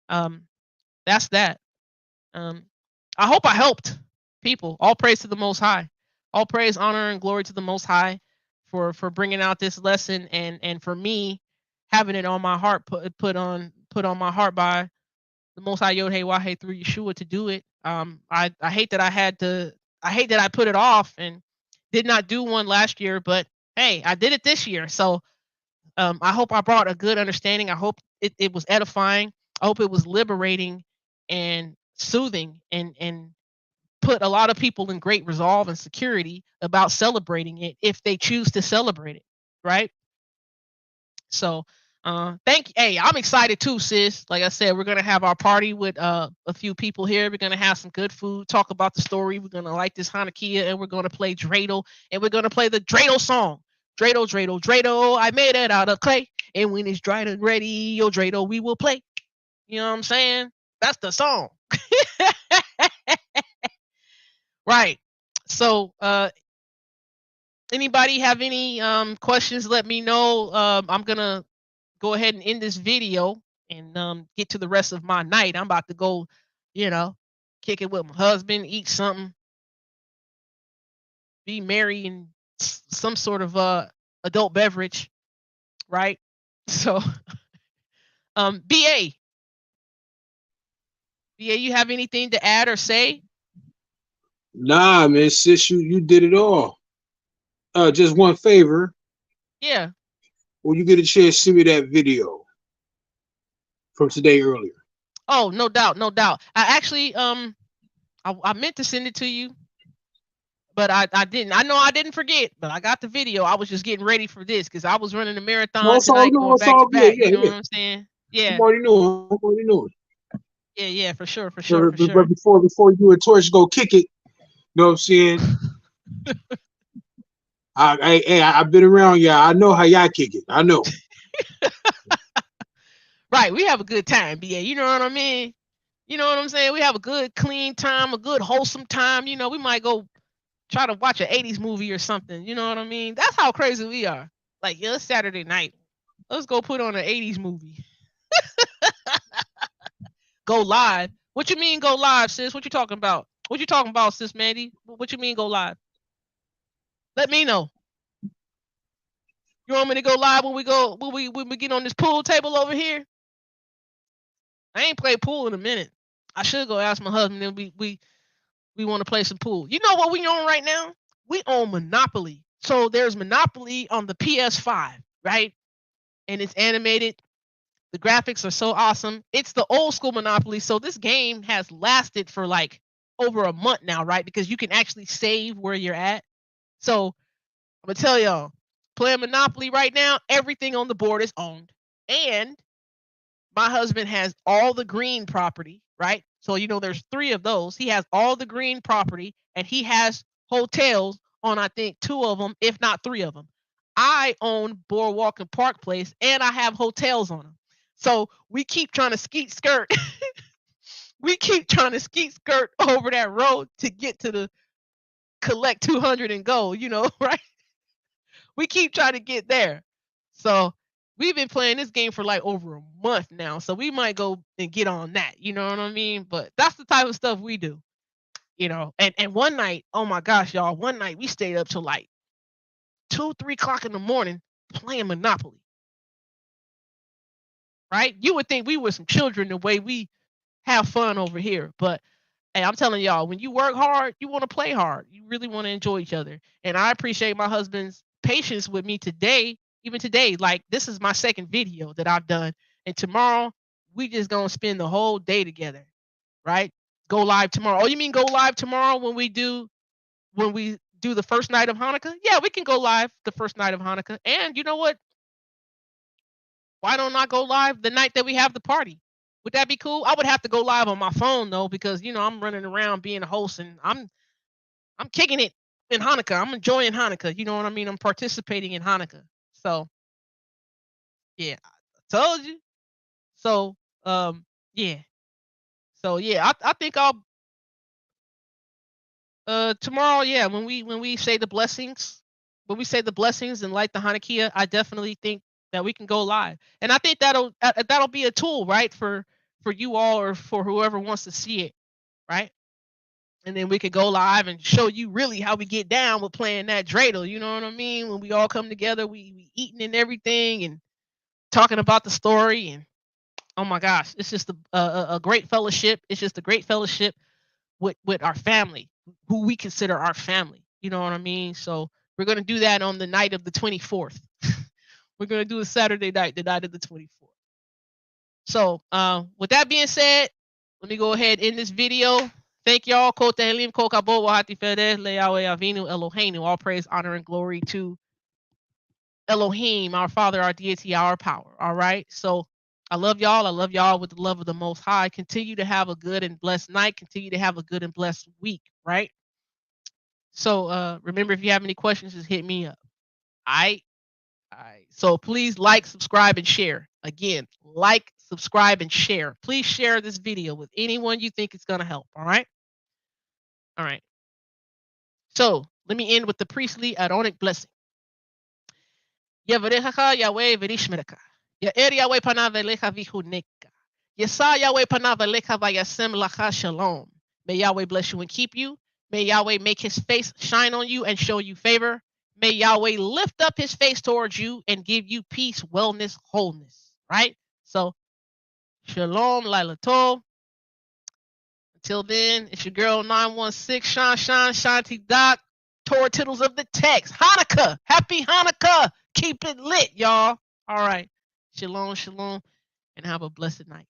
um that's that. Um I hope I helped people. All praise to the most high. All praise, honor, and glory to the most high for bringing out this lesson, and for me having it on my heart, put on my heart by the Most High YHWH through Yeshua to do it. I hate that I hate that I put it off and did not do one last year, but hey, I did it this year. So I hope I brought a good understanding. I hope it was edifying. I hope it was liberating and soothing, and put a lot of people in great resolve and security about celebrating it if they choose to celebrate it, right? So thank you. Hey, I'm excited too, sis. Like I said, we're gonna have our party with a few people here. We're gonna have some good food, talk about the story. We're gonna light this Hanukkah, and we're gonna play dreidel, and we're gonna play the dreidel song. Dreidel, dreidel, dreidel. I made it out of clay, and when it's dried and ready, oh dreidel, we will play. You know what I'm saying? That's the song. Right. So anybody have any questions? Let me know. I'm gonna go ahead and end this video and get to the rest of my night. I'm about to go, kick it with my husband, eat something, be merry, and some sort of adult beverage, right? So, BA, you have anything to add or say? Nah, man, sis, you did it all. Just one favor. Yeah. When you get a chance, send me that video from today earlier. Oh, no doubt, no doubt. I actually I meant to send it to you, but I didn't. I know I didn't forget, but I got the video. I was just getting ready for this because I was running a marathon No, it's all tonight, good. going It's back to all good. back. Yeah, You know yeah. what I'm saying? I'm Yeah, already knowing. I'm already knowing. yeah, for sure, for sure, for But sure. before you and Torch go kick it, you know what I'm saying? I've been around y'all. I know how y'all kick it. I know. Right, we have a good time, BA. You know what I mean? You know what I'm saying? We have a good, clean time, a good, wholesome time. We might go try to watch an 80s movie or something. You know what I mean? That's how crazy we are. Like, yeah, it's Saturday night. Let's go put on an 80s movie. Go live. What you mean go live, sis? What you talking about? What you talking about, sis Mandy? What you mean go live? Let me know. You want me to go live when we get on this pool table over here? I ain't played pool in a minute. I should go ask my husband. Then we want to play some pool. You know what we own right now? We own Monopoly. So there's Monopoly on the PS5, right? And it's animated. The graphics are so awesome. It's the old school Monopoly. So this game has lasted for like over a month now, right? Because you can actually save where you're at. So I'm gonna tell y'all, playing Monopoly right now, everything on the board is owned. And my husband has all the green property, right? So there's 3 of those. He has all the green property, and he has hotels on I think 2 of them, if not 3 of them. I own Boardwalk and Park Place, and I have hotels on them. So we keep trying to skeet skirt. We keep trying to skeet skirt over that road to get to the collect 200 and go. Right? We keep trying to get there. So we've been playing this game for like over a month now. So we might go and get on that. You know what I mean? But that's the type of stuff we do. And one night, oh my gosh, y'all, one night we stayed up till like 2, 3 o'clock in the morning playing Monopoly. Right? You would think we were some children the way we have fun over here. But hey, I'm telling y'all, when you work hard, you want to play hard. You really want to enjoy each other. And I appreciate my husband's patience with me today. Even today, like this is my second video that I've done. And tomorrow, we just gonna spend the whole day together, right? Go live tomorrow. Oh, you mean go live tomorrow when we do the first night of Hanukkah? Yeah, we can go live the first night of Hanukkah. And you know what? Why don't I go live the night that we have the party? Would that be cool? I would have to go live on my phone though, because I'm running around being a host and I'm kicking it in Hanukkah. I'm enjoying Hanukkah. You know what I mean? I'm participating in Hanukkah. So yeah, I told you. So yeah. So yeah, I think I'll tomorrow, yeah, when we say the blessings, and light the Hanukkah, I definitely think that we can go live. And I think that'll be a tool, right, for you all or for whoever wants to see it, right? And then we could go live and show you really how we get down with playing that dreidel. You know what I mean? When we all come together, we eating and everything and talking about the story. And oh my gosh, it's just a great fellowship. It's just a great fellowship with our family, who we consider our family. You know what I mean? So we're gonna do that on the night of the 24th. We're gonna do a Saturday night, the night of the 24th. So with that being said, let me go ahead and end this video. Thank y'all. Kol Tehilim, Kol Kabod, Wahati Fedes, Le Yahweh Avinu, Eloheinu. All praise, honor, and glory to Elohim, our Father, our deity, our power. All right. So I love y'all. I love y'all with the love of the Most High. Continue to have a good and blessed night. Continue to have a good and blessed week. Right. So remember, if you have any questions, just hit me up. All right. So please like, subscribe, and share. Again, like, subscribe, and share. Please share this video with anyone you think it's going to help. All right. All right. So let me end with the priestly Aaronic blessing. Yevarechacha Yahweh v'rishmereka. Ya'er Yahweh panav elecha v'chuneka. Yesa Yahweh panav elecha v'yasem lacha shalom. May Yahweh bless you and keep you. May Yahweh make his face shine on you and show you favor. May Yahweh lift up his face towards you and give you peace, wellness, wholeness. Right? So, shalom, Lila Tov. Until then, it's your girl 916 Shanti Doc. Torah Tittles of the text. Hanukkah. Happy Hanukkah. Keep it lit, y'all. All right. Shalom, shalom, and have a blessed night.